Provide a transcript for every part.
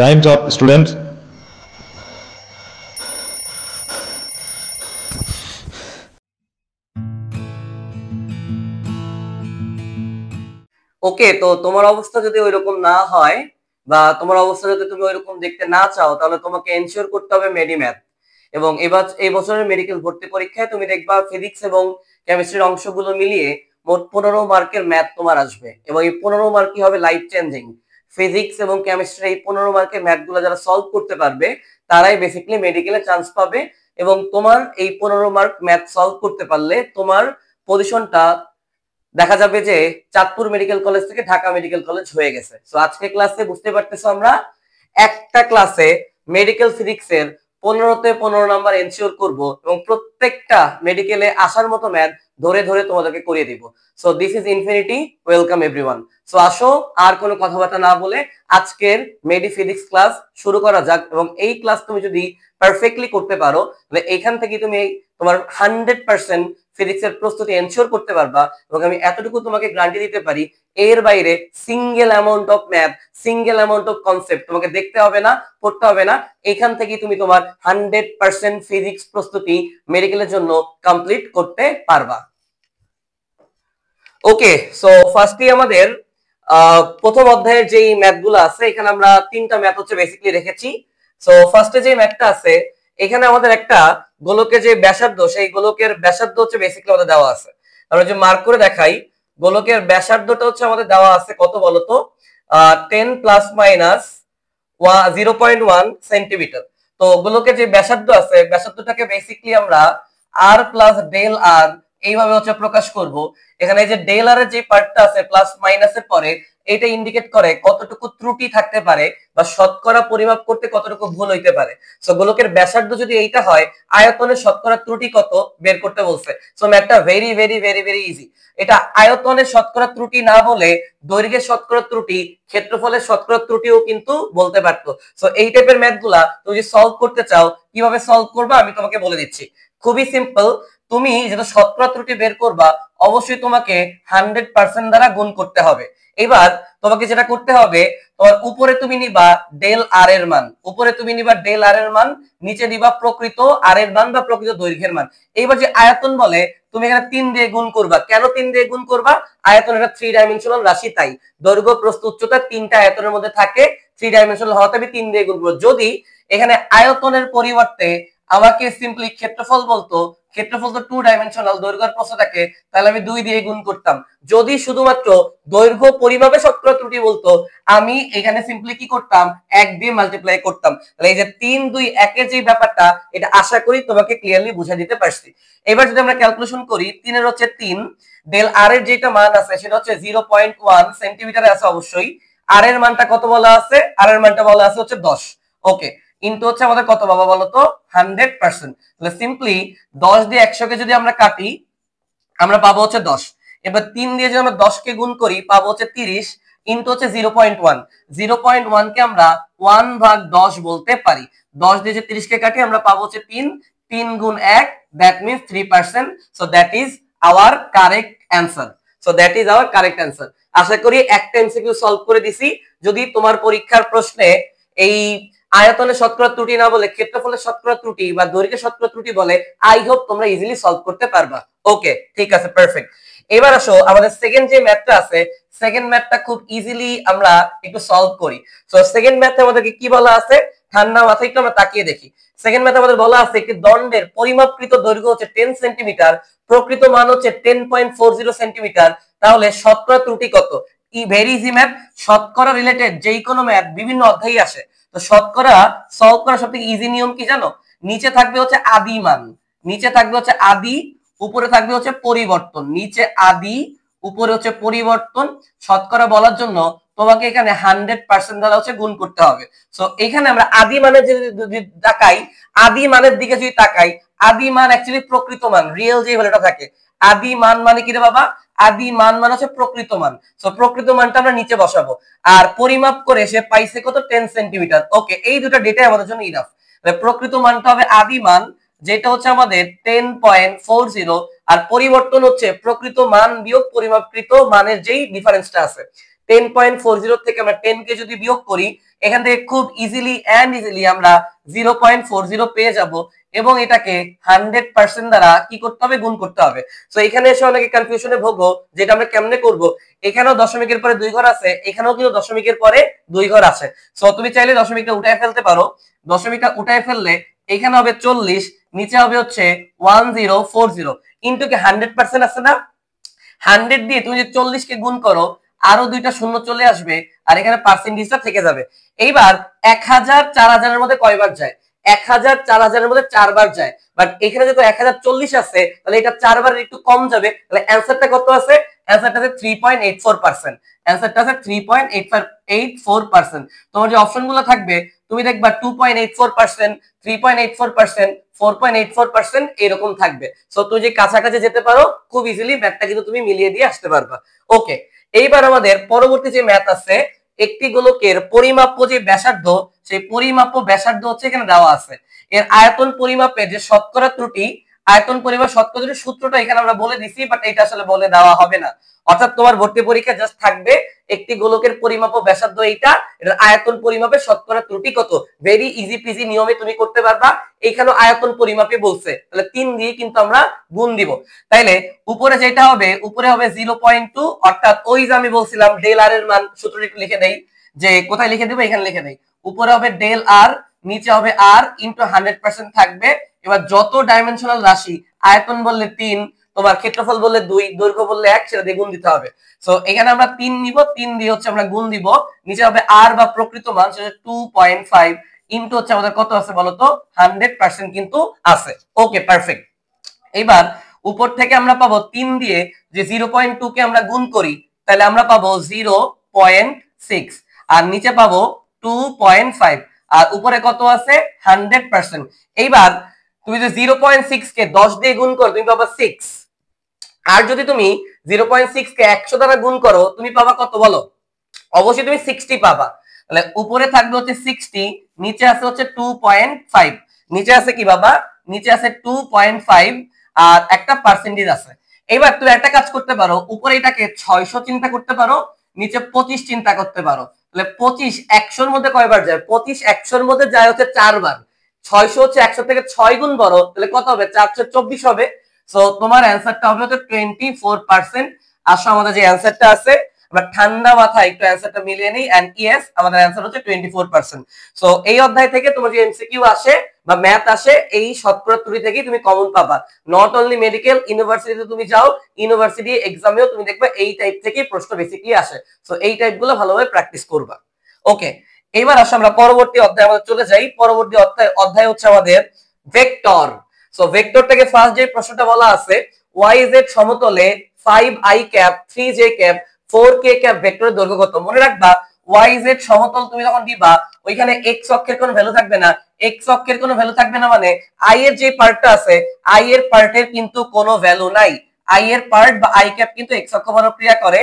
Time's up, students. ওকে, তো তোমার অবস্থা যদি ওইরকম না হয় বা তোমার অবস্থা যদি তুমি ওইরকম দেখতে না চাও, তাহলে তোমাকে এনশিওর করতে হবে মেডিম্যাথ। এবং এবার এই বছরের মেডিকেল ভর্তি পরীক্ষায় তুমি দেখবা ফিজিক্স এবং কেমিস্ট্রির অংশগুলো মিলিয়ে মোট 15 মার্কের ম্যাথ তোমার আসবে, এবং এই 15 মার্কই হবে লাইফ চেঞ্জিং। ফিজিক্স এবং কেমিস্ট্রির এই 15 মার্কের ম্যাথ গুলো যারা সলভ করতে পারবে তারাই বেসিক্যালি মেডিকেলে চান্স পাবে। এবং তোমার এই 15 মার্ক ম্যাথ সলভ করতে পারলে তোমার পজিশনটা দেখা যাবে যে চাঁদপুর মেডিকেল কলেজ থেকে ঢাকা মেডিকেল কলেজ হয়ে গেছে। তো আজকে ক্লাসে বুঝতে পারতেছো আমরা একটা ক্লাসে মেডিকেল ফিজিক্সের 15তে 15 নাম্বার এনশিওর করব এবং প্রত্যেকটা মেডিকেলে আসার মতো ম্যাথ ধরে ধরে তোমাদেরকে করিয়ে দিব। So this is infinity, welcome everyone. So আসো আর কোনো কথাবার্তা না বলে আজকের মেডি ফিজিক্স ক্লাস শুরু করা যাক। এবং এই ক্লাস তুমি যদি পারফেক্টলি করতে পারো তাহলে এখান থেকে তুমি তোমার 100% ফিজিক্সের প্রস্তুতি এনশিওর করতে পারবা। এবং আমি এতটুকু তোমাকে গ্যারান্টি দিতে পারি, এর বাইরে single amount of math, single amount of concept তোমাকে দেখতে হবে না, পড়তে হবে না। এখান থেকে তুমি তোমার 100% ফিজিক্স প্রস্তুতি মেডিকেলের জন্য কমপ্লিট করতে পারবা। ওকে, সো ফার্স্টলি আমাদের প্রথম অধ্যায়ের যেই ম্যাথগুলো আছে, এখানে আমরা 3টা ম্যাথ হচ্ছে বেসিক্যালি রেখেছি। সো ফার্স্টে যে ম্যাথটা আছে, এখানে আমাদের একটা গোলকের যে ব্যাসার্ধ, সেই গোলকের ব্যাসার্ধ হচ্ছে বেসিক্যালি আমাদের দেওয়া আছে। আমরা যে মার্ক করে দেখাই, গোলকের ব্যাসার্ধটা হচ্ছে আমাদের দেওয়া আছে কত বলতো, 10 প্লাস মাইনাস 0.1 সেন্টিমিটার। তো গোলকের যে ব্যাসার্ধ আছে, ব্যাসার্ধটাকে বেসিক্যালি আমরা আর প্লাস ডেল আর এইভাবে হচ্ছে প্রকাশ করব। এখানে এই যে ডেল আর এর যে পার্টটা আছে প্লাস মাইনাসের পরে, এটা ইন্ডিকেট করে কতটুকু ত্রুটি থাকতে পারে বা শতকরা পরিমাপ করতে কতটুকু ভুল হইতে পারে। সো গোলকের ব্যাসার্ধ যদি এইটা হয়, আয়তনের শতকরা ত্রুটি কত বের করতে বলছে। সো ম্যাথটা very very very very easy. এটা আয়তনের শতকরা ত্রুটি না বলে দৈর্ঘ্যের শতকরা ত্রুটি, ক্ষেত্রফলের শতকরা ত্রুটিও কিন্তু বলতে পারতো। সো এই টাইপের ম্যাথগুলা তুমি যদি সলভ করতে চাও, কিভাবে সলভ করবা আমি তোমাকে বলে দিচ্ছি। খুবই সিম্পল। তুমি যেটা শতকরা ত্রুটি বের করবা, অবশ্যই তোমাকে 100% দ্বারা গুণ করতে হবে। এবার তোমাকে যেটা করতে হবে, তোমার উপরে তুমি নিবা ডেল আর এর মান, উপরে তুমি নিবা ডেল আর এর মান, নিচে নিবা প্রকৃত আর এর মান বা প্রকৃত দৈর্ঘ্যের মান। এইবার যে আয়তন বলে, তুমি এখানে 3 দিয়ে গুণ করবা। কেন 3 দিয়ে গুণ করবা? আয়তন এটা 3 ডাইমেনশনাল রাশি, তাই দৈর্ঘ্য প্রস্থ উচ্চতা 3টা আয়তনের মধ্যে থাকে, 3 ডাইমেনশনাল হওয়াতে আমি 3 দিয়ে গুণ করব। যদি এখানে আয়তনের পরিবর্তে আমাকে সিম্পলি ক্ষেত্রফল বলতো, ক্ষেত্রফল তো 2 ডাইমেনশনাল, দৈর্ঘ্য আর প্রস্থ থাকে, তাহলে আমি 2 দিয়ে গুণ করতাম। যদি শুধুমাত্র দৈর্ঘ্য পরিমাপে শতকরা ত্রুটি বলতো, আমি এখানে সিম্পলি কি করতাম, 1 দিয়ে মাল্টিপ্লাই করতাম। তাহলে এই যে 3 2 1 এর যে ব্যাপারটা, এটা আশা করি তোমাকে ক্লিয়ারলি বুঝিয়ে দিতে পারছি। এবার যদি আমরা ক্যালকুলেশন করি, 3 এর হচ্ছে 3, ডেল আর এর যেটা মান আছে সেটা হচ্ছে 0.1 সেন্টিমিটারে আছে অবশ্যই। আর এর মানটা কত বলা আছে? আর এর মানটা বলা আছে হচ্ছে 10। ওকে, ইনটু হচ্ছে আমাদের কত বাবা বলো তো, 100%। তাহলে সিম্পলি 10 দিয়ে 100 কে যদি আমরা কাটি, আমরা পাবো হচ্ছে 10। এবার 3 দিয়ে যদি আমরা 10 কে গুণ করি, পাবো হচ্ছে 30, ইনটু হচ্ছে 0.1। 0.1 কে আমরা 1 ভাগ 10 বলতে পারি। 10 দিয়ে যে 30 কে কাটি, আমরা পাবো হচ্ছে 3, 3 গুণ 1, that means 3%। So that is our correct answer. So that is our correct answer. আশা করি একটা এমসিকিউ সলভ করে দিছি। যদি তোমার পরীক্ষার প্রশ্নে এই আয়তনের শতকরা ত্রুটি না বলে ক্ষেত্রফলের শতকরা ত্রুটি বা দৈর্ঘ্যের শতকরা ত্রুটি বলে, আই হোপ তোমরা ইজিলি সলভ করতে পারবা। ওকে, ঠিক আছে, পারফেক্ট। এবার আসো আমাদের সেকেন্ড যে ম্যাথটা আছে, সেকেন্ড ম্যাথটা খুব ইজিলি আমরা একটু সলভ করি। সো সেকেন্ড ম্যাথে আমাদেরকে কি বলা আছে, ঠান্ডা মাথায় একটু আমরা তাকিয়ে দেখি। সেকেন্ড ম্যাথে আমাদের বলা আছে একটি দণ্ডের পরিমাপকৃত দৈর্ঘ্য হচ্ছে 10 সেন্টিমিটার, প্রকৃত মান হচ্ছে 10.40 সেন্টিমিটার। তাহলে শতকরা ত্রুটি কত? Very easy math. শতকরা রিলেটেড যেই কোনো ম্যাথ বিভিন্ন অধ্যায়ে আসে। তো শতকরা সলভ করার সবথেকে ইজি নিয়ম কি জানো? নিচে থাকবে হচ্ছে আদি মান, নিচে থাকবে হচ্ছে আদি, উপরে থাকবে হচ্ছে পরিবর্তন। নিচে আদি, উপরে হচ্ছে পরিবর্তন। শতকরা বলার জন্য তোমাকে এখানে 100% দ্বারা হচ্ছে গুণ করতে হবে। সো এখানে আমরা আদি মানের যদি তাকাই, আদি মানের দিকে যদি তাকাই, আদি মান অ্যাকচুয়ালি প্রকৃত মান, রিয়েল যে ভ্যালুটা থাকে। আদি মান মানে কি রে বাবা? আদি মান মানে হচ্ছে প্রকৃত মান। সো প্রকৃত মানটা আমরা নিচে বসাবো। আর পরিমাপ করে সে পাইছে কত, 10 সেন্টিমিটার। ওকে, এই দুটো ডেটাই আমাদের জন্য ইনাফ। প্রকৃত মানটা হবে আদি মান, যেটা হচ্ছে আমাদের 10.40, আর পরিবর্তন হচ্ছে প্রকৃত মান বিয়োগ পরিমাপকৃত মানের যেই ডিফারেন্সটা আছে। 10.40 থেকে আমরা 10 কে যদি বিয়োগ করি এখান থেকে খুব ইজিলি আমরা 0.40 পেয়ে যাব এবং এটাকে 100% দ্বারা কি করতে হবে, গুণ করতে হবে। সো এখানে এসে অনেকে কনফিউশনে ভোগো যেটা আমরা কেমনে করব। এখানেও দশমিকের পরে 2 ঘর আছে, এখানেও কিন্তু দশমিকের পরে 2 ঘর আছে। সো তুমি চাইলে দশমিকটা উঠায় ফেলতে পারো। দশমিকটা উঠায় ফেললে এখানে হবে 40, নিচে হবে হচ্ছে 1040 ইনটু কি 100% আছে না, 100 দিয়ে তুমি যদি 40 কে গুণ করো আরো দুইটা শূন্য চলে আসবে আর এখানে পার্সেন্টেজটা থেকে যাবে। এইবার 1000 4000 এর মধ্যে কয়বার যায়, 1000 4000 এর মধ্যে 4 বার যায়, বাট এখানে যেহেতু 1040 আছে তাহলে এটা 4 বার একটু কম যাবে, তাহলে অ্যানসারটা কত আছে, অ্যানসারটা আছে 3.84%, অ্যানসারটা আছে 3.84%। তোমার যে অপশনগুলো থাকবে তুমি দেখবা 2.84%, 3.84%, 4.84% এরকম থাকবে। সো তুমি যে কাছাকাছি যেতে পারো খুব ইজিলি ম্যাথটা কিন্তু তুমি মিলিয়ে দিয়ে আসতে পারবা। ওকে, এইবার আমাদের পরবর্তী যে ম্যাথ আছে, একটি গোলকের পরিমাপ্য যে ব্যাসার্ধ, সেই পরিমাপ্য ব্যাসার্ধ হচ্ছে এখানে দেওয়া আছে। এর আয়তন পরিমাপের যে শতকরা ত্রুটি, আয়তন পরিমাপ শতকরা ত্রুটির সূত্রটা এখানে আমরা বলে দিছি, বাট এটা আসলে বলে দেওয়া হবে না। অর্থাৎ তোমার ভর্তি পরীক্ষা জাস্ট থাকবে একটি গোলকের পরিমাপ ব্যাসার্ধ এইটা, এর আয়তন পরিমাপের শতকরা ত্রুটি কত, ভেরি ইজি পিজি নিয়মে তুমি করতে পারবা। এইখানে আয়তন পরিমাপে বলছে, তাহলে 3 দিয়ে কিন্তু আমরা গুণ দিব। তাইলে উপরে যেটা হবে, উপরে হবে 0.2, অর্থাৎ ওই যে আমি বলছিলাম ডেল আর এর মান, সূত্রটা একটু লিখে দেই, যে কোথায় লিখে দেব, এখানে লিখে দেই। উপরে হবে ডেল আর, নিচে হবে আর ইনটু 100% থাকবে। এবার যত ডাইমেনশনাল রাশি, আয়তন বললে 3, তোমার ক্ষেত্রফল বললে 2, দৈর্ঘ্য বললে 1, সেটা দিয়ে গুণ দিতে হবে। সো এখানে আমরা 3 নিব, 3 দিয়ে হচ্ছে আমরা গুণ দিব। নিচে হবে আর বা প্রকৃত মান, সেটা 2.5 ইনটু হচ্ছে আমাদের কত আছে বলতো, 100% কিন্তু আছে। ওকে, পারফেক্ট। এবার উপর থেকে আমরা পাবো 3 দিয়ে যে 0.2 কে আমরা গুণ করি, তাহলে আমরা পাবো 0.6, আর নিচে পাবো 2.5, আর উপরে কত আছে 100%। এইবার তুমি যে 0.6 কে 10 দিয়ে গুণ করো তুমি পাবা 6, আর যদি তুমি 0.6 কে 100 দ্বারা গুণ করো তুমি পাবা কত বলো, অবশ্যই তুমি 60 পাবা। তাহলে উপরে থাকবে হচ্ছে 60, নিচে আছে হচ্ছে 2.5, নিচে আছে কি বাবা, নিচে আছে 2.5 আর একটা পার্সেন্টেজ আছে। এবার তুমি একটা কাজ করতে পারো, উপরে এটাকে 600 চিন্তা করতে পারো, নিচে 25 চিন্তা করতে পারো। তাহলে 25 100 এর মধ্যে কয়বার যায়, 25 100 এর মধ্যে যায় হচ্ছে 4 বার। 600 হচ্ছে 100 থেকে 6 গুণ বড়, তাহলে কত হবে, 424 হবে। সো তোমার অ্যানসারটা হবে হচ্ছে 24%। আসো আমাদের যে অ্যানসারটা আছে, আমরা ঠান্ডা মাথায় একটু অ্যানসারটা মিলিয়ে নিই, এন্ড ইয়েস আমাদের অ্যানসার হচ্ছে 24%। সো এই অধ্যায় থেকে তোমার যে এমসিকিউ আসে বা ম্যাথ আসে, এই শতকরা ত্রুটি থেকেই তুমি কমন পাবা। নট অনলি মেডিকেল, ইউনিভার্সিটিতে তুমি যাও, ইউনিভার্সিটি এক্সামেও তুমি দেখবে এই টাইপ থেকেই প্রশ্ন বেসিক্যালি আসে। সো এই টাইপগুলো ভালোভাবে প্র্যাকটিস করবা। ওকে, এইবার আসো আমরা পরবর্তী অধ্যায়ে আমাদের চলে যাই। পরবর্তী অধ্যায় হচ্ছে আমাদের ভেক্টর। সো ভেক্টরটাকে ফার্স্ট যে প্রশ্নটা বলা আছে, yz সমতলে 5i cap 3j cap 4k cap ভেক্টরের দৈর্ঘ্য কত। মনে রাখবা yz সমতল তুমি যখন দিবা ওইখানে x অক্ষের কোনো ভ্যালু থাকবে না, x অক্ষের কোনো ভ্যালু থাকবে না মানে i এর যে পার্টটা আছে i এর পার্টের কিন্তু কোনো ভ্যালু নাই। i এর পার্ট বা i ক্যাপ কিন্তু x অক্ষ বরাবর ক্রিয়া করে,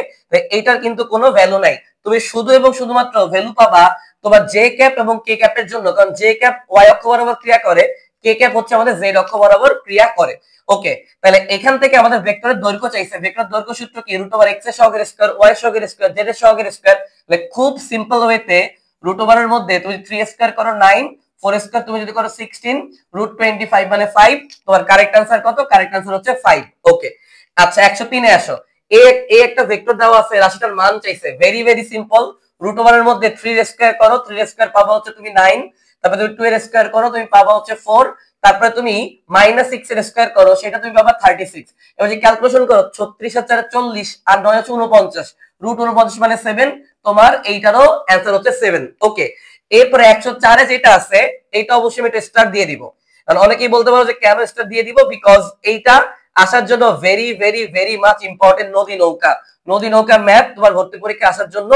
এইটার কিন্তু কোনো ভ্যালু নাই। তুমি শুধু এবং শুধুমাত্র ভ্যালু পাবা তোমার j ক্যাপ এবং k ক্যাপের জন্য, কারণ j ক্যাপ y অক্ষ বরাবর ক্রিয়া করে, k ক্যাপ হচ্ছে আমাদের z অক্ষ বরাবর ক্রিয়া করে। ওকে, তাহলে এখান থেকে আমাদের ভেক্টরের দৈর্ঘ্য চাইছে। ভেক্টরের দৈর্ঘ্য সূত্র কি, √x এর সহগের স্কয়ার, y এর সহগের স্কয়ার, z এর সহগের স্কয়ার। তাহলে খুব সিম্পল ওয়েতে √ওভার এর মধ্যে তুমি 3 স্কয়ার করো 9, 4 স্কয়ার তুমি যদি করো 16, √25 মানে 5, তোমার কারেক্ট आंसर কত, কারেক্ট आंसर হচ্ছে 5। ওকে, আচ্ছা 103 এ আসো। এ একটা ভেক্টর দেওয়া আছে, রাশিটার মান চাইছে। ভেরি ভেরি সিম্পল, √ওভার এর মধ্যে 3 স্কয়ার করো, 3 স্কয়ার পাবা হচ্ছে তুমি 9, তারপরে তুমি 2 এর স্কয়ার করো তুমি পাবা হচ্ছে 4, তারপরে তুমি -6 এর স্কয়ার করো সেটা তুমি পাবা 36। এবার যে ক্যালকুলেশন করো 36 আর 4 40 আর 9 হচ্ছে 49, √49 মানে 7, তোমার এইটারও অ্যানসার হচ্ছে 7। ওকে, এরপরে 104 এ যেটা আছে এইটা অবশ্যই আমি একটা স্টার দিয়ে দিব। কারণ অনেকেই বলতে পারো যে কেন স্টার দিয়ে দিব, বিকজ এইটা আসার জন্য very very very much important. নদী নৌকা, নদী নৌকা ম্যাথ তোমার ভর্তি পরীক্ষা আসার জন্য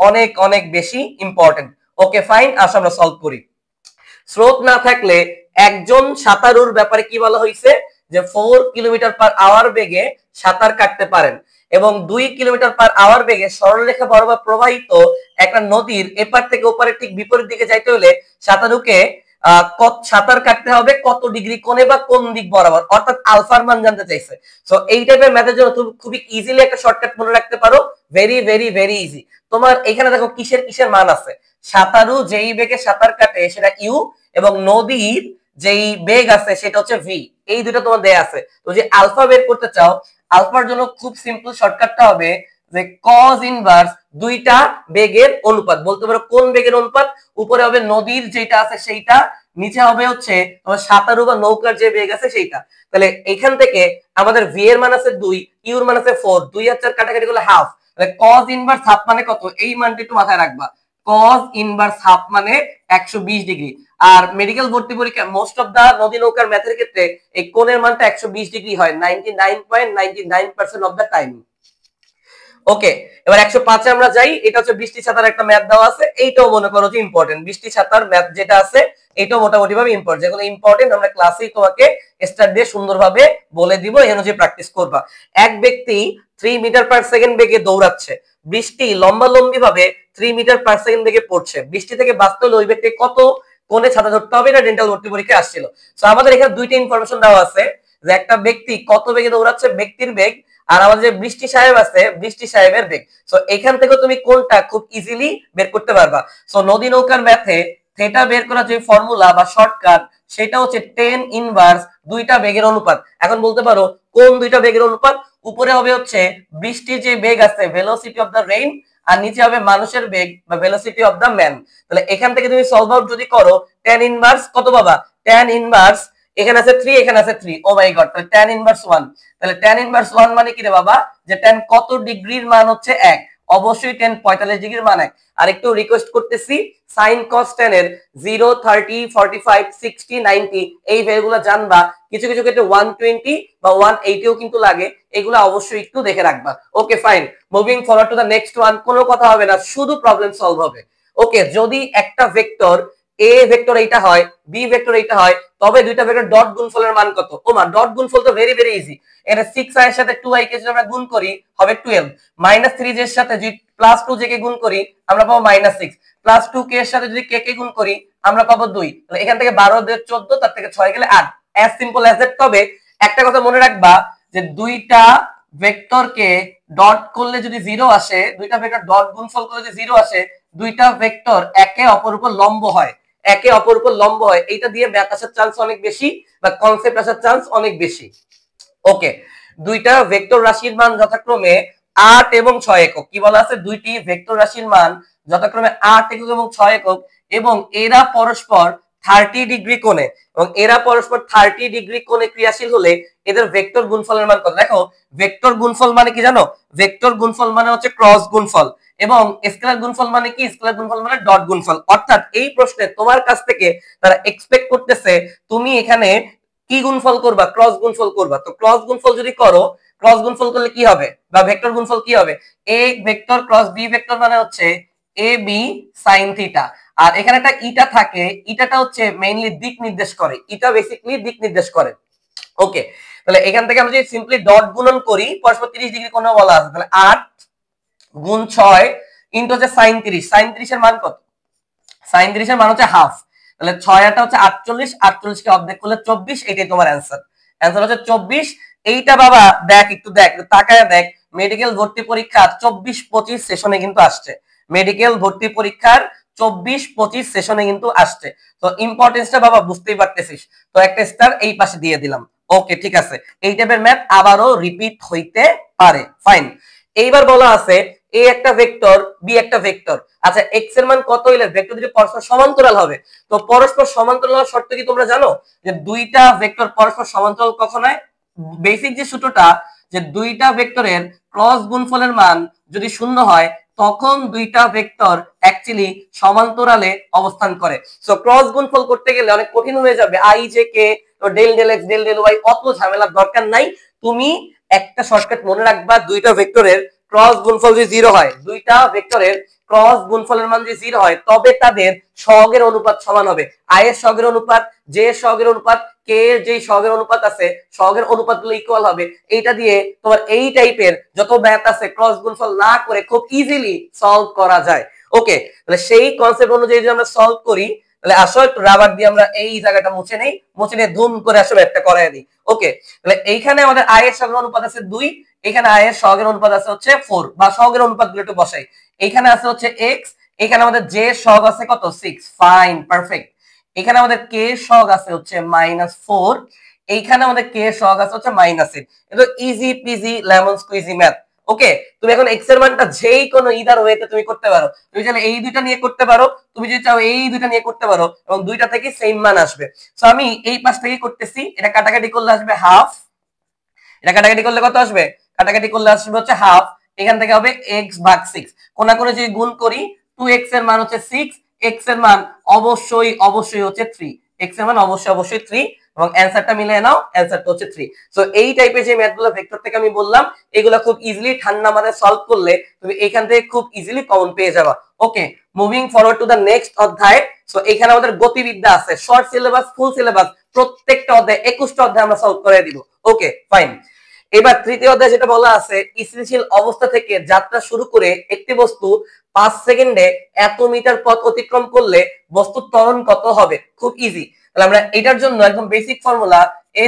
অনেক অনেক বেশি ইম্পর্টেন্ট। ওকে ফাইন, আসো আমরা সলভ করি। স্রোত না থাকলে একজন সাঁতারুর ব্যাপারে কি বলা হয়েছে, যে 4 কিলোমিটার পার আওয়ার বেগে সাঁতার কাটতে পারেন এবং 2 কিলোমিটার পার আওয়ার বেগে সরলরেখা বরাবর প্রবাহিত একটা নদীর এপার থেকে ওপারে ঠিক বিপরীত দিকে যাইতে হলে সাঁতারুকে সাঁতার কাটতে হবে কত ডিগ্রি কোণে বা কোন দিক বরাবর, অর্থাৎ আলফার মান জানতে চাইছে। সো এই টাইপের ম্যাথের জন্য তুমি খুবই ইজিলি একটা শর্টকাট মনে রাখতে পারো, ভেরি ভেরি ভেরি ইজি। তোমার এখানে দেখো কিসের কিসের মান আছে, সাঁতারু যেই বেগে সাঁতার কাটে সেটা ইউ, এবং নদীর যেই বেগ আছে সেটা হচ্ছে ভি, এই দুটো তোমার দেয়া আছে। তো যে আলফা বের করতে চাও, আলফার জন্য খুব সিম্পল শর্টকাটটা হবে যে কজ ইনভার্স দুইটা বেগের অনুপাত, বলতে পারো কোন বেগের অনুপাত, উপরে হবে নদীর যেটা আছে সেইটা, নিচে হবে হচ্ছে তোমার সাঁতারু বা নৌকার যে বেগ আছে সেইটা। তাহলে এখান থেকে আমাদের ভি এর মান আছে 2, ইউর মান আছে 4, 2 আর 4 কাটাকাটি করলে হাফ, তাহলে কজ ইনভার্স হাফ মানে কত, এই মানটা একটু মাথায় রাখবা, কজ ইনভার্স হাফ মানে 120 ডিগ্রি। আর মেডিকেল ভর্তি পরীক্ষা মোস্ট অফ দা নদী নৌকার ম্যাথের ক্ষেত্রে এই কোণের মানটা 120 ডিগ্রি হয় 99.99% অফ দা টাইম। ওকে, এবার 105 আমরা যাই। এটা হচ্ছে বৃষ্টি ছাতার একটা ম্যাথ দেওয়া আছে, এইটাও মনে করো যে ইম্পর্টেন্ট, বৃষ্টি ছাতার ম্যাথ যেটা আছে এটাও মোটামুটি ভাবে ইম্পর্টেন্ট, যেগুলো ইম্পর্টেন্ট আমরা ক্লাসেই তোমাকে স্টার্ট দিয়ে সুন্দরভাবে বলে দিব, এই অনুযায়ী প্র্যাকটিস করবা। এক ব্যক্তি 3 মিটার পার সেকেন্ড বেগে দৌড়াচ্ছে, বৃষ্টি লম্বালম্বি ভাবে 3 মিটার পার সেকেন্ড বেগে পড়ছে, বৃষ্টি থেকে বাঁচতে হলে ওই ব্যক্তি কত কোণে ছাতা ধরতে হবে, এটা ডেন্টাল ভর্তি পরীক্ষায় আসছিল। তো আমাদের এখানে দুইটা ইনফরমেশন দেওয়া আছে যে একটা ব্যক্তি কত বেগে দৌড়াচ্ছে, ব্যক্তির বেগ, আর আমাদের যে বৃষ্টি সাহেব আছে বৃষ্টি সাহেবের বেগ। সো এখান থেকে তুমি কোনটা খুব ইজিলি বের করতে পারবা। সো নদী নৌকার ম্যাথে থেটা বের করার যে ফর্মুলা বা শর্টকাট সেটা হচ্ছে টেন ইনভার্স দুইটা বেগের অনুপাত। এখন বলতে পারো কোন দুইটা বেগের অনুপাত, উপরে হবে হচ্ছে বৃষ্টির যে বেগ আছে ভেলোসিটি অফ দ্য রেইন, আর নিচে হবে মানুষের বেগ বা ভেলোসিটি অফ দ্য ম্যান। তাহলে এখান থেকে তুমি সলভ আউট যদি করো টেন ইনভার্স কত পাবা, টেন ইনভার্স এখানে আছে 3, এখানে আছে 3, ও মাই গড, তাহলে tan ইনভার্স 1, তাহলে tan ইনভার্স 1 মানে কি রে বাবা, যে tan কত ডিগ্রির মান হচ্ছে 1, অবশ্যই tan 45 ডিগ্রির মান 1। আর একটু রিকোয়েস্ট করতেছি sin cos tan এর 0, 30, 45, 60, 90 এই ভ্যালুগুলো জানবা, কিছু কিছু ক্ষেত্রে 120 বা 180ও কিন্তু লাগে, এগুলো অবশ্যই একটু দেখে রাখবা। Okay fine, moving forward to the next one, কোনো কথা হবে না, শুধু প্রবলেম সলভ হবে। ওকে, যদি একটা ভেক্টর এ ভেক্টর এইটা হয়, বি ভেক্টর এইটা হয়, তবে দুইটা ভেক্টর ডট গুণফলের মান কত? ওমা, ডট গুণফল তো ভেরি ভেরি ইজি। এর 6i এর সাথে 2i কে যদি আমরা গুণ করি হবে 12, -3j এর সাথে যদি +2j কে গুণ করি আমরা পাবো -6, +2k এর সাথে যদি k কে গুণ করি আমরা পাবো 2। তাহলে এখান থেকে 12 দিয়ে 14, তার থেকে 6 গেলে 8, অ্যাজ সিম্পল অ্যাজ দ্যাট। তবে একটা কথা মনে রাখবা যে দুইটা ভেক্টরকে ডট করলে যদি 0 আসে, দুইটা ভেক্টর ডট গুণফল করলে যদি 0 আসে, দুইটা ভেক্টর একে অপর উপর লম্ব হয়, একে অপর উপর লম্ব হয়, এইটা দিয়ে ম্যাথ আসার চান্স অনেক বেশি বা কনসেপ্ট আসার চান্স অনেক বেশি। ওকে, দুইটা ভেক্টর রাশির মান যথাক্রমে 8 এবং 6 একক, কি বলা আছে, দুইটি ভেক্টর রাশির মান যথাক্রমে 8 একক এবং 6 একক, এবং এরা পরস্পর 30 ডিগ্রি কোণে, এবং এরা পরস্পর 30 ডিগ্রি কোণে ক্রিয়াশীল হলে এদের ভেক্টর গুণফলের মান কত? দেখো, ভেক্টর গুণফল মানে কি জানো, ভেক্টর গুণফল মানে হচ্ছে ক্রস গুণফল, এবং স্কেলার গুণফল মানে কি, স্কেলার গুণফল মানে ডট গুণফল। অর্থাৎ এই প্রশ্নে তোমার কাছ থেকে তারা এক্সপেক্ট করতেছে তুমি এখানে কি গুণফল করবা, ক্রস গুণফল করবা। তো ক্রস গুণফল যদি করো, ক্রস গুণফল করলে কি হবে, বা ভেক্টর গুণফল কি হবে, a vector cross b vector মানে হচ্ছে এ বি সাইন থিটা। আর এখানে একটা ইটা থাকে, ইটাটা হচ্ছে মেইনলি দিক নির্দেশ করে, ইটা বেসিক্যালি দিক নির্দেশ করে। ওকে, তাহলে এখান থেকে আমরা যদি সিম্পলি ডট গুণন করি, পরস্পর 30 ডিগ্রি কোণে বলা আছে, তাহলে 8 গুণ 6 ইনটু হচ্ছে sin 30, sin 30 এর মান কত, sin 30 এর মান হচ্ছে হাফ, তাহলে 6 8 হচ্ছে 48, 48 কে অর্ধেক করলে 24, এটাই তোমার অ্যানসার। অ্যানসার হচ্ছে 24। এইটা বাবা দেখ, একটু দেখ, তাকায় দেখ, মেডিকেল ভর্তি পরীক্ষার 24-25 সেশনে কিন্তু আসছে, মেডিকেল ভর্তি পরীক্ষার 24-25 সেশনে কিন্তু আসছে। তো ইম্পর্টেন্সটা বাবা বুঝতেই পারতেছিস, তো একটা স্টার এই পাশে দিয়ে দিলাম। ওকে, ঠিক আছে, এই টাইপের ম্যাথ আবারও রিপিট হইতে পারে, ফাইন। এইবার বলা আছে এ একটা ভেক্টর, বি একটা ভেক্টর। আচ্ছা, এক্স এর মান কত হইলে ভেক্টর দুটি পরস্পর সমান্তরাল হবে? তো পরস্পর সমান্তরাল হওয়ার শর্ত কি তোমরা জানো, যে দুইটা ভেক্টর পরস্পর সমান্তরাল কখন হয়? বেসিক যে সূত্রটা, যে দুইটা ভেক্টরের ক্রস গুণফলের মান যদি 0 হয় তখন দুইটা ভেক্টর অ্যাকচুয়ালি সমান্তরালে অবস্থান করে। সো ক্রস গুণফল করতে গেলে অনেক কঠিন হয়ে যাবে, আই জে কে, তো del del x del del y, অত ঝামেলার দরকার নাই। তুমি একটা শর্টকাট মনে রাখবা, দুইটা ভেক্টরের ক্রস গুণফল যদি 0 হয়, দুইটা ভেক্টরের ক্রস গুণফলের মান যদি 0 হয়, তবে তাদের সহগের অনুপাত সমান হবে। আই এর সহগের অনুপাত, জে এর সহগের অনুপাত, কে এর যে সহগের অনুপাত আছে, সহগের অনুপাতগুলো ইকুয়াল হবে। এইটা দিয়ে তোমার এই টাইপের যত ম্যাথ আছে ক্রস গুণফল না করে খুব ইজিলি সলভ করা যায়। ওকে, তাহলে সেই কনসেপ্ট অনুযায়ী যদি আমরা সলভ করি, তাহলে আসো একটু রাবার দিয়ে আমরা এই জায়গাটা মুছে নেই, মুছে নিয়ে ধুম করে আসলে একটা করাই দিই। ওকে, তাহলে এইখানে আমাদের আয়ের সহগের অনুপাত আছে 2, এখানে আয়ের সহগের অনুপাত আছে হচ্ছে 4, বা সহগের অনুপাত গুলো একটু বসাই। এখানে আছে হচ্ছে x, এখানে আমাদের j সহগ আছে কত 6, ফাইন পারফেক্ট। এখানে আমাদের k সহগ আছে হচ্ছে -4, এইখানে আমাদের k সহগ আছে হচ্ছে -8। এটা easy peasy lemon squeezy math. Okay, তুমি এখন x এর মানটা যেই কোনো ইদার ওয়েতে তুমি করতে পারো। তুমি চাইলে এই দুইটা নিয়ে করতে পারো, তুমি যদি চাও এই দুইটা নিয়ে করতে পারো, এবং দুইটা থেকে সেম মান আসবে। সো আমি এই পাশ থেকে করতেছি, এটা কাটাকাটি করলে আসবে হাফ, এটা কাটাকাটি করলে কত আসবে, কাটাকাটি করলে আসবে হচ্ছে হাফ, এখান থেকে হবে x ভাগ 6, কোনা করে যদি গুণ করি 2x এর মান হচ্ছে 6, x এর মান অবশ্যই অবশ্যই হচ্ছে 3, x এর মান অবশ্যই অবশ্যই 3, এবং অ্যানসারটা মিলিয়ে নাও, অ্যানসারটা হচ্ছে 3। সো এই টাইপের যে ম্যাথগুলো ভেক্টর থেকে আমি বললাম, এগুলো খুব ইজিলি ঠান্ডা মাথায় সলভ করলে তুমি এখান থেকে খুব ইজিলি কমন পেয়ে যাবা। Okay, moving forward to the next অধ্যায়। সো এখানে আমাদের গতিবিদ্যা আছে, শর্ট সিলেবাস, ফুল সিলেবাস, প্রত্যেকটা অধ্যায় 21টা অধ্যায় আমরা সলভ করে দিব। Okay fine. এবার তৃতীয় অধ্যায় যেটা বলা আছে, স্থিতিশীল অবস্থা থেকে যাত্রা শুরু করে একটি বস্তু 5 সেকেন্ডে এত মিটার পথ অতিক্রম করলে বস্তুর ত্বরণ কত হবে। খুব ইজি। তাহলে আমরা এটার জন্য একদম basic formula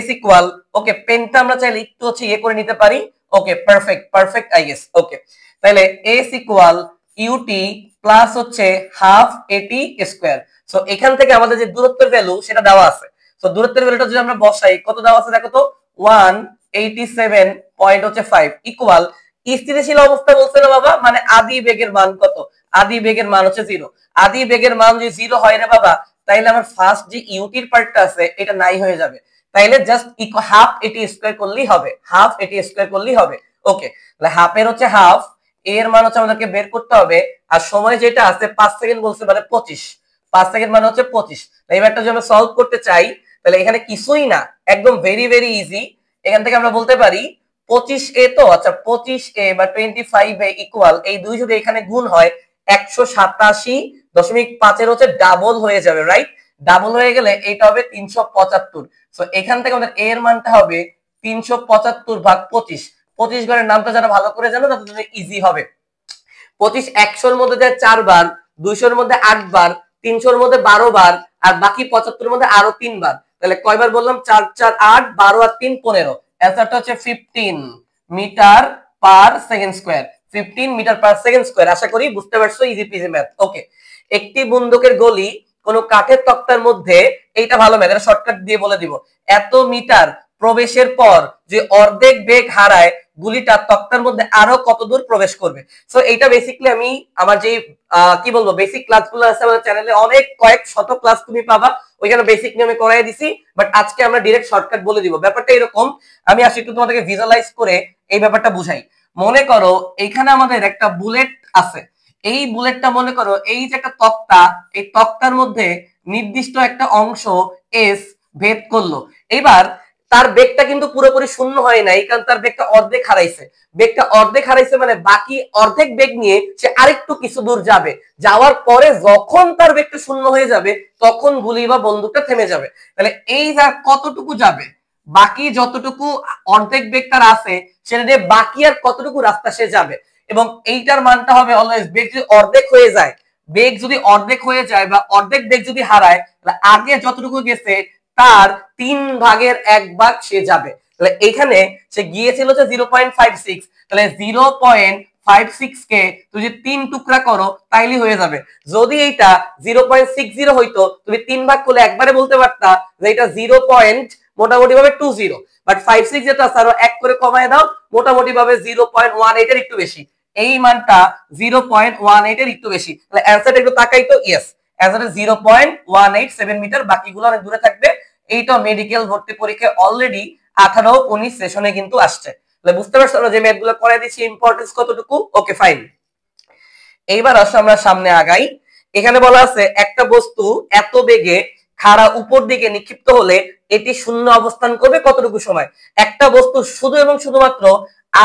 s equal, okay পেনটা আমরা চাইলে একটু হচ্ছে ইয়ে করে নিতে পারি। Okay perfect perfect I guess. Okay, তাহলে s ইকুয়াল ut প্লাস হচ্ছে হাফ at স্কয়ার। সো এখান থেকে আমাদের যে দূরত্বের ভ্যালু সেটা দেওয়া আছে। সো দূরত্বের ভ্যালুটা যদি আমরা বসাই, কত দেওয়া আছে দেখো তো, 187.5 ইকুয়াল স্থিতিশীল অবস্থা বলছে না বাবা, মানে আদি বেগের মান কত, আদি বেগের মান হচ্ছে 0। আদি বেগের মান যদি 0 হয় রে বাবা, তাইলে আমার ফার্স্ট যে ইউটির পার্টটা আছে এটা নাই হয়ে যাবে। তাইলে জাস্ট হাফ এটি স্কয়ার করলেই হবে, হাফ এটি স্কয়ার করলেই হবে। ওকে, তাহলে হাফ এর হচ্ছে হাফ, এর মান হচ্ছে আমাদেরকে বের করতে হবে, আর সময় যেটা আছে 5 সেকেন্ড বলছে, মানে 25, 5 সেকেন্ড মানে হচ্ছে 25। এবারটা যদি আমরা সলভ করতে চাই, তাহলে এখানে কিছুই না, একদম ভেরি ভেরি ইজি। এখান থেকে আমরা বলতে পারি 25a, তো আচ্ছা 25a বা 25a ইকুয়াল, এই দুই যদি এখানে গুণ হয় 187.5 এর হচ্ছে ডাবল হয়ে যাবে, রাইট? ডাবল হয়ে গেলে এটা হবে 375। সো এখান থেকে আমাদের এর মানটা হবে 375 ভাগ 25। 25 ঘরের নামটা যারা ভালো করে জানো তাদের জন্য ইজি হবে। 25 100-র মধ্যে যায় 4 বার, 200-র মধ্যে 8 বার, 300-র মধ্যে 12 বার, আর বাকি 75-এর মধ্যে আরো 3 বার। তাহলে কয়বার বললাম, 4 4 8, 12 আর 3 15। অ্যানসারটা হচ্ছে 15 metre per second square, 15 metre per second square. আশা করি বুঝতে পারছো, ইজি পিজি ম্যাথ। ওকে, একটি বন্দুকের গলি কোন কাঠের তক্তার মধ্যে, এইটা ভালো ম্যাথ, এটা শর্টকাট দিয়ে বলে দিব, এত মিটার প্রবেশের পর যে অর্ধেক বেগ হারায়, গুলিটা তক্তার মধ্যে আরো কত দূর প্রবেশ করবে। সো এইটা বেসিক্যালি আমি আমার যে কি বলবো বেসিক ক্লাসগুলো আছে আমাদের চ্যানেলে, অনেক কয়েক শত ক্লাস তুমি পাবা, ওইখানে বেসিক নিয়মে করাই দিছি, বাট আজকে আমরা ডাইরেক্ট শর্টকাট বলে দিব। ব্যাপারটা এরকম, আমি আসলে একটু তোমাদেরকে ভিজুয়ালাইজ করে এই ব্যাপারটা বুঝাই। মনে করো এইখানে আমাদের একটা বুলেট আছে, এই বুলেটটা মনে করো এই যে একটা তক্তা, এই তক্তার মধ্যে নির্দিষ্ট একটা অংশ এস ভেদ করলো। এবার তার বেগটা কিন্তু পুরোপুরি শূন্য হয় নাই, কারণ তার বেগটা অর্ধেক হারাইছে। বেগটা অর্ধেক হারাইছে মানে বাকি অর্ধেক বেগ নিয়ে সে আরেকটু কিছু দূর যাবে, যাওয়ার পরে যখন তার বেগটা শূন্য হয়ে যাবে তখন গুলি বা বন্দুকটা থেমে যাবে। তাহলে এই যা কতটুকু যাবে, বাকি যতটুকু অর্ধেক বেগ তার আছে সেটা দিয়ে বাকি আর কতটুকু রাস্তা সে যাবে, এবং এইটার মানটা হবে অলওয়েজ, বেগ যদি অর্ধেক হয়ে যায়, বেগ যদি অর্ধেক হয়ে যায় বা অর্ধেক বেগ যদি হারায়, তাহলে আগে যতটুকু গেছে তার 3 ভাগের 1 ভাগ সে যাবে। তাহলে এখানে সে গিয়েছিল যে 0.56, তাহলে 0.56 কে তুমি যদি 3 টুকরা করো তাইলে হয়ে যাবে। যদি এইটা 0.60 হইতো, তুমি 3 ভাগ করলে একবারে বলতে পারতা যে এটা 0. মোটামুটি ভাবে 20, বাট 56 যেটা আছে আরো 1 করে কমায় দাও, মোটামুটি ভাবে 0.18 এর একটু বেশি। এই মানটা 0.18 এর একটু বেশি। তাহলে অ্যানসারটা একটু তাকাই তো, ইয়েস অ্যানসারটা 0.187 মিটার, বাকিগুলো অনেক দূরে থাকবে। এইটা মেডিকেল ভর্তি পরীক্ষায় অলরেডি 18-19 সেশনে কিন্তু আসছে। তাহলে বুঝতে পারছো যে ম্যাথগুলো করে দিচ্ছি ইম্পর্টেন্স কতটুকু। ওকে ফাইন, এইবার আসো আমরা সামনে আগাই। এখানে বলা আছে একটা বস্তু এত বেগে খাড়া উপর দিকে নিক্ষিপ্ত হলে এটি শূন্য অবস্থান করবে কতটুকু সময়। একটা বস্তু শুধু এবং শুধুমাত্র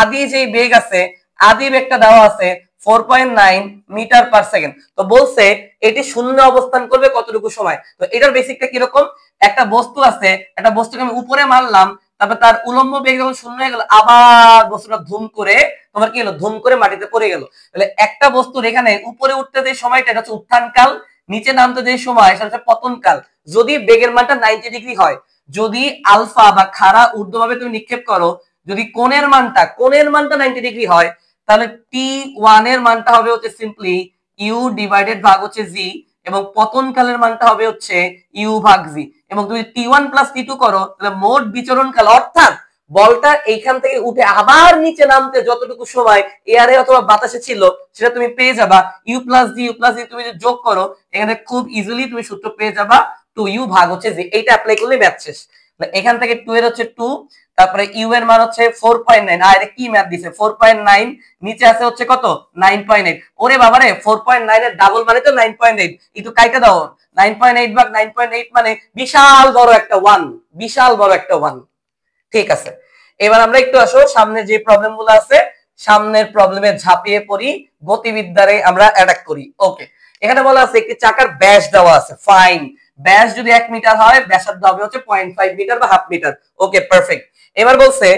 আদি যে বেগ আছে, আদি বেগটা দেওয়া আছে 4.9 মিটার পার সেকেন্ড। তো বলছে এটি শূন্য অবস্থান করবে কতটুকু সময়। তো এটার বেসিকটা কিরকম, একটা বস্তু আছে, একটা বস্তুকে আমি উপরে মারলাম, তারপর তার উলম্ব বেগ যখন শূন্য হয়ে গেল, আবার বস্তুটা ধুম করে তোমার কি হলো, ধুম করে মাটিতে পড়ে গেল। তাহলে একটা বস্তুর এখানে উপরে উঠতে যে সময়টা, এটা হচ্ছে উত্থানকাল, নিচে নামতে যে সময় সেটা হচ্ছে পতনকাল। যদি বেগের মানটা 90 ডিগ্রি হয়, যদি আলফা বা খাড়া ঊর্ধ্বভাবে তুমি নিক্ষেপ করো, যদি কোণের মানটা 90 ডিগ্রি হয়, তাহলে t1 এর মানটা হবে হচ্ছে সিম্পলি u ডিভাইডেড ভাগ হচ্ছে জি, এবং পতনকালের মানটা হবে হচ্ছে u ভাগ জি। এবং তুমি t1 প্লাস t2 করো, তাহলে মোট বিচরণকাল অর্থাৎ বলটা এইখান থেকে উঠে আবার নিচে নামতে যতটুকু সময় এয়ারে অথবা বাতাসে ছিল সেটা তুমি পেয়ে যাবা u প্লাস জি। তুমি যদি যোগ করো এখানে খুব ইজিলি তুমি সূত্র পেয়ে যাবা 2u ভাগ হচ্ছে জি। এইটা অ্যাপ্লাই করলে ম্যাথ শেষ। এখান থেকে 2 এর হচ্ছে 2, তারপরে ইউ এর মান হচ্ছে 4.9। আর এটা কি ম্যাথ দিছে 4.9, নিচে আছে হচ্ছে কত 9.8। ওরে বাবারে 4.9 এর ডাবল মানে তো 9.8, একটু কাইটা দাও। 9.8 ভাগ 9.8 মানে বিশাল বড় একটা 1, বিশাল বড় একটা 1। ঠিক আছে, এবার আমরা একটু আসো সামনে যে প্রবলেম গুলো আছে, সামনের প্রবলেমে ঝাঁপিয়ে পড়ি, গতিবিদ্যারে আমরা অ্যাটাক করি। ওকে, এখানে বলা আছে একটি চাকার ব্যাস দেওয়া আছে, ফাইন। ব্যাস যদি 1 মিটার হয়, ব্যাসার্ধ হবে হচ্ছে 0.5 মিটার বা হাফ মিটার। ওকে, পারফেক্ট। এবার বলছে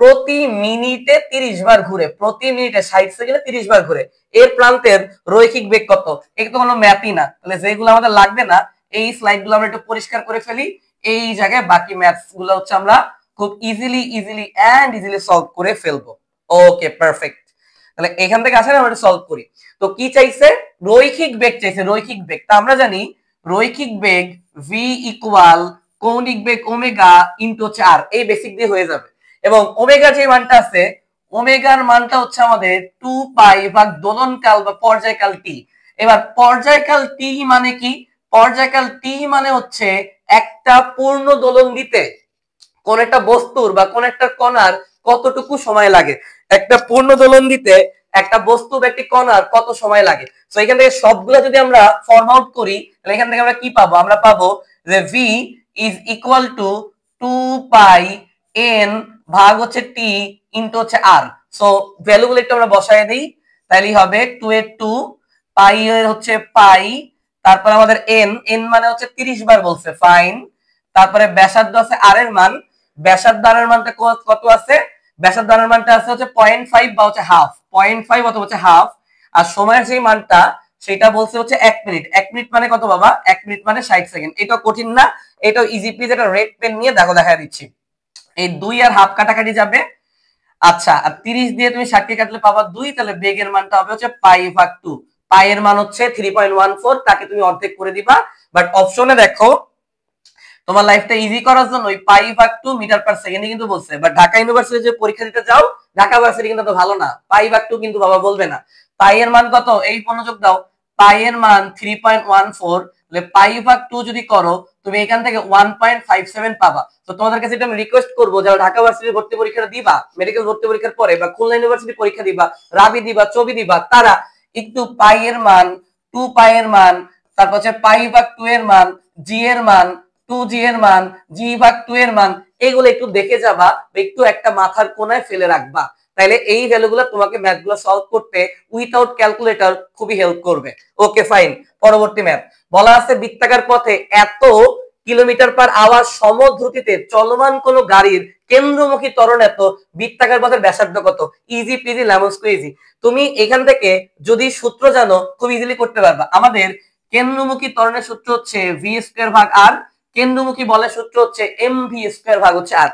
প্রতি মিনিটে 30 বার ঘুরে, প্রতি মিনিটে 60 সেকেন্ডে 30 বার ঘুরে, এর প্রান্তের রৈখিক বেগ কত? এটা তো কোনো ম্যাথই না, তাহলে যেগুলো আমাদের লাগবে না এই স্লাইড গুলো আমরা একটু পরিষ্কার করে ফেলি। এই জায়গায় বাকি ম্যাথস গুলো হচ্ছে আমরা খুব ইজিলি সলভ করে ফেলবো। ওকে, পারফেক্ট। তাহলে এখান থেকে আসলে আমরা সলভ করি। তো কি চাইছে? রৈখিক বেগ চাইছে, রৈখিক বেগ। তা আমরা জানি রৈখিক বেগ v ইকুয়াল কৌণিক বেগ ওমেগা ইনটু হচ্ছে r, এই বেসিক দিয়ে হয়ে যাবে। এবং ওমেগা যে মানটা আছে, ওমেগার মানটা হচ্ছে আমাদের 2 পাই ভাগ দোলনকাল বা পর্যায়কাল t। এবার পর্যায়কাল t মানে কি? পর্যায়কাল t মানে হচ্ছে একটা পূর্ণ দোলন দিতে কোন একটা বস্তুর বা কোন একটা কণার কতটুকু সময় লাগে। একটা পূর্ণ দোলন দিতে একটা বস্তু বা একটি কণার কত সময় লাগে। তো এখান থেকে সবগুলো যদি আমরা ফর্ম আউট করি, তাহলে এখান থেকে আমরা কি পাবো? আমরা পাবো যে v is equal to 2 pi n ভাগ হচ্ছে t ইনটু হচ্ছে r। সো ভ্যালুগুলো একটু আমরা বসায় দেই, তাহলেই হবে 2 এর 2, পাই এর হচ্ছে পাই, তারপর আমাদের n মানে হচ্ছে 30 বার বলছে, ফাইন। তারপরে ব্যাসার্ধ আছে r এর মান, ব্যাসার্ধ r এর মানটা কত আছে? ব্যাসার্ধ r এর মানটা আছে হচ্ছে 0.5 বা হচ্ছে হাফ, 0.5 অথবা হচ্ছে হাফ। আর সময়ের যে মানটা সেটা বলছে হচ্ছে 1 মিনিট। 1 মিনিট মানে কত বাবা? 1 মিনিট মানে 60 সেকেন্ড। এটা কঠিন না, এটা ইজি প্লিজ। এটা রেড পেন নিয়ে দেখো, দেখা দিচ্ছি। এই 2 আর হাফ কাটাকাটি যাবে। আচ্ছা, আর 30 দিয়ে তুমি 60 কাটলে পাবা 2, তাহলে বেগের মানটা হবে হচ্ছে পাই ভাগ 2। পাই এর মান হচ্ছে 3.14, তাকে তুমি অর্ধেক করে দিবা। বাট অপশনে দেখো তোমার লাইফটা ইজি করার জন্য ওই পাই ভাগ 2 মিটার পার সেকেন্ডে কিন্তু বলছে। বাট ঢাকা ইউনিভার্সিটি যে পরীক্ষা দিতে যাও, ঢাকা ইউনিভার্সিটি কিন্তু তো ভালো না, পাই ভাগ 2 কিন্তু বাবা বলবে না। পাই এর মান কত? এই মনোযোগ দাও, পাই এর মান 3.14, তাহলে পাই ভাগ 2 যদি করো তুমি এখান থেকে 1.57 পাবা। তো তোমাদের কাছে এটা আমি রিকোয়েস্ট করবো, যারা ঢাকা ইউনিভার্সিটি ভর্তি পরীক্ষা দিবা, মেডিকেল ভর্তি পরীক্ষার পরে, বা খুলনা ইউনিভার্সিটি পরীক্ষা দিবা, রাবি দিবা, চবি দিবা, তারা একটু পাই এর মান, 2 পাই এর মান, তারপর হচ্ছে পাই ভাগ 2 এর মান, জি এর মান, 2g এর মান, g ভাগ 2 এর মান, এগুলো একটু দেখে যাবা, একটু একটা মাথার কোণায় ফেলে রাখবা। তাইলে এই ভ্যালুগুলো তোমাকে ম্যাথগুলো সলভ করতে উইথাউট ক্যালকুলেটর খুবই হেল্প করবে। ওকে, ফাইন। পরবর্তী ম্যাথ বলা আছে বৃত্তাকার পথে এত কিলোমিটার পার আওয়ার সমদ্রুতিতে চলমান কোন গাড়ির কেন্দ্রমুখী ত্বরণ এত, বৃত্তাকার পথের ব্যাসার্ধ কত? Easy peasy lemon squeegee. তুমি এখান থেকে যদি সূত্র জানো খুব ইজিলি করতে পারবা। আমাদের কেন্দ্রমুখী ত্বরণের সূত্র হচ্ছে ভি স্কয়ার ভাগ আর, কেন্দ্রমুখী বলের সূত্র হচ্ছে এম ভি স্কয়ার ভাগ হচ্ছে আর।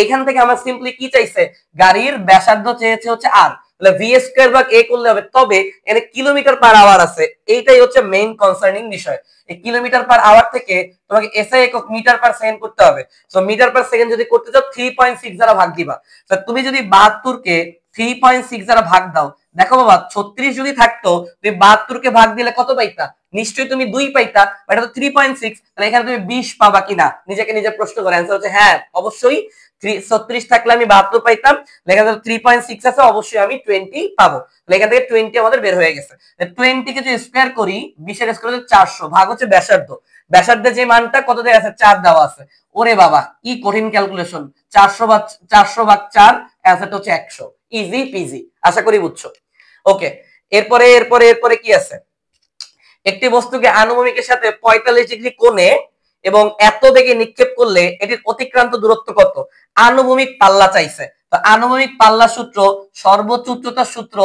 এখান থেকে আমরা সিম্পলি কি চাইছে? গাড়ির ব্যাসার্ধ চেয়েছে হচ্ছে আর, তাহলে ভি স্কয়ার ভাগ এ করলে হবে। তবে এর কিলোমিটার পার আওয়ার আছে, এইটাই হচ্ছে মেইন কনসার্নিং বিষয়। এই কিলোমিটার পার আওয়ার থেকে তোমাকে এসআই একক মিটার পার সেকেন্ড করতে হবে। সো মিটার পার সেকেন্ড যদি করতে চাও 3.6 দ্বারা ভাগ দিবা। তো তুমি যদি 72 কে 3.6 দ্বারা ভাগ দাও, দেখো বাবা 36 যদি থাকতো, তুমি 72 কে ভাগ দিলে কত পাইতা? নিশ্চয়ই তুমি 2 পাইতা, বাট এটা তো 3.6, তাহলে এখানে তুমি 20 পাবা কিনা নিজেকে নিজে প্রশ্ন করে। অ্যানসার হচ্ছে হ্যাঁ, অবশ্যই 36 থাকলে আমি 72 পাইতাম, লেখা যাবে 3.6 আছে, অবশ্যই আমি 20 পাবো। তাহলে এখান থেকে 20 আমাদের বের হয়ে গেছে। 20 কে যদি স্কয়ার করি, 20 এর স্কয়ার হচ্ছে 400, ভাগ হচ্ছে ব্যাসার্ধ। ব্যাসার্ধের যে মানটা কত দেওয়া আছে? 4 দেওয়া আছে। ওরে বাবা কি কঠিন ক্যালকুলেশন! 400 ভাগ 4, অ্যানসারটা হচ্ছে 100। ইজি পিজি, আশা করি বুঝছো। ওকে, এরপরে এরপরে এরপরে কি আছে? একটি বস্তুকে আনুভূমিকের সাথে 45 ডিগ্রি কোণে এবং এত বেগে নিক্ষেপ করলে এটির অতিক্রান্ত দূরত্ব কত? আনুভূমিক পাল্লা চাইছে। তো আনুভূমিক পাল্লা সূত্র, সর্বোচ্চ উচ্চতার সূত্র,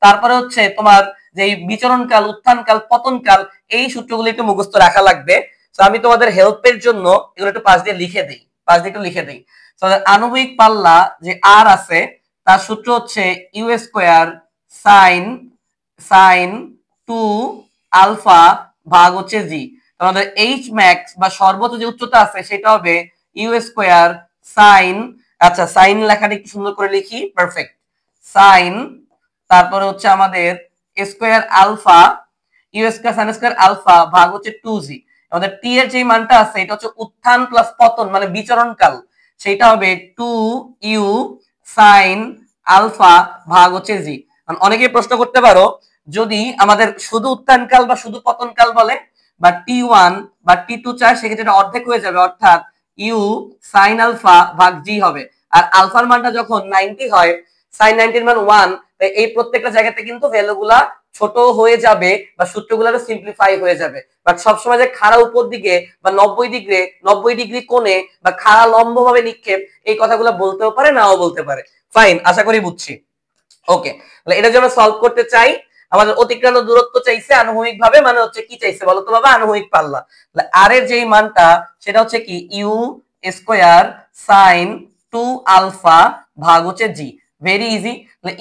তারপরে হচ্ছে তোমার যে বিচরণকাল, উত্থানকাল, পতনকাল, এই সূত্রগুলো একটু মুখস্থ রাখা লাগবে। তো আমি তোমাদের হেল্পের জন্য এগুলো একটু পাশ দিয়ে লিখে দিই, একটু লিখে দিই। আণবিক পাল্লা যে আর আছে তার সূত্র হচ্ছে ইউ স্কোয়ার সাইন 2 আলফা ভাগ হচ্ছে জি। আমাদের এইচ ম্যাক্স বা সর্বোচ্চ যে উচ্চতা আছে সেটা হবে ইউ স্কোয়ার সাইন, আচ্ছা সাইন লেখাটা একটু সুন্দর করে লিখি, পারফেক্ট, সাইন তারপরে হচ্ছে আমাদের square alpha, u square sine square alpha ভাগ হচ্ছে 2জি। আমাদের টি এর যে মানটা আছে এটা হচ্ছে উত্থান প্লাস পতন মানে বিচরণকাল, সেটা হবে 2u সাইন আলফা ভাগ হচ্ছে জি। অনেকেই প্রশ্ন করতে পারো যদি আমাদের শুধু উত্থানকাল বা শুধু পতনকাল বলে বা T1 বা T2 চায় সেক্ষেত্রে এটা অর্ধেক হয়ে যাবে, অর্থাৎ ইউ সাইন আলফা ভাগ জি হবে। আর আলফার মানটা যখন 90 হয়, সাইন 90 এর মান 1, এই প্রত্যেকটা জায়গাতে কিন্তু ভ্যালুগুলা ছোট হয়ে যাবে বা সূত্রগুলো সিম্পলিফাই হয়ে যাবে। বাট সবসময় যে খাড়া উপর দিকে বা 90 ডিগ্রি কোণে বা খাড়া লম্বভাবে নিক্ষেপ, এই কথাগুলো বলতেও পারে নাও বলতে পারে। ফাইন, আশা করি বুঝছি। ওকে, এটা যদি আমরা সলভ করতে চাই, আমাদের অতিক্রান্ত দূরত্ব চাইছে আনুভূমিক ভাবে, মানে হচ্ছে কি চাইছে বলো তো বাবা, আনুভূমিক পাল্লা। আর এর যেই মানটা সেটা হচ্ছে কি ইউ স্কোয়ার সাইন 2 আলফা ভাগ হচ্ছে জি। Very easy.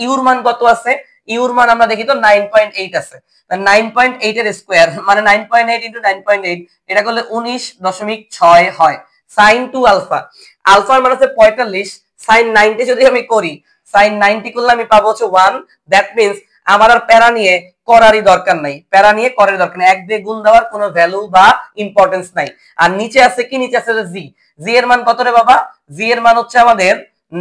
ইউর মান কত আছে? ইউর মান আমরা দেখি তো 9.8 আছে। 9.8 এর স্কোয়ার মানে 9.8 ইন্টু 9.8, এটা করলে 19.6 হয়। সাইন 2 আলফা, আলফার মান আছে 45, সাইন 90 যদি আমি করি, সাইন 90 করলে আমি পাবো হচ্ছে 1। দ্যাট মিন্স আমার আর প্যারা নিয়ে করারই দরকার নাই, প্যারা নিয়ে করার দরকার নেই, এক দিয়ে গুণ দেওয়ার কোনো ভ্যালু বা ইম্পর্টেন্স নাই। আর নিচে আছে কি? নিচে আছে জি। জি এর মান কত রে বাবা? জি এর মান হচ্ছে আমাদের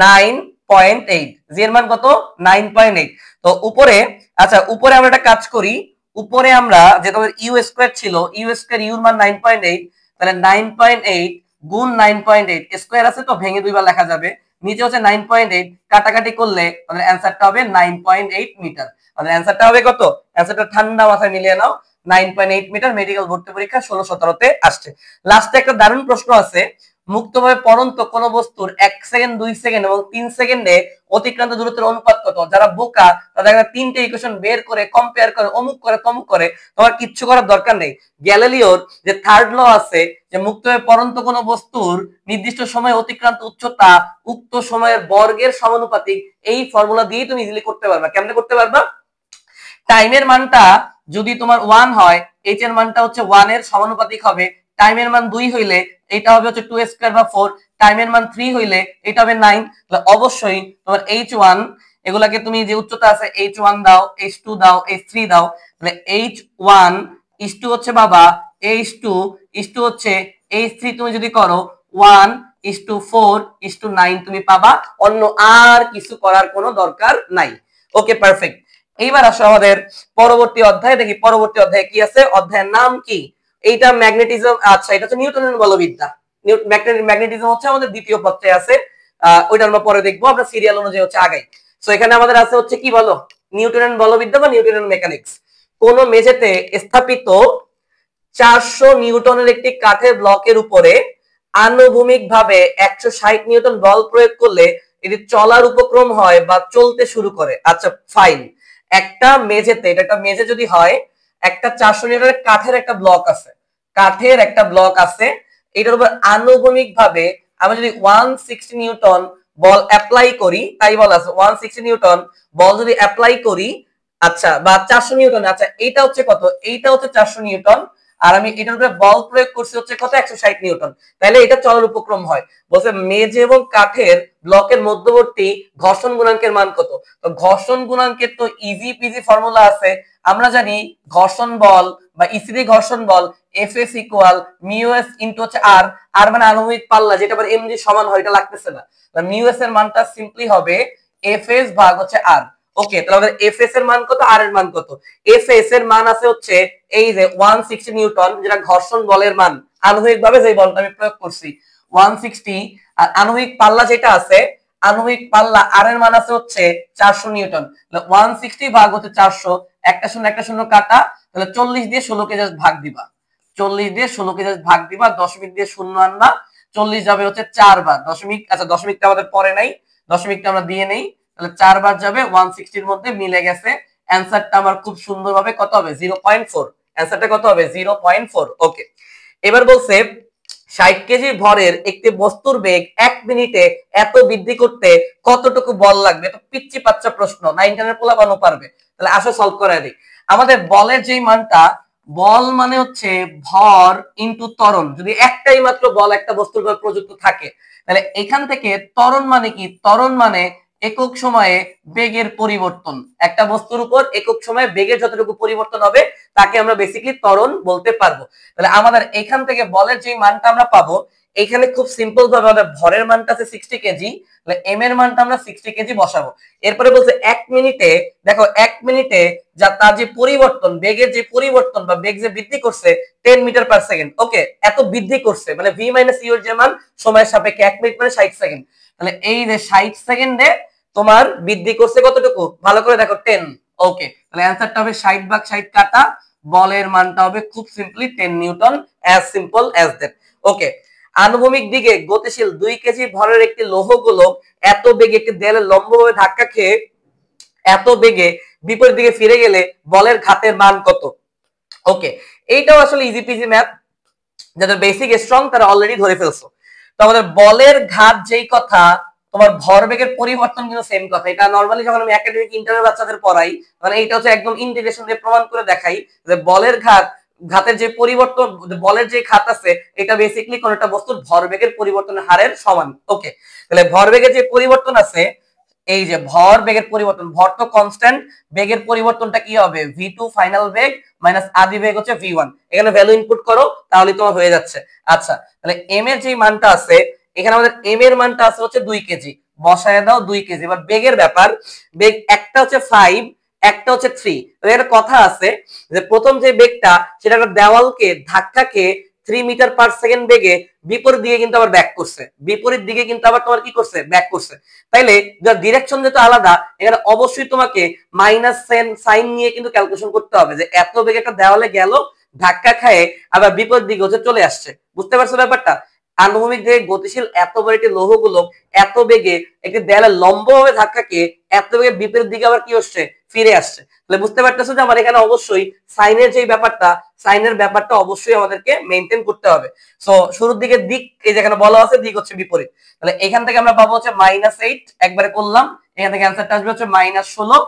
9.8। জি এর মান কত? 9.8। তো উপরে, আচ্ছা উপরে আমরা একটা কাজ করি, উপরে আমরা যে তোমাদের ইউ স্কোয়ার ছিল, ইউ স্কোয়ার ইউর মান 9.8, তাহলে 9.8 গুণ 9.8 স্কোয়ার আছে তো ভেঙে দুইবার লেখা যাবে, নিচে হচ্ছে 9.8, কাটাকাটি করলে আমাদের অ্যানসারটা হবে 9.8 মিটার। আমাদের অ্যানসারটা হবে কত? অ্যানসারটা ঠান্ডা মাথায় মিলিয়ে নাও, 9.8 মিটার। মেডিকেল ভর্তি পরীক্ষা 16-17-তে আসছে। লাস্টে একটা দারুণ প্রশ্ন আছে, মুক্তভাবে পড়ন্ত কোন বস্তুর 1 সেকেন্ড, 2 সেকেন্ড এবং 3 সেকেন্ডে অতিক্রান্ত দূরত্বের অনুপাত কত? যারা বোকা তারা তিনটে ইকুয়েশন বের করে কম্পেয়ার করে অমুক করে তমুক করে, তোমার কিচ্ছু করার দরকার নেই। গ্যালিলিওর যে থার্ড ল আছে যে মুক্তভাবে পড়ন্ত কোন বস্তুর নির্দিষ্ট সময়ে অতিক্রান্ত উচ্চতা উক্ত সময়ের বর্গের সমানুপাতিক, এই ফর্মুলা দিয়ে তুমি ইজিলি করতে পারবা। কেমনে করতে পারবা? টাইমের মানটা যদি তোমার 1 হয়, এইচ এর মানটা হচ্ছে 1 এর সমানুপাতিক হবে। টাইমের মান 2 হইলে এটা হবে হচ্ছে 2 স্কয়ার বা 4। টাইমের মান 3 হইলে এটা হবে 9। তাহলে অবশ্যই তোমার h1 এগুলাকে তুমি যে উচ্চতা আছে h1 দাও, h2 দাও, h3 দাও। তাহলে h1 h2 হচ্ছে বাবা h2 h2 হচ্ছে h3, তুমি যদি করো 1:4:9 তুমি পাবা। অন্য আর কিছু করার কোনো দরকার নাই। ওকে, পারফেক্ট। এইবার আসো আমাদের পরবর্তী অধ্যায়ে, দেখি পরবর্তী অধ্যায়ে কি আছে। অধ্যায়ের নাম কি? এইটা ম্যাগনেটিজম, আচ্ছা এটা হচ্ছে নিউটনের বলবিদ্যা। ম্যাগনেটিজম হচ্ছে আমাদের দ্বিতীয় পত্রে আছে, ওইটা আমরা পরে দেখবো, আমরা সিরিয়াল অনুযায়ী হচ্ছে আগাই। সো এখানে আমাদের আছে হচ্ছে কি বলো, নিউটনের বলবিদ্যা বা নিউটনের মেকানিক্স। কোন মেঝেতে স্থাপিত 400 নিউটনের একটি কাঠের ব্লকের উপরে আনুভূমিক ভাবে 160 নিউটন বল প্রয়োগ করলে এটি চলার উপক্রম হয় বা চলতে শুরু করে। আচ্ছা ফাইন, একটা মেঝেতে, এটা একটা মেঝে যদি হয়, একটা 400 নিউটনের কাঠের একটা ব্লক আছে, কাঠের একটা ব্লক আছে, এটার উপর আনুভূমিক ভাবে আমরা যদি 160 নিউটন বল অ্যাপ্লাই করি, তাই বলা আছে 160 নিউটন বল যদি অ্যাপ্লাই করি, আচ্ছা বা 400 নিউটন, আচ্ছা এইটা হচ্ছে কত? এইটা হচ্ছে 400 নিউটন, আর আমি এটার উপরে বল প্রয়োগ করছি হচ্ছে কত? 160 নিউটন। তাহলে এটা চলার উপক্রম হয়। বলছে মেঝে এবং কাঠের ব্লকের মধ্যবর্তী ঘর্ষণ গুণাঙ্কের মান কত? তো ঘর্ষণ গুণাঙ্কের তো ইজি পিজি ফর্মুলা আছে। আমরা জানি ঘর্ষণ বল বা ইসিডি ঘর্ষণ বল Fs ইকুয়াল মিউএস ইনটু হচ্ছে আর, আর মানে আণবিক পাল্লা, যেটা আবার এমজি সমান হয়, এটা লাগতেছে না। মিউএস এর মানটা সিম্পলি হবে Fs ভাগ হচ্ছে আর। ওকে, তাহলে আমাদের Fs এর মান কত, আর এর মান কত? Fs এর মান আছে হচ্ছে এই যে 160 নিউটন, যেটা ঘর্ষণ বলের মান আণবিক ভাবে যে বলটা আমি প্রয়োগ করছি 160, আর আণবিক পাল্লা যেটা আছে, আণবিক পাল্লা আর এর মান আছে হচ্ছে 400 নিউটন। তাহলে 160 ভাগ হচ্ছে 400, একটা শূন্য একটা শূন্য কাটা, তাহলে 40 দিয়ে 16 কে জাস্ট ভাগ দিবা, 40 দিয়ে 16 কে জাস্ট ভাগ দিবা, দশমিক দিয়ে শূন্য আনবা, 40 যাবে হচ্ছে 4 বার, দশমিক, আচ্ছা দশমিকটা আমাদের পরে নাই, দশমিকটা আমরা দিয়ে নেই, তাহলে 4 বার যাবে 160 এর মধ্যে, মিলে গেছে। অ্যান্সারটা আমার খুব সুন্দরভাবে কত হবে 0.4, অ্যান্সারটা কত হবে 0.4। ওকে, এবার বলছে 60 কেজি ভরের একটি বস্তুর বেগ 1 মিনিটে এত বৃদ্ধি করতে কতটুকু বল লাগবে। এটা পিচ্চি পাচ্চা প্রশ্ন, 9 10 পোলাপানও পারবে। তাহলে আসো সলভ করে দিই। আমাদের বলের যেই মানটা, বল মানে হচ্ছে ভর ইনটু ত্বরণ। যদি একটাই মাত্র বল একটা বস্তুর উপর প্রযুক্ত থাকে, তাহলে এখান থেকে ত্বরণ মানে কি? ত্বরণ মানে একক সময়ে বেগের পরিবর্তন। একটা বস্তুর উপর একক সময়ে বেগের যতটুকু পরিবর্তন হবে তাকে আমরা বেসিক্যালি ত্বরণ বলতে পারবো। তাহলে আমাদের এখান থেকে বলের যে মানটা আমরা পাবো, এখানে খুব সিম্পল ভাবে আমাদের ভরের মানটা আছে 60 কেজি, তাহলে এম এর মানটা আমরা 60 কেজি বসাবো। এরপরে বলছে 1 মিনিটে, দেখো 1 মিনিটে যা তার যে পরিবর্তন, বেগের যে পরিবর্তন বা বেগ যে বৃদ্ধি করছে 10 মিটার পার সেকেন্ড। ওকে, এত বৃদ্ধি করছে মানে ভি মাইনাস ইউ এর যে মান সময়ের সাপেক্ষে 1 মিনিট মানে 60 সেকেন্ড। তাহলে এই যে 60 সেকেন্ডে তোমার বৃদ্ধি করছে কতটুকু, ভালো করে দেখো 10। ওকে, তাহলে অ্যান্সারটা হবে 60/60 কাটা, বলের মানটা হবে খুব simply 10 newton, as simple as that. Okay, আনুভূমিক দিকে গতিশীল 2 কেজি ভরের একটি লৌহ গোলক এত বেগে একটি দেয়ালে লম্বভাবে ধাক্কা খেয়ে এত বেগে বিপরীত দিকে ফিরে গেলে বলের ঘাতের মান কত? ওকে, এইটাও আসলে ইজি পিজি ম্যাথ, যাদের বেসিক স্ট্রং তারা অলরেডি ধরে ফেলছো। তো আমাদের বলের ঘাত যেই কথা, তোমার ভরবেগের পরিবর্তন কিন্তু সেম কথা। এটা নরমালি যখন আমি একাডেমিক ইন্টারের বাচ্চাদের পড়াই, মানে এইটা হচ্ছে একদম ইন্টিগ্রেশন দিয়ে প্রমাণ করে দেখাই যে বলের ঘাতের যে পরিবর্তন, বলের যে ঘাত আছে এটা বেসিক্যালি কোন একটা বস্তুর ভরবেগের পরিবর্তনের হারের সমান। ওকে, তাহলে ভরবেগের যে পরিবর্তন আছে, এই যে ভর বেগের পরিবর্তন, ভর তো কনস্ট্যান্ট, বেগের পরিবর্তনটা কি হবে v2 ফাইনাল বেগ মাইনাস আদি বেগ হচ্ছে v1। এখানে ভ্যালু ইনপুট করো তাহলে তোমার হয়ে যাচ্ছে। আচ্ছা, তাহলে m এর যে মানটা আছে, এখানে আমাদের m এর মানটা আছে হচ্ছে 2 কেজি, বসায় দাও 2 কেজি। এবার বেগের ব্যাপার, বেগ একটা হচ্ছে 5, একটা হচ্ছে 3। তো একটা কথা আছে যে প্রথম যে বেগটা সেটা একটা দেওয়ালকে ধাক্কা খেয়ে 3 মিটার পার সেকেন্ড বেগে বিপরীত দিকে কিন্তু আবার ব্যাক করছে, বিপরীত দিকে কিন্তু আবার তোমার কি করছে, ব্যাক করছে। তাইলে ডিরেকশন যেটা আলাদা, এখানে অবশ্যই তোমাকে মাইনাস সাইন নিয়ে কিন্তু ক্যালকুলেশন করতে হবে যে এত বেগে একটা দেওয়ালে গেল, ধাক্কা খায় আবার বিপরীত দিকে হচ্ছে চলে আসছে। বুঝতে পারছো ব্যাপারটা? আনুভূমিক দিকে গতিশীল এত বড় একটি লৌহগুলো এত বেগে একটি দেয়ালে লম্বভাবে ধাক্কা খেয়ে এত বেগে বিপরীত দিকে আবার কি হচ্ছে, ফিরে আসছে। তাহলে বুঝতে পারতেছো যে আমার এখানে অবশ্যই সাইনের যে ব্যাপারটা, সাইনের ব্যাপারটা অবশ্যই আমাদেরকে মেনটেন করতে হবে। সো শুরুর দিকে দিক, এই যেখানে বলা আছে দিক হচ্ছে বিপরীত, তাহলে এখান থেকে আমরা পাবো হচ্ছে -8, একবারে করলাম, এখান থেকে অ্যান্সারটা আসবে হচ্ছে -16।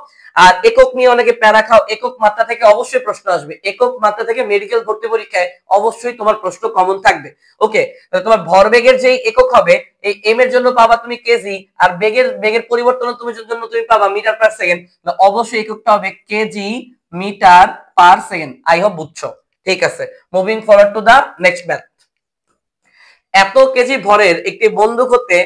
আর একক নিয়ে অনেকে প্যারা খাও, একক মাত্রা থেকে অবশ্যই প্রশ্ন আসবে, একক মাত্রা থেকে মেডিকেল ভর্তি পরীক্ষায় অবশ্যই তোমার প্রশ্ন কমন থাকবে। ওকে, তাহলে তোমার ভরবেগের যেই একক হবে, এই এম এর জন্য পাবা তুমি কেজি, আর বেগের পরিবর্তন তুমি জন্য তুমি পাবা মিটার পার সেকেন্ড। অবশ্যই এককটা হবে KG metre per second. I hope বুঝছো। ঠিক আছে, moving forward to the next math. এত কেজি ভরের একটি বন্দুক হতে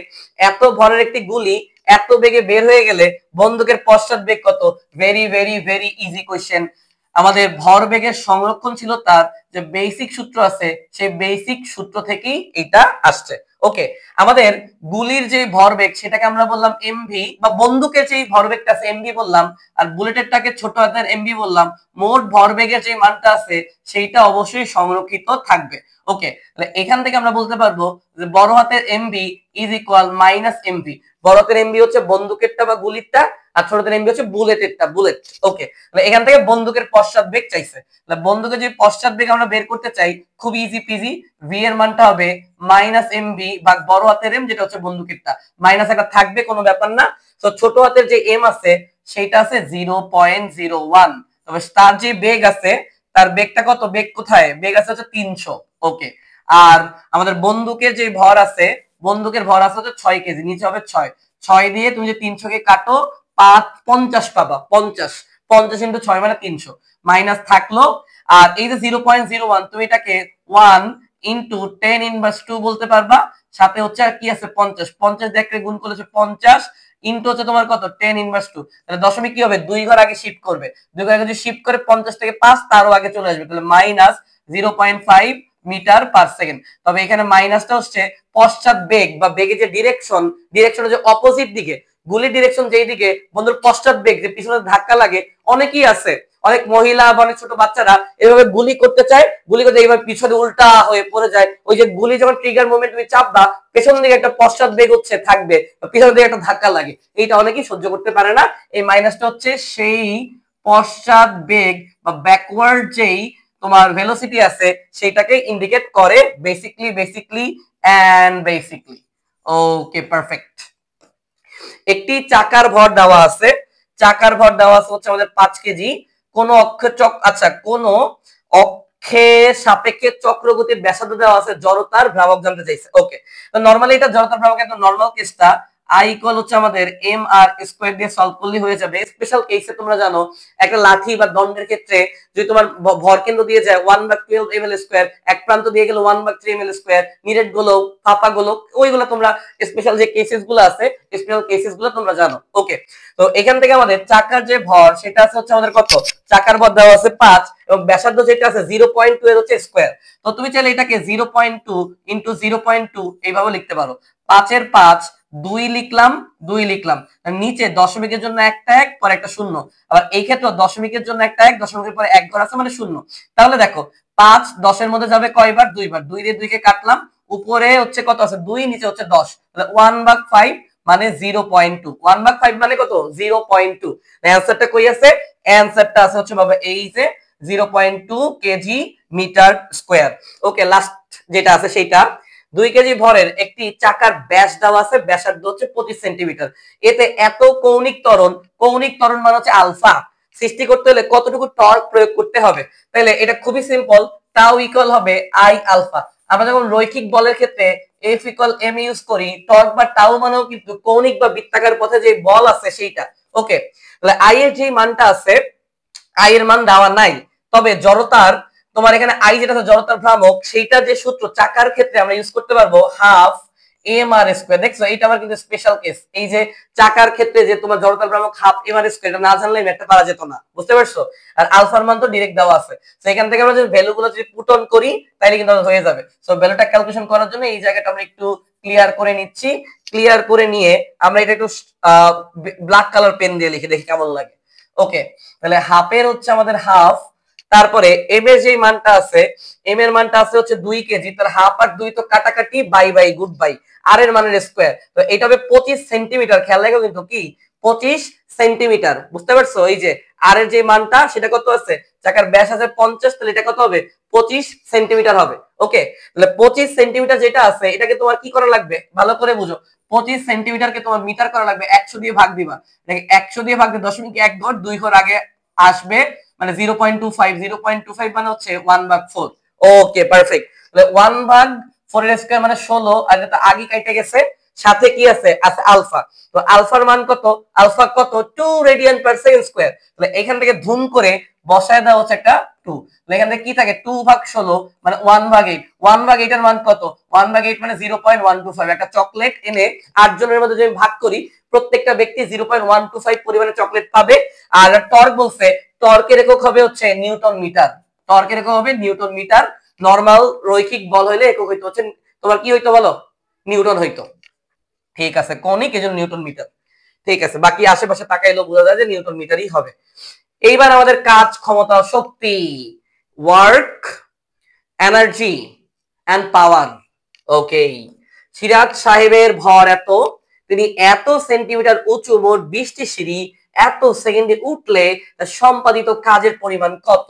এত ভরের একটি গুলি এত বেগে বের হয়ে গেলে বন্দুকের পশ্চাৎ বেগ কত? Very very very easy question. আমাদের ভর বেগের সংরক্ষণ ছিল তার যে বেসিক সূত্র আছে, সেই বেসিক সূত্র থেকেই এটা আসছে। ওকে, আমাদের গুলির যে ভরবেগ সেটাকে আমরা বললাম এমভি, বা বন্দুকের যে ভরবেগটা আছে এমভি বললাম, আর বুলেটেরটাকে ছোট হাতের এমভি বললাম। মোট ভরবেগের যে মানটা আছে সেইটা অবশ্যই সংরক্ষিত থাকবে। ওকে, তাহলে এখান থেকে আমরা বলতে পারবো যে বড় হাতের MV is equal minus MV. বড় হাতের এমভি হচ্ছে বন্দুকেরটা বা গুলিরটা, আর ছোট হাতের এমভি হচ্ছে বুলেটেরটা, বুলেট। ওকে, তাহলে এখান থেকে বন্দুকের পশ্চাৎ বেগ চাইছে, তাহলে বন্দুকের যে পশ্চাৎ বেগ আমরা বের করতে চাই, খুব ইজি পিজি, ভি এর মানটা হবে মাইনাস এমভি ভাগ বড় হাতের এম যেটা হচ্ছে বন্দুকেরটা, মাইনাস একটা থাকবে কোনো ব্যাপার না। তো ছোট হাতের যে এম আছে সেটা আছে 0.01, তবে তার যে বেগ আছে, তার বেগটা কত, বেগ কোথায়, বেগ আছে হচ্ছে 300। ওকে, আর আমাদের বন্দুকের যে ভর আছে, বন্দুকের ভর আছে হচ্ছে 6 কেজি, নিচে হবে 6, 6 দিয়ে তুমি যে 300 কে কাটো 50 পাবা, 50 50 ইনটু 6 মানে 300, মাইনাস থাকলো। আর এই যে 0.01 তুমি এটাকে 1 ইনটু 10 ইনভার্স 2 বলতে পারবা, সাথে হচ্ছে আর কি আছে 50, 50 দিয়ে একটা গুণ করলে 50 ইনটু হচ্ছে তোমার কত 10 ইনভার্স 2, তাহলে দশমিক কি হবে 2 ঘর আগে শিফট করবে, 2 ঘর আগে যদি শিফট করে 50 থেকে 5 তারও আগে চলে আসবে, তাহলে মাইনাস 0.5 মিটার পার সেকেন্ড। তবে এখানে মাইনাসটা হচ্ছে পশ্চাৎ বেগ বা বেগের যে ডিরেকশন, ডিরেকশনের যে অপোজিট দিকে, গুলির ডিরেকশন যেই দিকে, বন্ধুর পশ্চাৎ বেগ যে পিছনে ধাক্কা লাগে, অনেকেই আছে, অনেক মহিলা বা অনেক ছোট বাচ্চারা এভাবে গুলি করতে চায়, গুলি করতে এইভাবে পিছনে উল্টা হয়ে পড়ে যায়। ওই যে গুলি যখন ট্রিগার মোমেন্ট তুমি চাপবা, পেছন দিকে একটা পশ্চাৎ বেগ হচ্ছে থাকবে, পিছন দিকে একটা ধাক্কা লাগে, এইটা অনেকেই সহ্য করতে পারে না। এই মাইনাসটা হচ্ছে সেই পশ্চাৎ বেগ বা ব্যাকওয়ার্ড যেই তোমার ভেলোসিটি আছে সেটাকে ইন্ডিকেট করে basically and basically. Okay perfect. একটি চাকার ভর দেওয়া আছে, চাকার ভর দেওয়া আছে হচ্ছে আমাদের 5 কেজি। কোন অক্ষে আচ্ছা কোন অক্ষে সাপেক্ষে চক্রগতির ব্যাসার্ধ দেওয়া আছে, জড়তার ভ্রামক জানতে চাইছে। ওকে, তো নরমালি এটা জড়তার ভ্রামক একটা নরমাল কেসটা আই ইকুয়াল হচ্ছে আমাদের এম আর স্কয়ার দিয়ে সলভ করলে হয়ে যাবে। স্পেশাল কেসে তোমরা জানো একটা লাঠি বা দণ্ডের ক্ষেত্রে যদি তোমার ভর কেন্দ্র দিয়ে যায় 1/12 ml স্কয়ার, এক প্রান্ত দিয়ে গেল 1/3 ml স্কয়ার, নিরেট গোলক, ফাঁপা গোলক, ওইগুলো তোমরা স্পেশাল যে কেসেস গুলো আছে স্পেশাল কেসেস গুলো তোমরা জানো। ওকে, তো এখান থেকে আমাদের চাকার যে ভর সেটা আছে হচ্ছে আমাদের কত, চাকার ভর দেওয়া আছে 5 এবং ব্যাসার্ধ যেটা আছে 0.2 এর হচ্ছে স্কয়ার। তো তুমি চাইলে এটাকে 0.2 ইনটু 0.2 এইভাবে লিখতে পারো। 5 এর 5 2 লিখলাম, 2 লিখলাম, নিচে দশমিকের জন্য একটা এক পরে একটা শূন্য, আবার এই ক্ষেত্রে দশমিকের জন্য একটা এক, দশমিকের পরে এক ঘর আছে মানে শূন্য। তাহলে দেখো 5 10 এর মধ্যে যাবে কয়বার, দুইবার, 2 দিয়ে 2 কে কাটলাম, উপরে হচ্ছে কত আছে 2, নিচে হচ্ছে 10, তাহলে 1/5 মানে 0.2, 1/5 মানে কত 0.2। অ্যানসারটা কই আছে, অ্যানসারটা আছে হচ্ছে বাবা এই যে 0.2 কেজি মিটার স্কয়ার। ওকে, লাস্ট যেটা আছে সেটা 2 কেজি ভরের একটি চাকার ব্যাস দেওয়া আছে, ব্যাসার্ধ হচ্ছে 25 সেন্টিমিটার। এতে এত কৌণিক ত্বরণ মানে হচ্ছে আলফা সৃষ্টি করতে হলে কতটুকু টর্ক প্রয়োগ করতে হবে। তাহলে এটা খুবই সিম্পল, টাউ ইকুয়াল হবে আই আলফা। আমরা যখন রৈখিক বলের ক্ষেত্রে এফ ইকুয়াল এম ইউজ করি, টর্ক বা টাউ মানেও কিন্তু কৌণিক বা বৃত্তাকার পথে যে বল আছে সেইটা। ওকে, তাহলে আই এর যে মানটা আছে, আই এর মান দেওয়া নাই, তবে জড়তার তোমার এখানে আই যেটা আছে জড়তার ভ্রামক, সেইটা যে সূত্র চাকার ক্ষেত্রে আমরা ইউজ করতে পারবো হাফ এম আর স্কয়ার। দেখছো এটা আবার কিন্তু স্পেশাল কেস, এই যে চাকার ক্ষেত্রে যে তোমার জড়তার ভ্রামক হাফ এম আর স্কয়ার, এটা না জানলে ম্যাথটা পারা যেত না, বুঝতে পারছো? আর আলফার মান তো ডাইরেক্ট দেওয়া আছে, সো এখান থেকে আমরা যদি ভ্যালুগুলো যদি পুট অন করি তাহলে কিন্তু হয়ে যাবে। সো ভ্যালুটা ক্যালকুলেশন করার জন্য এই জায়গাটা আমরা একটু ক্লিয়ার করে নিচ্ছি। ক্লিয়ার করে নিয়ে আমরা এটা একটু ব্ল্যাক কালার পেন দিয়ে লিখে দেখি কেমন লাগে। ওকে, তাহলে হাফের হচ্ছে আমাদের হাফ, তারপরে এম এর যে মানটা আছে, এম এর মানটা আছে হচ্ছে 2 কেজি, তার হাফ আর 2 তো কাটাকাটি, বাই বাই গুড বাই, আর এর মানের স্কয়ার, তো এটা হবে 25 সেন্টিমিটার। খেয়াল রাখো কিন্তু কি 25 সেন্টিমিটার, বুঝতে পারছো? এই যে আর এর যে মানটা সেটা কত আছে, চাকার ব্যাস আছে 50, তাহলে এটা কত হবে 25 সেন্টিমিটার হবে। ওকে, তাহলে 25 সেন্টিমিটার যেটা আছে এটাকে তোমার কি করা লাগবে ভালো করে বুঝো, 25 সেন্টিমিটারকে তোমার মিটার করা লাগবে, 100 দিয়ে ভাগ দিবা, 100 দিয়ে ভাগ দিয়ে দশমিক এক ঘর 2 ঘর আগে আসবে, মানে 0.25, 0.25 মানে হচ্ছে 1/4। ওকে পারফেক্ট, তাহলে 1/4 এর স্কয়ার মানে 16, আর এটা আগে কাটে গেছে, সাথে কি আছে আছে আলফা। তো আলফার মান কত, আলফা কত 2 রেডিয়ান পার সেকেন্ড স্কয়ার। তাহলে এখান থেকে ধুম করে বসায় দেওয়া হচ্ছে একটা 2, তাহলে এখান থেকে কি থাকে 2/16 মানে 1/8, 1/8 এর মান কত, 1/8 মানে 0.125। একটা চকলেট এনে 8 জনের মধ্যে যদি ভাগ করি প্রত্যেকটা ব্যক্তি 0.125 পরিমাণে চকলেট পাবে। আর টর্ক বলছে, টর্কের একক হবে হচ্ছে নিউটন মিটার, টর্কের একক হবে নিউটন মিটার। নরমাল রৈখিক বল হইলে একক হইতো হচ্ছে তোমার কি হইতো বলো, নিউটন হইতো। ঠিক আছে, কনিক এজন্য নিউটন মিটার। ঠিক আছে, বাকি আশেপাশে তাকাইলেও বোঝা যায় যে নিউটন মিটারই হবে। এইবার আমাদের কাজ, ক্ষমতা, শক্তি, ওয়ার্ক, এনার্জি এন্ড পাওয়ার। ওকে, সিরাজ সাহেবের ভর এত, তিনি এত সেন্টিমিটার উঁচু মোট 20টি সিঁড়ি এত সেকেন্ডে উঠলে তার সম্পাদিত কাজের পরিমাণ কত।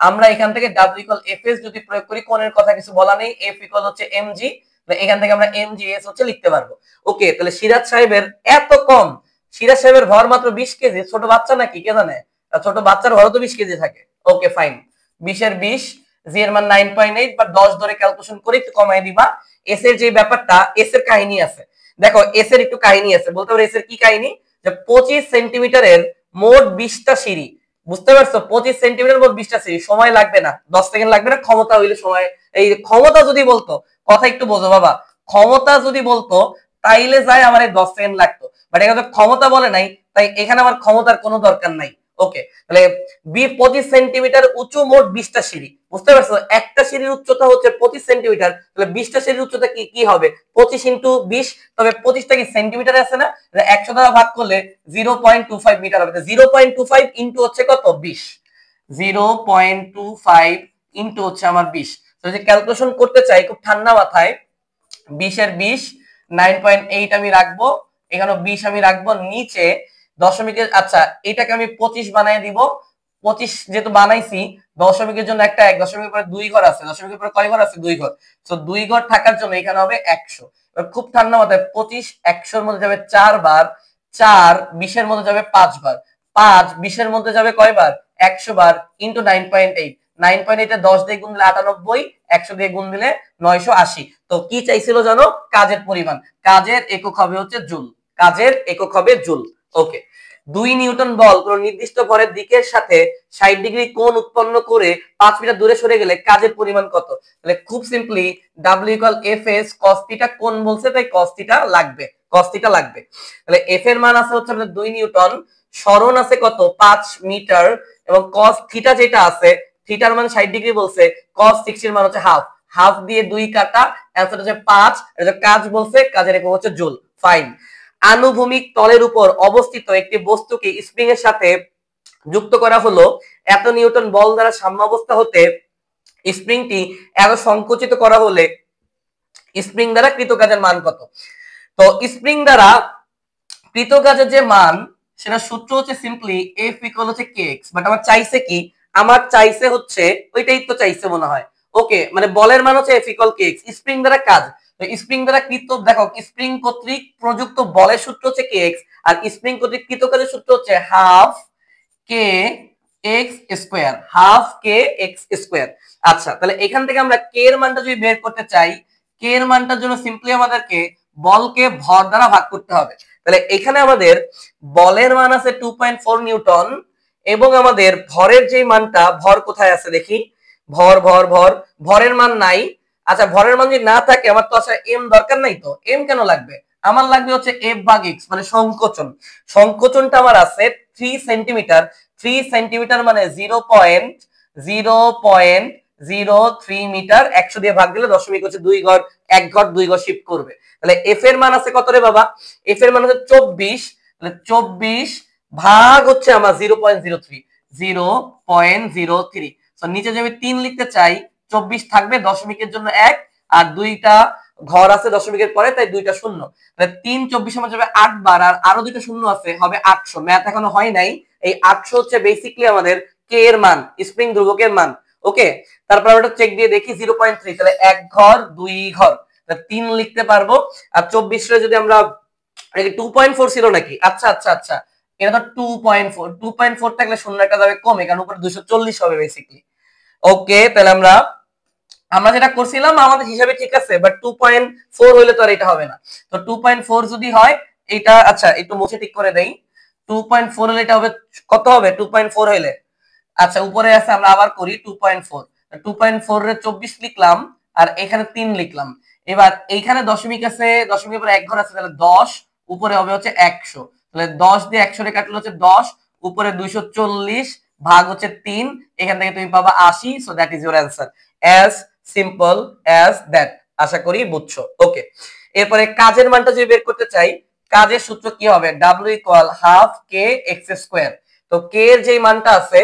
আমরা এখান থেকে W ইকুয়াল Fs যদি প্রয়োগ করি, কোণের কথা কিছু বলা নেই, F ইকুয়াল হচ্ছে mg, এখান থেকে আমরা mgs হচ্ছে লিখতে পারবো। ওকে, তাহলে সিরাজ সাহেবের এত কম, সিরাজ সাহেবের ভর মাত্র 20 কেজি, ছোট বাচ্চা নাকি কে জানে, ছোট বাচ্চার ভরও তো 20 কেজি থাকে। ওকে ফাইন, 20 এর 20, জি এর মান 9.8 বা 10 ধরে ক্যালকুলেশন করে একটু কমাই দিবা। এস এর যে ব্যাপারটা, এস এর কাহিনী আছে, দেখো এস এর একটু কাহিনী আছে, বলতে পারো এস এর কি কাহিনী, যে 25 সেন্টিমিটারের মোট 20টা সিঁড়ি, বুঝতে পারছো? 25 সেন্টিমিটার মোট 20টা সিঁড়ি, সময় লাগবে না, 10 সেকেন্ড লাগবে না, ক্ষমতা হইলে সময়, এই ক্ষমতা যদি বলতো, কথা একটু বোঝো বাবা, ক্ষমতা যদি বলতো তাইলে যায় আমার এই 10 সেকেন্ড লাগতো, বাট এখানে ক্ষমতা বলে নাই, তাই এখানে আমার ক্ষমতার কোনো দরকার নাই। ওকে, তাহলে 25 সেন্টিমিটার উঁচু মোট 20টা সিঁড়ি, বুঝতে পারছো? একটা সিঁড়ির উচ্চতা হচ্ছে 25 সেন্টিমিটার, তাহলে 20টা সিঁড়ির উচ্চতা কি কি হবে 25 ইনটু 20, তবে 25টা কি সেন্টিমিটারে আছে না, 100 দ্বারা ভাগ করলে 0.25 মিটার হবে, 0.25 ইনটু হচ্ছে কত 20, 0.25 ইনটু হচ্ছে আমার 20। তো যদি ক্যালকুলেশন করতে চাই খুব ঠান্ডা মাথায়, 20 এর 20, 9.8 আমি রাখবো, এখানে 20 আমি রাখবো, নিচে দশমিকের, আচ্ছা এটাকে আমি 25 বানিয়ে দিব, 25 যেহেতু বানাইছি, দশমিকের জন্য একটা 1, দশমিকের পরে 2 ঘর আছে, দশমিকের পরে কয় ঘর আছে? 2 ঘর। সো 2 ঘর থাকার জন্য এখানে হবে 100। এবার খুব ঠান্ডা মাথায় 25 100 এর মধ্যে যাবে 4 বার, 4 20 এর মধ্যে যাবে 5 বার, 5 20 এর মধ্যে যাবে কয়বার? 100 বার ইনটু 9.8, 9.8 এ 10 দিয়ে গুণ দিলে 98, 100 দিয়ে গুণ দিলে 980। তো কি চাইছিল জানো? কাজের পরিমাণ। কাজের একক হবে হচ্ছে জুল, কাজের একক হবে জুল। ওকে, 2 নিউটন বল কোন নির্দিষ্ট ভরের দিকের সাথে 60 ডিগ্রি কোণ উৎপন্ন করে 5 মিটার দূরে সরে গেলে কাজের পরিমাণ কত? তাহলে খুব সিম্পলি W = Fs cos θ, কোণ বলছে তাই cos θ লাগবে, cos θ লাগবে। তাহলে F এর মান আছে হচ্ছে আমাদের 2 নিউটন, সরণ আছে কত? 5 মিটার, এবং cos θ যেটা আছে, থিটার মান 60 ডিগ্রি বলছে, cos 60 এর মান হচ্ছে হাফ, হাফ দিয়ে 2 কাটা, অ্যানসার হচ্ছে 5। এটা কাজ বলছে, কাজের একক হচ্ছে জুল। ফাইন। আনুভূমিক তলের উপর অবস্থিত একটি বস্তুকে স্প্রিং এর সাথে যুক্ত করা হলো, এত নিউটন বল দ্বারা সাম্যাবস্থা হতে স্প্রিংটি এত সংকুচিত করা হলে স্প্রিং দ্বারা কৃত কাজের মান কত? তো স্প্রিং দ্বারা কৃত কাজের যে মান, সেটা সূত্র হচ্ছে সিম্পলি F = হচ্ছে kx। বাট আমার চাইছে কি? আমার চাইছে হচ্ছে ওইটাই তো চাইছে মনে হয়। ওকে, মানে বলের মান হচ্ছে F = kx, স্প্রিং দ্বারা কাজ। তো স্প্রিং দ্বারা কৃত, দেখো স্প্রিং কর্তৃক প্রযুক্ত বলের সূত্র হচ্ছে kx, আর স্প্রিং কর্তৃক কৃত কাজের সূত্র হচ্ছে হাফ কে এক্স স্কোয়ার, হাফ কে এক্স স্কোয়ার। আচ্ছা, তাহলে এখান থেকে আমরা কে এর মানটা যদি বের করতে চাই, কে এর মানটার জন্য সিম্পলি আমাদেরকে বলকে ভর দ্বারা ভাগ করতে হবে। তাহলে এখানে আমাদের বলের মান আছে 2.4 নিউটন, এবং আমাদের ভরের যে মানটা, ভর কোথায় আছে দেখি, ভর ভর ভর, ভরের মান নাই। আচ্ছা, ভরের মান যদি না থাকে, আমার তো আসলে এম দরকার নাই, তো এম কেন লাগবে? আমার লাগবে হচ্ছে F/x, মানে সংকোচন। সংকোচনটা আমার আছে 3 সেন্টিমিটার, 3 সেন্টিমিটার মানে 0.003 মিটার, 100 দিয়ে ভাগ দিলে দশমিক হচ্ছে 2 ঘর, 1 ঘর 2 ঘর শিফট করবে। তাহলে এফ এর মান আছে কত রে বাবা? এফ এর মান হচ্ছে 24, তাহলে 24 ভাগ হচ্ছে আমার 0.03, তো নিচে যদি আমি 3 লিখতে চাই, 24 থাকবে, দশমিকের জন্য 1, আর 2টা ঘর আছে দশমিকের পরে, তাই 2টা শূন্য। তাহলে 3 24 এর মধ্যে যাবে 8 বার, আর আরো 2টা শূন্য আছে, হবে 800। ম্যাথ এখনো হয় নাই। এই 800 হচ্ছে বেসিক্যালি আমাদের কে এর মান, স্প্রিং ধ্রুবকের মান। ওকে, তারপর আমরা চেক দিয়ে দেখি 0.3, তাহলে 1 ঘর 2 ঘর, তাহলে 3 লিখতে পারবো। আর 24 রে যদি আমরা, 2.4 ছিল নাকি? আচ্ছা আচ্ছা আচ্ছা, এটা তো 2.4, 2.4 থাকলে শূন্য একটা যাবে কমে, কারণ উপরে 240 হবে বেসিক্যালি। ওকে, তাহলে আমরা যেটা করছিলাম আমাদের হিসাবে ঠিক আছে, বাট 2.4 হইলে তো আর এটা হবে না। তো 2.4 যদি হয় এটা, আচ্ছা একটু মুছে ঠিক করে দেই, 2.4 হলে এটা হবে কত? হবে 2.4 হইলে, আচ্ছা উপরে আছে, আমরা আবার করি 2.4, 2.4 এর 24 লিখলাম, আর এখানে 3 লিখলাম। এবার এইখানে দশমিক আছে, দশমিকের পরে 1 ঘর আছে, তাহলে 10, উপরে হবে হচ্ছে 100, তাহলে 10 দিয়ে 100 রে কাটলে হচ্ছে 10, উপরে 240 ভাগ হচ্ছে 3, এখান থেকে তুমি পাবা 80। So that is your answer, as simple as that. আশা করি বুঝছো। ওকে, এরপরে কাজের মানটা যদি বের করতে চাই, কাজের সূত্র কি হবে? W = হাফ কে এক্স স্কোয়ার। তো কে এর যে মানটা আছে,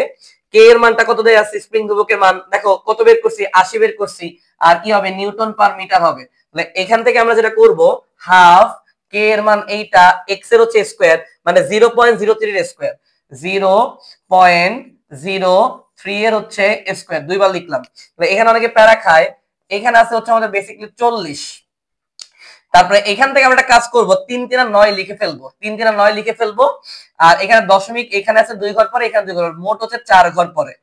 কে এর মানটা কত দেয়া আছে? স্প্রিং ধ্রুবকের মান দেখো কত বের করছি, 80 বের করছি, আর কি হবে? নিউটন পার মিটার হবে। তাহলে এখান থেকে আমরা যেটা করব, হাফ কে এর মান এইটা, এক্স এর হচ্ছে স্কোয়ার, মানে 0.03 এর স্কোয়ার, 0.03 এর হচ্ছে স্কোয়ার, দুইবার লিখলাম। তাহলে এখানে অনেকে প্যারা খায়, এখানে আছে হচ্ছে আমাদের বেসিক্যালি 40। তারপরে এখান থেকে আমরা একটা কাজ করব, 3 3 9 লিখে ফেলবো, 3 3 9 লিখে ফেলবো, আর এখানে দশমিক, এখানে আছে 2 ঘর পরে, এখানে 2 ঘর, মোট হচ্ছে 4 ঘর পরে।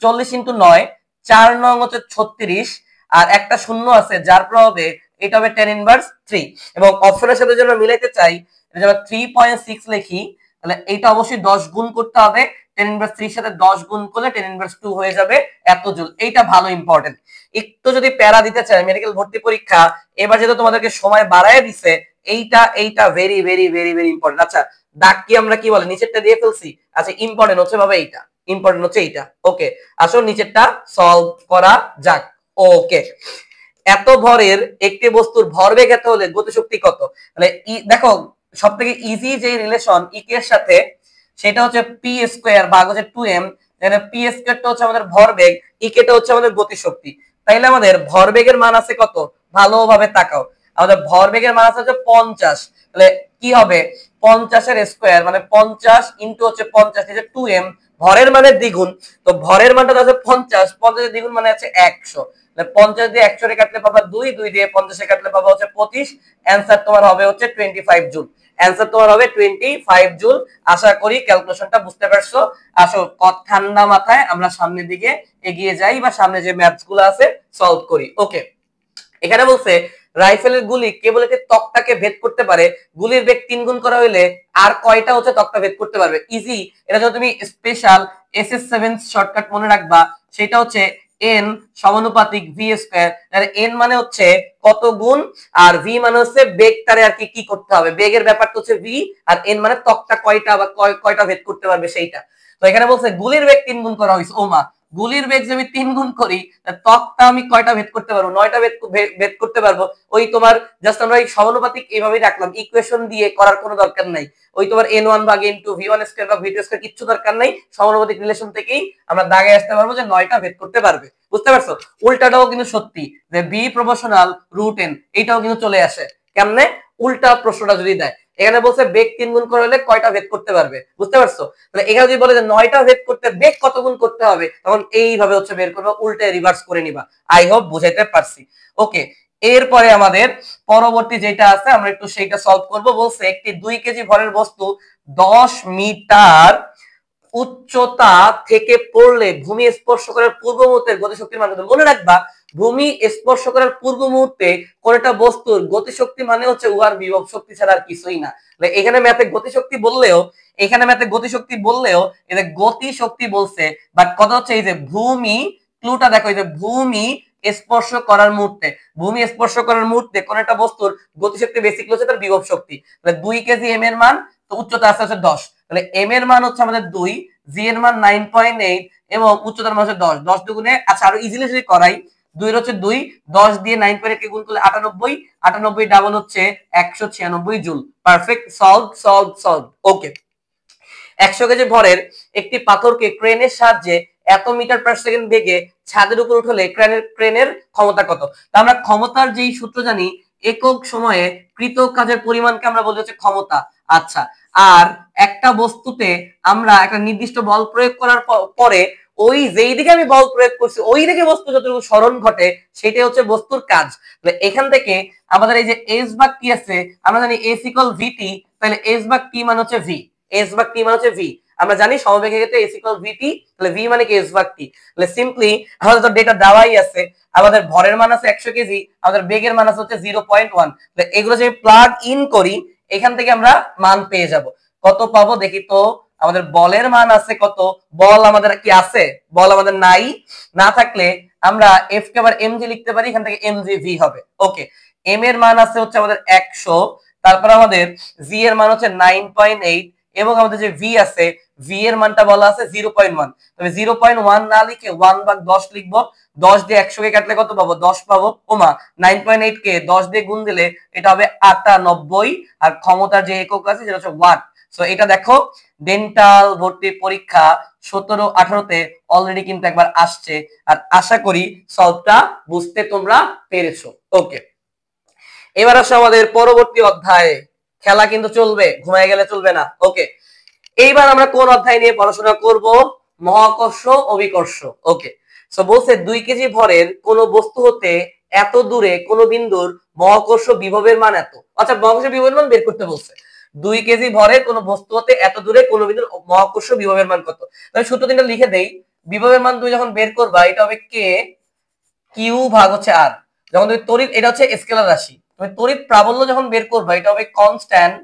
40 × 9, 4 নং হচ্ছে 36, আর একটা শূন্য আছে, যার প্রভাবে এটা হবে tan ইনভার্স 3। এবং অপশনের সাথে যদি আমরা মিলাইতে চাই, এটা যদি 3.6 লিখি, তাহলে এটা অবশ্যই 10 গুণ করতে হবে, tan ইনভার্স 3 এর সাথে 10 গুণ করলে tan ইনভার্স 2 হয়ে যাবে এত জুল। এইটা ভালো ইম্পর্টেন্ট। একটু যদি প্যারা দিতে চাই, মেডিকেল ভর্তি পরীক্ষা এবার যেহেতু তোমাদেরকে সময় বাড়ায় দিছে, এইটা very very very very important. আচ্ছা, দাগ কি আমরা কি বলে নিচেরটা দিয়ে ফেলছি? আচ্ছা, ইম্পর্টেন্ট হচ্ছে ভাবে এইটা, ইম্পর্টেন্ট হচ্ছে এইটা। ওকে, আসো নিচেরটা সলভ করা যাক। ওকে, এত ভরের একটি বস্তুর ভরবেগ এত হলে গতিশক্তি কত? তাহলে দেখো সবথেকে ইজি যে রিলেশন ইকে এর সাথে, সেটা হচ্ছে পি স্কয়ার ভাগ হচ্ছে 2m। এখানে পি স্কয়ারটা হচ্ছে আমাদের ভরবেগ, ইকেটা হচ্ছে আমাদের গতিশক্তি। তাইলে আমাদের ভরবেগের মান আছে কত? ভালোভাবে তাকাও, আমাদের ভরবেগের মান আছে হচ্ছে 50। তাহলে কি হবে? 50 এর স্কয়ার মানে 50 ইনটু হচ্ছে 50, এই যে 2m, ভরের মানের দ্বিগুণ, তো ভরের মানটা আছে 50, 50 এর দ্বিগুণ মানে আছে 100, 50 দিয়ে 100 রে কাটলে পাবা 2, 2 দিয়ে 50 এ কাটলে পাবা হচ্ছে 25, অ্যানসার তোমার হবে হচ্ছে 25 জুল। অ্যানসার তোমার হবে 25 জুল। আশা করি ক্যালকুলেশনটা বুঝতে পারছো। আসো ঠান্ডা মাথায় আমরা সামনের দিকে এগিয়ে যাই বা সামনে যে ম্যাথস গুলো আছে সলভ করি। ওকে, এখানে বলছে রাইফেলের গুলি কেবল একটি তক্তাকে ভেদ করতে পারে, গুলির বেগ 3 গুণ করা হইলে আর কয়টা হচ্ছে তক্তা ভেদ করতে পারবে? ইজি, এটা যদি তুমি স্পেশাল SS7 শর্টকাট মনে রাখবা, সেটা হচ্ছে n সমানুপাতিক v স্কয়ার। n মানে হচ্ছে কত গুণ, আর v মানে হচ্ছে বেগটারে আর কি করতে হবে, বেগের ব্যাপারটা হচ্ছে v, আর n মানে তক্তা কয়টা বা কয়টা ভেদ করতে পারবে সেইটা। তো এখানে বলছে গুলির বেগ 3 গুণ করা হয়েছে। ওমা, গুলির বেগ যদি আমি 3 গুণ করি, ত্বকটা আমি কয়টা ভেদ করতে পারবো? 9টা ভেদ করতে পারবো। ওই তোমার জাস্ট আমরা এই সমানুপাতিক এইভাবেই রাখলাম, ইকুয়েশন দিয়ে করার কোনো দরকার নাই। ওই তোমার n1 ভাগ n2 v1 স্কয়ার বা v2 স্কয়ার কিচ্ছু দরকার নাই, সমানুপাতিক রিলেশন থেকেই আমরা দাগে আসতে পারবো যে 9টা ভেদ করতে পারবে। বুঝতে পারছো? উল্টাটাও কিন্তু সত্যি, যে b প্রপোর্শনাল √n, এইটাও কিন্তু চলে আসে। কেমনে? উল্টা প্রশ্নটা যদি দেয়, এখানে বলছে বেগ 3 গুণ করে হলে কয়টা ভেদ করতে পারবে। বুঝতে পারছো? তাহলে এখানে যদি বলে যে 9টা ভেদ করতে বেগ কত গুণ করতে হবে, তখন এইভাবে হচ্ছে বের করবে, উল্টে রিভার্স করে নিবা। আই হোপ বুঝাইতে পারছি। ওকে, এরপরে আমাদের পরবর্তী যেটা আছে আমরা একটু সেইটা সলভ করব। বলছে একটি 2 কেজি ভরের বস্তু 10 মিটার উচ্চতা থেকে পড়লে ভূমি স্পর্শ করার পূর্ব মুহূর্তের গতিশক্তির মান কত? মনে রাখবা, ভূমি স্পর্শ করার পূর্ব মুহূর্তে কোন একটা বস্তুর গতিশক্তি মানে হচ্ছে উহার বিভব শক্তি ছাড়া আর কিছুই না। এখানে ম্যাথে গতিশক্তি বললেও, এই যে গতিশক্তি বলছে, বাট কথা হচ্ছে এই যে ভূমি, ক্লুটা দেখো, এই যে ভূমি স্পর্শ করার মুহূর্তে, ভূমি স্পর্শ করার মুহূর্তে কোন একটা বস্তুর গতিশক্তি বেসিক্যালি হচ্ছে তার বিভব শক্তি। তাহলে 2 কেজি m এর মান, তো উচ্চতা আছে হচ্ছে 10, তাহলে m এর মান হচ্ছে আমাদের 2, g এর মান 9.8 এবং উচ্চতার মান হচ্ছে 10, 10 দুগুণে, আচ্ছা আরো ইজিলি যদি করাই, 2 এর হচ্ছে 2, 10 দিয়ে 9.8 কে গুণ করলে 98, 98 ডাবল হচ্ছে 196 joule. Perfect, solve. Okay, 100 KG ভরের একটি পাথরকে ক্রেনের সাহায্যে এত মিটার পার সেকেন্ড বেগে ছাদের উপর উঠলে ক্রেনের ক্ষমতা কত? আমরা ক্ষমতার যেই সূত্র জানি, একক সময়ে কৃত কাজের পরিমাণকে আমরা বলি হচ্ছে ক্ষমতা। আচ্ছা, আর একটা বস্তুতে আমরা একটা নির্দিষ্ট বল প্রয়োগ করার পরে ওই যেই দিকে আমি বল প্রয়োগ করছি ওই দিকে বস্তু যতটুকু সরণ ঘটে সেটাই হচ্ছে বস্তুর কাজ। এখান থেকে আমাদের এই যে এস ভাগ টি আছে, আমরা জানি এস ইকুয়াল ভিটি, তাহলে এস ভাগ টি মানে হচ্ছে ভি, এস ভাগ টি মানে হচ্ছে ভি। আমরা জানি সমবেগের ক্ষেত্রে এস ইকুয়াল ভিটি, তাহলে ভি মানে কি এস ভাগ টি। তাহলে সিম্পলি আমাদের তো ডেটা দেওয়াই আছে, আমাদের ভরের মান আছে 100 কেজি, আমাদের বেগের মান আছে হচ্ছে 0.1, তাহলে এগুলো যদি প্লাগ ইন করি এখান থেকে আমরা মান পেয়ে যাব। কত পাবো দেখি তো? আমাদের বলের মান আছে কত? বল আমাদের কি আছে? বল আমাদের নাই, না থাকলে আমরা এফ কে আবার এমজি লিখতে পারি, এখান থেকে এমজি ভি হবে। ওকে, এম এর মান আছে হচ্ছে আমাদের 100, তারপর আমাদের জি এর মান হচ্ছে 9.8 এবং আমাদের যে ভি আছে, ভি এর মানটা বলা আছে 0.1, তবে 0.1 না লিখে 1 ভাগ 10 লিখবো। 10 দিয়ে 100 কে কাটলে কত পাবো? 10 পাবো। ওমা, 9.8 কে 10 দিয়ে গুণ দিলে এটা হবে 98, আর ক্ষমতার যে একক আছে সেটা হচ্ছে ওয়াট। সো এটা দেখো, ডেন্টাল ভর্তি পরীক্ষা 17-18 অলরেডি কিন্তু একবার আসছে, আর আশা করি সলভটা বুঝতে তোমরা পেরেছো। ওকে, এবার আসো আমাদের পরবর্তী অধ্যায়ে। খেলা কিন্তু চলবে, ঘুমায় গেলে চলবে না। ওকে, এইবার আমরা কোন অধ্যায় নিয়ে পড়াশোনা করব? মহাকর্ষ অভিকর্ষ। ওকে, সো বলছে 2 কেজি ভরের কোন বস্তু হতে এত দূরে কোন বিন্দুর মহাকর্ষ বিভবের মান এত। আচ্ছা, মহাকর্ষ বিভবের মান বের করতে বলছে। 2 কেজি ভরের কোন বস্তু হতে এত দূরে কোন বিন্দুর মহাকর্ষ বিভবের মান কত? তাহলে সূত্র তিনটা লিখে দেই। বিভবের মান তুমি যখন বের করবা এটা হবে কে কিউ ভাগ হচ্ছে আর। যখন তুমি তড়িৎ, এটা হচ্ছে স্কেলার রাশি, তুমি তড়িৎ প্রাবল্য যখন বের করবা এটা হবে কনস্ট্যান্ট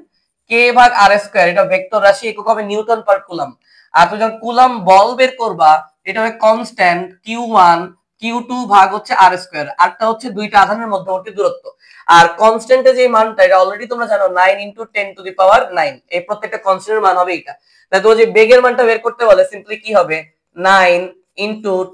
কে ভাগ আর স্কয়ার, এটা ভেক্টর রাশি, একক হবে নিউটন পার কুলাম। আর তুমি যখন কুলাম বল বের করবা এটা হবে কনস্ট্যান্ট কিউ1 কিউ2 ভাগ হচ্ছে আর স্কয়ার, আরটা হচ্ছে দুইটা আধানের মধ্যবর্তী দূরত্ব। আর কনস্ট্যান্টের যে মানটা এটা অলরেডি তোমরা জানো 9 × 10⁻৯, এই প্রত্যেকটা কনস্ট্যান্টের মান হবে এটা। তাহলে তোমার যে বেগের মানটা বের করতে বলে সিম্পলি কি হবে? 9 ×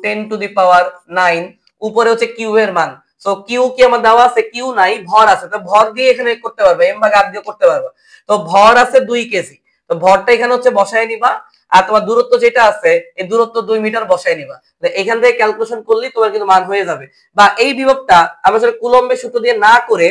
10⁹, উপরে হচ্ছে কিউ এর মান। সো কিউ কি আমার দেওয়া আছে? কিউ নাই, ভর আছে, তো ভর দিয়ে এখানে করতে পারবে, এম ভাগ আর দিয়ে করতে পারবে। তো ভর আছে 2 কেজি, তো ভরটা এখানে হচ্ছে বসায় নিবা, আর তোমার দূরত্ব যেটা আছে এই দূরত্ব 2 মিটার বসায় নিবা। এখান থেকে ক্যালকুলেশন করলেই তোমার কিন্তু মান হয়ে যাবে। বা এই বিভবটা আমরা আসলে কুলম্বের সূত্র দিয়ে না করে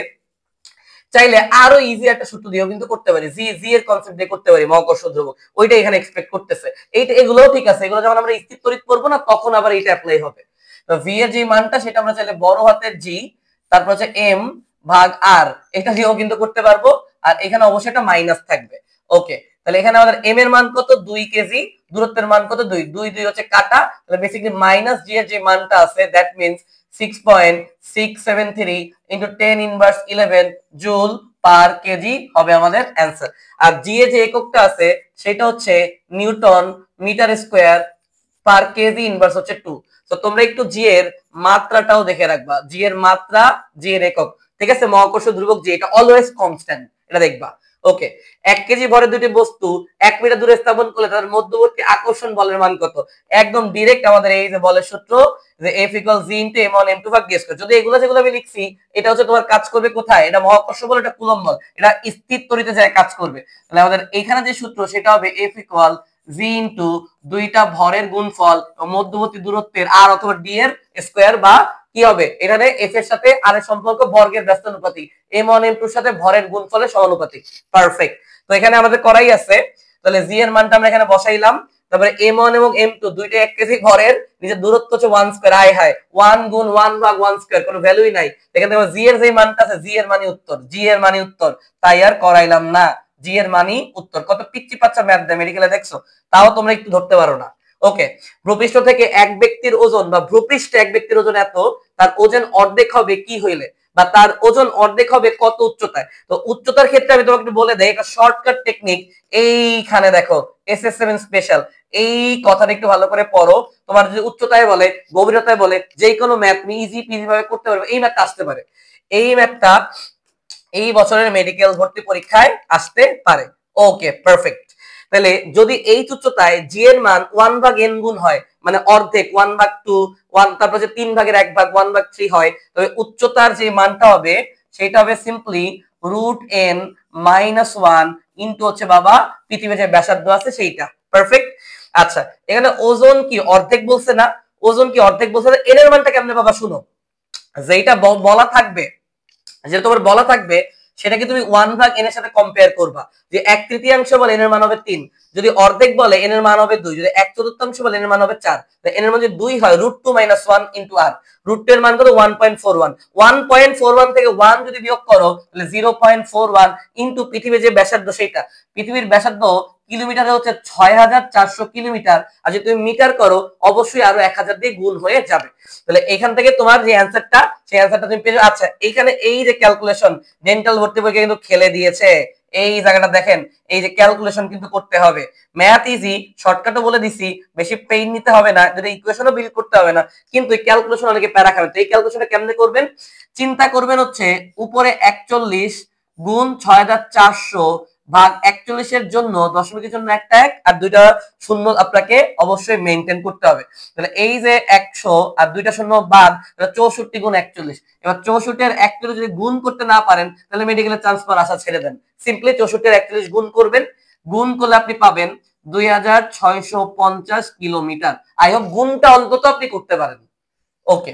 চাইলে আরো ইজি একটা সূত্র দিয়েও কিন্তু করতে পারি, জি জি এর কনসেপ্ট দিয়ে করতে পারি, মহাকর্ষ ধ্রুবক ওইটা এখানে এক্সপেক্ট করতেছে। এইটা এগুলোও ঠিক আছে, এগুলো যখন আমরা স্থির তড়িৎ করবো না তখন আবার এইটা অ্যাপ্লাই হবে। তো ভি এর যে মানটা সেটা আমরা চাইলে বড় হাতের জি তারপর হচ্ছে এম ভাগ আর, এটা দিয়েও কিন্তু করতে পারবো। আর এখানে অবশ্যই একটা মাইনাস থাকবে। ওকে, তাহলে এখানে আমাদের এম এর মান কত 2 কেজি, দূরত্বের মান কত 2, 2 2 হচ্ছে কাটা, তাহলে বেসিক্যালি মাইনাস জি এর যে মানটা আছে that means 6.673 into 10 inverse 11 joule per KG হবে আমাদের অ্যান্সার। আর জি এর যে এককটা আছে সেটা হচ্ছে newton metre square per KG inverse হচ্ছে 2। তো তোমরা একটু জি এর মাত্রাটাও দেখে রাখবা, জি এর মাত্রা, জি এর একক, ঠিক আছে? মহাকর্ষ ধ্রুবক জি এটা অলওয়েজ কনস্ট্যান্ট, এটা দেখবা। ওকে, 1 কেজি ভরের দুটি বস্তু 1 মিটার দূরে স্থাপন করলে তাদের মধ্যবর্তী আকর্ষণ বলের মান কত? একদম ডাইরেক্ট আমাদের এই যে বলের সূত্র যে F = g * m1 m2 / d²। যদি এগুলো যেগুলো আমি লিখছি এটা হচ্ছে তোমার কাজ করবে কোথায়? এটা মহাকর্ষ বল, এটা কুলম্ব বল, এটা স্থির তড়িতে যায় কাজ করবে। তাহলে আমাদের এইখানে যে সূত্র সেটা হবে F = g * দুইটা ভরের গুণফল মধ্যবর্তী দূরত্বের r অথবা d এর স্কয়ার, বা কি হবে এখানে f এর সাথে r এর সম্পর্ক বর্গের ব্যস্তানুপাতিক, m1 m2 এর সাথে ভরের গুণফলের সমানুপাতিক। পারফেক্ট। তো এখানে আমাদের করাই আছে, তাহলে g এর মানটা আমরা এখানে বসাইলাম। তারপরে m1 এবং m2 দুইটা 1 কেজি ভরের, নিচে দূরত্ব হচ্ছে 1 স্কয়ার, আয় হায় 1 গুণ 1 ভাগ 1 স্কয়ার, কোনো ভ্যালুই নাই। এখানে দেখো g এর যে মানটা আছে, g এর মানই উত্তর, g এর মানই উত্তর, তাই আর করাইলাম না। জি এর মানই উত্তর। কত পিচ্চি পাচ্ছা ম্যাথ দেয় মেডিকেলে দেখছো, তাও তোমরা একটু ধরতে পারো না। ওকে, ভূপৃষ্ঠ থেকে এক ব্যক্তির ওজন বা ভূপৃষ্ঠে এক ব্যক্তির ওজন এত, তার ওজন অর্ধেক হবে কি হইলে, বা তার ওজন অর্ধেক হবে কত উচ্চতায়। তো উচ্চতার ক্ষেত্রে আমি তোমাকে বলে দেই একটা শর্টকাট টেকনিক, এইখানে দেখো SS7 স্পেশাল, এই কথাটা একটু ভালো করে পড়ো। তোমার যদি উচ্চতায় বলে, গভীরতায় বলে, যে কোনো ম্যাথ তুমি ইজি পিজি ভাবে করতে পারবে, এই ম্যাথটা আসতে পারে। এই ম্যাথটা এই বছরের মেডিকেল ভর্তি পরীক্ষায় আসতে পারে। ওকে, পারফেক্ট। তাহলে যদি এই উচ্চতায় জি এর মান 1 ভাগ n গুণ হয়, মানে অর্ধেক 1 ভাগ 2, 1 তারপর যে 3 ভাগের 1 ভাগ 1 ভাগ 3 হয়, তবে উচ্চতার যে মানটা হবে সেটা হবে সিম্পলি √n - 1 ইনটু হচ্ছে বাবা পৃথিবীর যে ব্যাসার্ধ আছে সেইটা। পারফেক্ট। আচ্ছা, এখানে ওজন কি অর্ধেক বলছে না, ওজন কি অর্ধেক বলছে না, n এর মানটা কেমনে বাবা শুনো, যেটা বলা থাকবে, যেটা তোমার বলা থাকবে সেটাকে তুমি 1 ভাগ n এর সাথে কম্পেয়ার করবা। যে 1/3 বলে n এর মান হবে 3, যদি অর্ধেক বলে n এর মান হবে 2, যদি 1/4 বলে n এর মান হবে 4। তাহলে n এর মান যদি 2 হয় √2 - 1 ইনটু r, √2 এর মান কত 1.41, 1.41 থেকে 1 যদি বিয়োগ করো তাহলে 0.41 ইনটু পৃথিবীর যে ব্যাসার্ধ সেইটা, পৃথিবীর ব্যাসার্ধ কিলোমিটারে হচ্ছে 6400 কিলোমিটার, আর যদি তুমি মিটার করো অবশ্যই আরো 1000 দিয়ে গুণ হয়ে যাবে। তাহলে এখান থেকে তোমার যে অ্যানসারটা, সেই অ্যানসারটা তুমি পেয়ে যাবে। আচ্ছা, এইখানে এই যে ক্যালকুলেশন ডেন্টাল ভর্তি পরীক্ষা কিন্তু খেলে দিয়েছে, এই জায়গাটা দেখেন, এই যে ক্যালকুলেশন কিন্তু করতে হবে। ম্যাথ ইজি, শর্টকাটও বলে দিছি, বেশি পেইন নিতে হবে না, যদি ইকুয়েশনও বিল্ড করতে হবে না, কিন্তু এই ক্যালকুলেশন অনেকে প্যারা খাবে। তো এই ক্যালকুলেশনটা কেমনে করবেন, চিন্তা করবেন হচ্ছে উপরে 41 গুণ 6400 ভাগ 41 এর জন্য দশমিকের জন্য একটা 1 আর দুইটা শূন্য আপনাকে অবশ্যই মেইনটেইন করতে হবে। তাহলে এই যে 100 আর দুইটা শূন্য বাদ, 64 গুণ 41। এবার 64 এর 41 যদি গুণ করতে না পারেন তাহলে মেডিকেলের চান্স পাওয়ার আশা ছেড়ে দেন। সিম্পলি 64 এর 41 গুণ করবেন, গুণ করলে আপনি পাবেন 2650 কিলোমিটার। আই হোপ গুণটা অন্তত আপনি করতে পারেন। ওকে,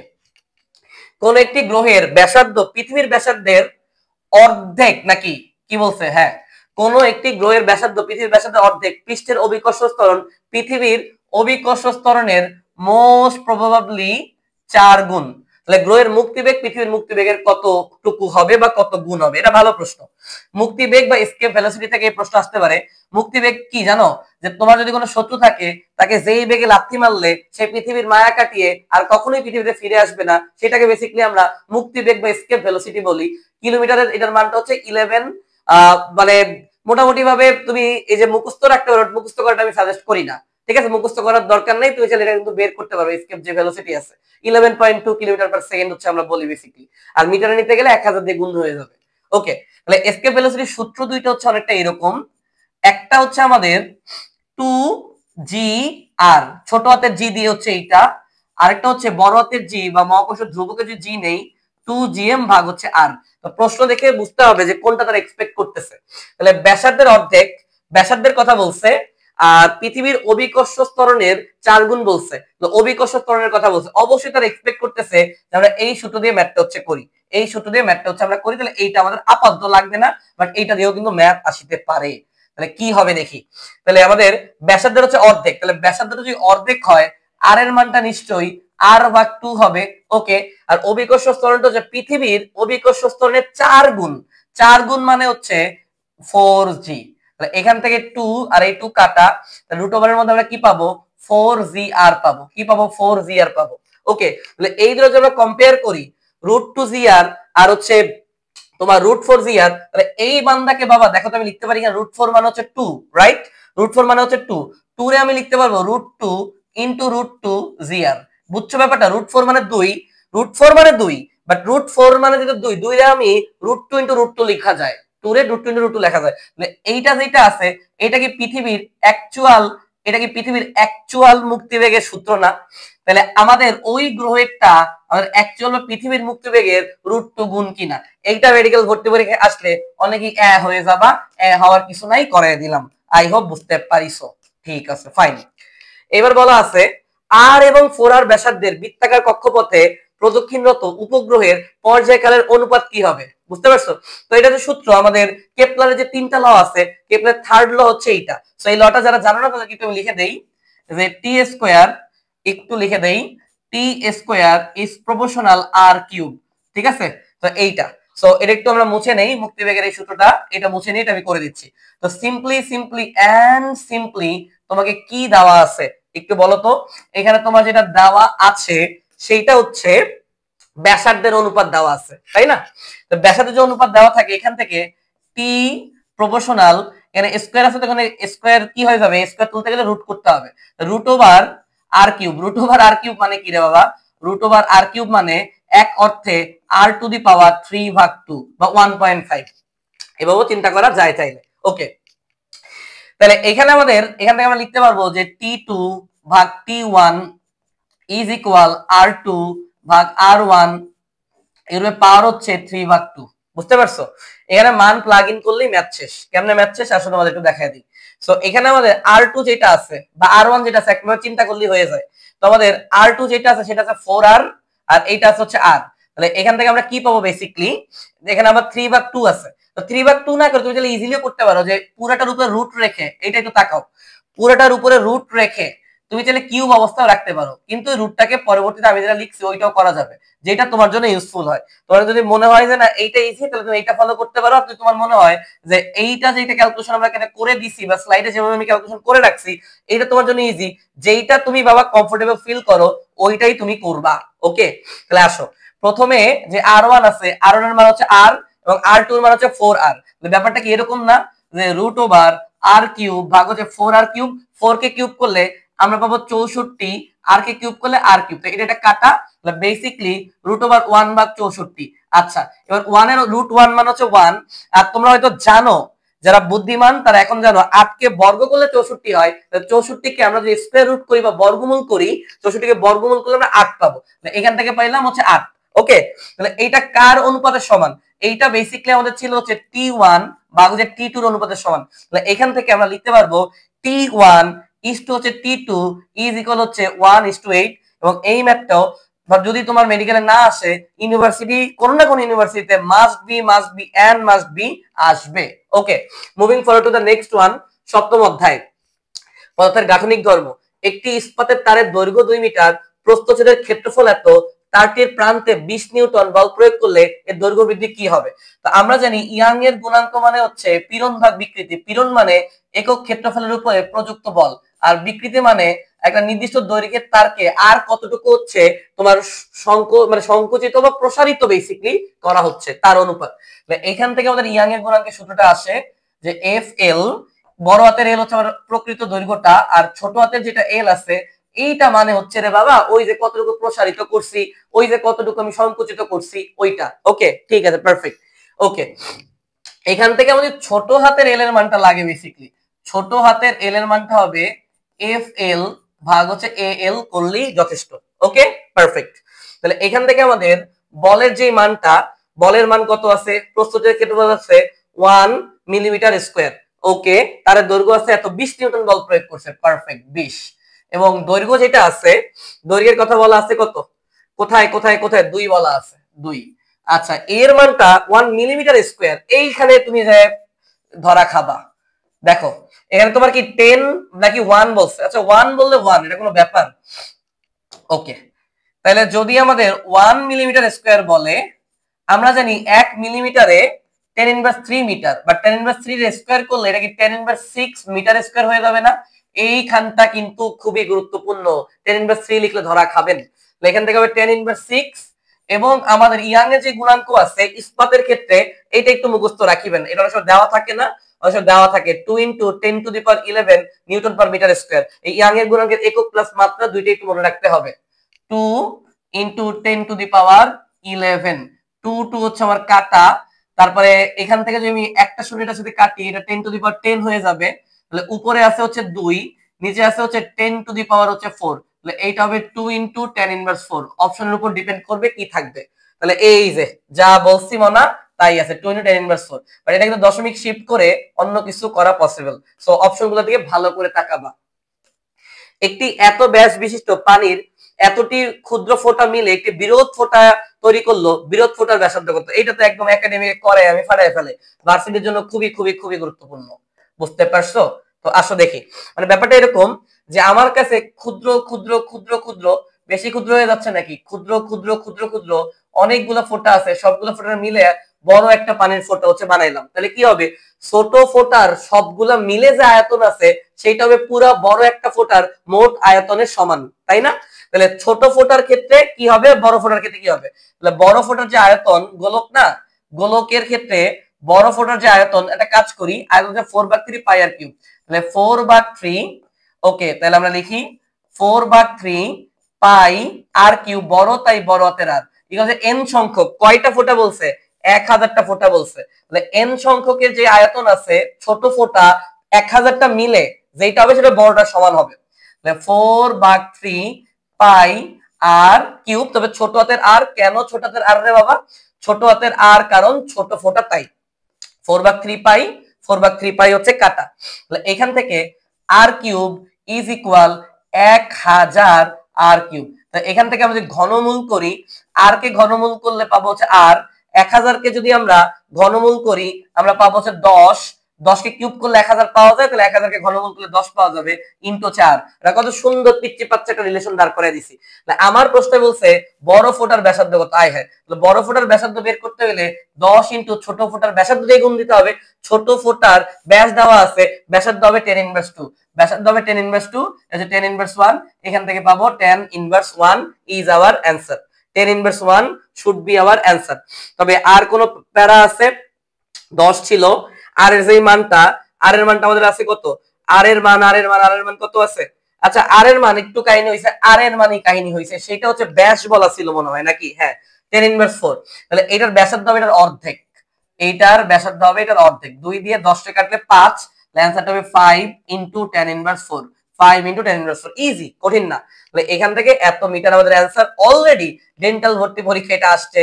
কোন একটি গ্রহের ব্যাসার্ধ পৃথিবীর ব্যাসার্ধের অর্ধেক নাকি, কি বলছে, হ্যাঁ, কোন একটি গ্রহের ব্যাসার্ধ পৃথিবীর ব্যাসার্ধের অর্ধেক, পৃষ্ঠের অভিকর্ষ ত্বরণ পৃথিবীর অভিকর্ষ ত্বরণের মোস্ট প্রবাবলি 4 গুণ। তাহলে গ্রহের মুক্তিবেগ পৃথিবীর মুক্তিবেগের কতটুকু হবে বা কত গুণ হবে, এটা ভালো প্রশ্ন। মুক্তিবেগ বা এসকেপ ভেলোসিটি থেকে এই প্রশ্ন আসতে পারে। মুক্তিবেগ কি জানো, যে তোমার যদি কোনো শত্রু থাকে তাকে যেই বেগে লাথি মারলে সে পৃথিবীর মায়া কাটিয়ে আর কখনোই পৃথিবীতে ফিরে আসবে না, সেটাকে বেসিক্যালি আমরা মুক্তিবেগ বা এসকেপ ভেলোসিটি বলি। কিলোমিটারের এটার মানটা হচ্ছে 11, মানে মোটামুটি ভাবে তুমি এই যে মুখস্থ রাখতে পারো, মুখস্থ করাটা আমি সাজেস্ট করি না, ঠিক আছে? মুখস্থ করার দরকার নেই, তুমি চাইলে এটা কিন্তু বের করতে পারো। এসকেপ যে ভেলোসিটি আছে 11.2 কিলোমিটার পার সেকেন্ড হচ্ছে আমরা বলি বেসিক্যালি, আর মিটারে নিতে গেলে 1000 দিয়ে গুণ হয়ে যাবে। ওকে, তাহলে এসকেপ ভেলোসিটির সূত্র দুইটা হচ্ছে অনেকটা এরকম। একটা হচ্ছে আমাদের 2g/r, ছোট হাতের জি দিয়ে হচ্ছে এইটা, আরেকটা হচ্ছে বড় হাতের জি বা মহাকর্ষ ধ্রুবকের যে জি নেই, 2gm ভাগ হচ্ছে r। তো প্রশ্ন দেখে বুঝতে হবে যে কোনটা তারা এক্সপেক্ট করতেছে। তাহলে ব্যাসার্ধের অর্ধেক, ব্যাসার্ধের কথা বলছে, আর পৃথিবীর অভিকর্ষ ত্বরণের 4 গুণ বলছে। তো অভিকর্ষ ত্বরণের কথা বলছে, অবশ্যই তারা এক্সপেক্ট করতেছে যে আমরা এই সূত্র দিয়ে ম্যাথটা হচ্ছে করি। এই সূত্র দিয়ে ম্যাথটা হচ্ছে আমরা করি, তাহলে এইটা আমাদের আপাতত লাগবে না, বাট এইটা দিয়েও কিন্তু ম্যাথ আসতে পারে। তাহলে কি হবে দেখি। তাহলে আমাদের ব্যাসার্ধের হচ্ছে অর্ধেক, তাহলে ব্যাসার্ধ যদি অর্ধেক হয় আর এর মানটা নিশ্চয়ই আর ভাগ 2 হবে। ওকে, আর অভিকর্ষ ত্বরণটা হচ্ছে পৃথিবীর অভিকর্ষ ত্বরণের 4 গুণ, 4 গুণ মানে হচ্ছে 4g। তাহলে এখান থেকে 2 আর এই 2 কাটা, রুট ওভারের মধ্যে আমরা কি পাবো 4gr পাবো, কি পাবো 4gr পাবো। ওকে, তাহলে এই দুটো যদি আমরা কম্পেয়ার করি √2gr আর হচ্ছে তোমার √4gr, তাহলে এই বান্দাকে বাবা দেখো তো আমি লিখতে পারি √4 মানে হচ্ছে 2, রাইট? √4 মানে হচ্ছে 2, 2 রে আমি লিখতে পারবো √2 ইনটু √2gr। বুঝছো ব্যাপারটা? √4 মানে 2, √4 মানে 2, বাট √4 মানে যেটা 2, 2 রে আমি √2 ইনটু √2 লেখা যায়, 2 রে √2 ইনটু √2 লেখা যায়। তাহলে এইটা যেটা আছে এটা কি পৃথিবীর অ্যাকচুয়াল, এটা কি পৃথিবীর অ্যাকচুয়াল মুক্তিবেগের সূত্র না? তাহলে আমাদের ওই গ্রহেরটা আমাদের অ্যাকচুয়াল পৃথিবীর মুক্তিবেগের √2 গুণ কিনা, এইটা মেডিকেল ভর্তি পরীক্ষায় আসলে অনেকেই হয়ে যাবা, হওয়ার কিছু নাই, করে দিলাম। আই হোপ বুঝতে পারিছো। ঠিক আছে, ফাইন। এবার বলা আছে আর এবং 4r ব্যাসার্ধের বৃত্তাকার কক্ষপথে প্রদক্ষিণরত উপগ্রহের পর্যায়কালের অনুপাত কি হবে? বুঝতে পারছো? তো এটা যে সূত্র আমাদের কেপলারের যে 3টা ল আছে, কেপলারের থার্ড ল হচ্ছে এইটা। সো এই লটা যারা জানো না তাদেরকে একটু লিখে দেই যে টি স্কয়ার, একটু লিখে দেই T square is proportional R cube. ঠিক আছে, তো এইটা, সো এটা একটু আমরা মুছে নেই, মুক্তিবেগের এই সূত্রটা এটা মুছে নেই, এটা আমি করে দিচ্ছি। তো সিম্পলি তোমাকে কি দেওয়া আছে একটু বলো তো। এখানে তোমার যেটা দেওয়া আছে সেইটা হচ্ছে ব্যাসার্ধের অনুপাত দেওয়া আছে, তাই না? তো ব্যাসার্ধের যে অনুপাত দেওয়া থাকে এখান থেকে টি প্রপোর্শনাল, এখানে স্কয়ার আছে তো এখানে স্কয়ার কি হয়ে যাবে, স্কয়ার তুলতে গেলে রুট করতে হবে, রুট ওভার আর কিউব। রুট ওভার আর কিউব মানে কি রে বাবা? রুট ওভার আর কিউব মানে এক অর্থে আর টু দি পাওয়ার 3/2 বা 1.5, এভাবেও চিন্তা করা যায় চাইলে। ওকে, তাহলে এখানে আমাদের এখান থেকে আমরা লিখতে পারবো যে t2 ভাগ t1 ইজ ইকুয়াল r2 ভাগ r1 এর পাওয়ার হচ্ছে 3/2। বুঝতে পারছো? এখানে মান প্লাগ ইন করলেই ম্যাথ শেষ। কেমনে ম্যাথ শেষ আসলে আমাদের একটু দেখাই দিই। সো এখানে আমাদের r2 যেটা আছে বা r1 যেটা আছে একবার চিন্তা করলেই হয়ে যায়। তো আমাদের r2 যেটা আছে সেটা আছে 4r আর এইটা আছে হচ্ছে r। তাহলে এখান থেকে আমরা কি পাবো বেসিক্যালি, এখানে আবার 3/2 আছে। তো 3/2 না করে তুমি তাহলে ইজিলি করতে পারো যে পুরাটার উপরে রুট রেখে, এটা একটু তাকাও, পুরাটার উপরে রুট রেখে তুমি চাইলে কিউব অবস্থাও রাখতে পারো, কিন্তু রুটটাকে পরবর্তীতে আমি যেটা লিখছি ওইটাও করা যাবে, যেটা তোমার জন্য ইউজফুল হয়। তোমার যদি মনে হয় যে না এইটা ইজি, তাহলে তুমি এইটা ফলো করতে পারো। যদি তোমার মনে হয় যে এইটা যেটা ক্যালকুলেশন আমরা এখানে করে দিছি বা স্লাইডে যেভাবে আমি ক্যালকুলেশন করে রাখছি এইটা তোমার জন্য ইজি, যেইটা তুমি বাবা কমফোর্টেবল ফিল করো ওইটাই তুমি করবা। ওকে, তাহলে আসো প্রথমে যে r1 আছে, r1 এর মান হচ্ছে r এবং r2 এর মান হচ্ছে 4r। ব্যাপারটা কি এরকম না যে রুট ওভার r কিউব ভাগ হচ্ছে 4r কিউব, 4 কে কিউব করলে আমরা পাবো 64, আর কে কিউব করলে আর কিউব, এটা কাটা, বেসিক্যালি √ 1/64। আচ্ছা, এবার 1 এর √1 মানে হচ্ছে 1। আর তোমরা হয়তো জানো, যারা বুদ্ধিমান তারা এখন জানো 8 কে বর্গ করলে 64 হয়, 64 কে আমরা যদি স্কয়ার রুট করি বা বর্গমূল করি, 64 কে বর্গমূল করলে আমরা 8 পাবো। এখান থেকে পাইলাম হচ্ছে 8। ওকে, তাহলে এইটা কার অনুপাতের সমান? এইটা বেসিক্যালি আমাদের ছিল হচ্ছে t1 ভাগ হচ্ছে t2 এর অনুপাতের সমান। তাহলে এখান থেকে আমরা লিখতে পারবো t1 ইস টু হচ্ছে t2 ইজ ইকুয়াল হচ্ছে 1:8। এবং এই ম্যাথটাও যদি তোমার মেডিকেলে না আসে, ইউনিভার্সিটি কোন না কোন ইউনিভার্সিটিতে মাস্ট বি আসবে। Okay, moving forward to the next one, সপ্তম অধ্যায় পদার্থের গাঠনিক ধর্ম। একটি ইস্পাতের তারের দৈর্ঘ্য 2 মিটার, প্রস্থচ্ছেদের ক্ষেত্রফল এত, তারটির প্রান্তে 20 নিউটন বল প্রয়োগ করলে এর দৈর্ঘ্য বৃদ্ধি কি হবে? তো আমরা জানি ইয়াং এর গুণাঙ্ক মানে হচ্ছে পীড়ন ভাগ বিকৃতি। পীড়ন মানে একক ক্ষেত্রফলের উপরে প্রযুক্ত বল, আর বিকৃতি মানে একটা নির্দিষ্ট দৈর্ঘ্যের তারকে আর কতটুকু হচ্ছে তোমার সংকুচিত বা প্রসারিত বেসিক্যালি করা হচ্ছে তার অনুপাত। এখান থেকে আমাদের ইয়াং এর গুণাঙ্কের সূত্রটা আসে যে এফ এল, বড় হাতের এল হচ্ছে আমার প্রকৃত দৈর্ঘ্যটা, আর ছোট হাতের যেটা এল আছে এইটা মানে হচ্ছে রে বাবা ওই যে কতটুকু প্রসারিত করছি, ওই যে কতটুকু আমি সংকুচিত করছি ওইটা। ওকে, ঠিক আছে, পারফেক্ট। ওকে, এখান থেকে আমাদের ছোট হাতের এল এর মানটা লাগে বেসিক্যালি, ছোট হাতের এল এর মানটা হবে এফ এল ভাগ হচ্ছে এ এল করলেই যথেষ্ট। ওকে, পারফেক্ট। তাহলে এখান থেকে আমাদের বলের যে মানটা, বলের মান কত আছে, প্রস্থচ্ছেদের ক্ষেত্রফল আছে 1 মিলিমিটার স্কয়ার। ওকে, তার দৈর্ঘ্য আছে এত, 20 নিউটন বল প্রয়োগ করছে, পারফেক্ট 20। এবং দৈর্ঘ্য যেটা আছে, দৈর্ঘ্যের কথা বলা আছে কত, কোথায় 2 বলা আছে 2। আচ্ছা এর মানটা 1 মিলিমিটার স্কয়ার, এইখানে তুমি যে ধরা খাবা। দেখো এখানে তোমার কি 10 নাকি 1 বলছে? আচ্ছা 1 বললে 1, এটা কোনো ব্যাপার? ওকে, তাহলে যদি আমাদের 1 মিলিমিটার স্কয়ার বলে, আমরা জানি 1 মিলিমিটারে 10 ইনভার্স 3 মিটার, বাট 10 ইনভার্স 3 এর স্কয়ার করলে এটা কি 10 ইনভার্স 6 মিটার স্কয়ার হয়ে যাবে না? এইখানটা কিন্তু খুবই গুরুত্বপূর্ণ, 10 ইনভার্স 3 লিখলে ধরা খাবেন। এখান থেকে হবে 10 ইনভার্স 6, এবং আমাদের ইয়াং এর যে গুণাঙ্ক আছে ইস্পাতের ক্ষেত্রে এটা একটু মুখস্থ রাখিবেন, এটা অনেক সময় দেওয়া থাকে না, অনেক সময় দেওয়া থাকে 2 into 10 to the power 11 newton per metre square. এই ইয়াং এর গুণাঙ্কের একক প্লাস মাত্রা দুইটা একটু মনে রাখতে হবে। 2 ইনটু 10 টু দি পাওয়ার 11, 2 হচ্ছে আমার কাটা, তারপরে এখান থেকে যদি আমি একটা শূন্যটার সাথে কাটি এটা 10 টু দি পাওয়ার 10 হয়ে যাবে, তাহলে উপরে আছে হচ্ছে 2, নিচে আছে হচ্ছে 10 টু দি পাওয়ার হচ্ছে 4, তাহলে এইটা হবে 2 ইনটু 10 ইনভার্স 4। অপশনের উপর ডিপেন্ড করবে কি থাকবে, তাহলে এই যে যা বলছি মনা তাই আছে 2 ইনটু 10 ইনভার্স 4, বাট এটা কিন্তু দশমিক শিফট করে অন্য কিছু করা পসিবল। সো অপশনগুলো দিকে ভালো করে তাকাবা। একটি এত ব্যাস বিশিষ্ট পানির এতটি ক্ষুদ্র ফোঁটা মিলে একটি বৃহৎ ফোঁটা তৈরি করলো, বৃহৎ ফোঁটার ব্যাসার্ধ কত? এটা তো একদম একাডেমিকে করে আমি ফাটাই ফেলে, ভার্সিটির জন্য খুবই খুবই খুবই গুরুত্বপূর্ণ। বুঝতে পারছো? তো আসো দেখি, মানে ব্যাপারটা এরকম যে আমার কাছে ক্ষুদ্র ক্ষুদ্র ক্ষুদ্র ক্ষুদ্র, বেশি ক্ষুদ্র হয়ে যাচ্ছে নাকি, ক্ষুদ্র ক্ষুদ্র ক্ষুদ্র ক্ষুদ্র অনেকগুলো ফোঁটা আছে, সবগুলো ফোঁটা মিলে বড় একটা পানির ফোঁটা হচ্ছে বানাইলাম, তাহলে কি হবে? ছোট ফোঁটার সবগুলা মিলে যে আয়তন আছে সেটা হবে পুরো বড় একটা ফোঁটার মোট আয়তনের সমান, তাই না? তাহলে ছোট ফোঁটার ক্ষেত্রে কি হবে, বড় ফোঁটার ক্ষেত্রে কি হবে? তাহলে বড় ফোঁটার যে আয়তন, গোলক না, গোলকের ক্ষেত্রে বড় ফোঁটার যে আয়তন, একটা কাজ করি, আয়তন হচ্ছে 4/3 পাই আর কিউব, তাহলে 4/3, ওকে তাহলে আমরা লিখি 4/3 পাই আর কিউব, বড় তাই বড় হাতের আর, ঠিক আছে। এন সংখ্যক কয়টা ফোঁটা বলছে? 1000টা ফোঁটা বলছে, তাহলে এন সংখ্যকের যে আয়তন আছে ছোট ফোঁটা 1000টা মিলে যেটা হবে সেটা বড়টার সমান হবে। 4/3 পাই আর কিউব, তবে ছোট হাতের আর, কেন ছোট হাতের আর রে বাবা? ছোট হাতের আর কারণ ছোট ফোঁটা তাই। 4/3 পাই, 4/3 পাই হচ্ছে কাটা, তাহলে এখান থেকে R cube is equal 1000 R cube. তো এখান থেকে আমরা যদি ঘনমূল করি, আর কে ঘনমূল করলে পাবো হচ্ছে আর, 1000 কে যদি আমরা ঘনমূল করি আমরা পাবো হচ্ছে 10, 10 কে কিউব করলে 1000 পাওয়া যায়, তাহলে 1000 কে ঘনমূল করলে 10 পাওয়া যাবে ইনটু 4। এটা কত সুন্দর পিচ্চি পাচ্চা একটা রিলেশন দাঁড় করে দিছি। আমার প্রশ্নে বলছে বড় ফোঁটার ব্যাসার্ধ কত, আয় হ্যাঁ, তাহলে বড় ফোঁটার ব্যাসার্ধ বের করতে গেলে 10 ইনটু ছোট ফোঁটার ব্যাসার্ধ দিয়ে গুণ দিতে হবে। ছোট ফোঁটার ব্যাস দেওয়া আছে, ব্যাসার্ধ হবে 10 ইনভার্স 2, ব্যাসার্ধ হবে 10 ইনভার্স 2, এই যে 10 ইনভার্স 1, এখান থেকে পাবো 10 inverse 1 is our answer. 10 inverse 1 should be hour answer. তবে আর কোন প্যারা আছে? 10 ছিল, আর এর যে মানটা, আর এর মানটা আমাদের আছে কত? আর এর মান কত আছে? আচ্ছা আর এর মান একটু কাহিনী হইছে, আর এর মানই কাহিনী হইছে, সেটা হচ্ছে ব্যাস বলা ছিল মনে হয় নাকি? হ্যাঁ 10 ইনভার্স 4, তাহলে এটার ব্যাসার্ধ হবে এটার অর্ধেক, এইটার ব্যাসার্ধ হবে এটার অর্ধেক, 2 দিয়ে 10 কে কাটলে 5, তাহলে অ্যানসারটা হবে 5 into 10 inverse 4, 5 into 10 inverse 4, easy, কঠিন না। তাহলে এখান থেকে এত মিটার আমাদের অ্যানসার। অলরেডি ডেন্টাল ভর্তি পরীক্ষা এটা আসছে,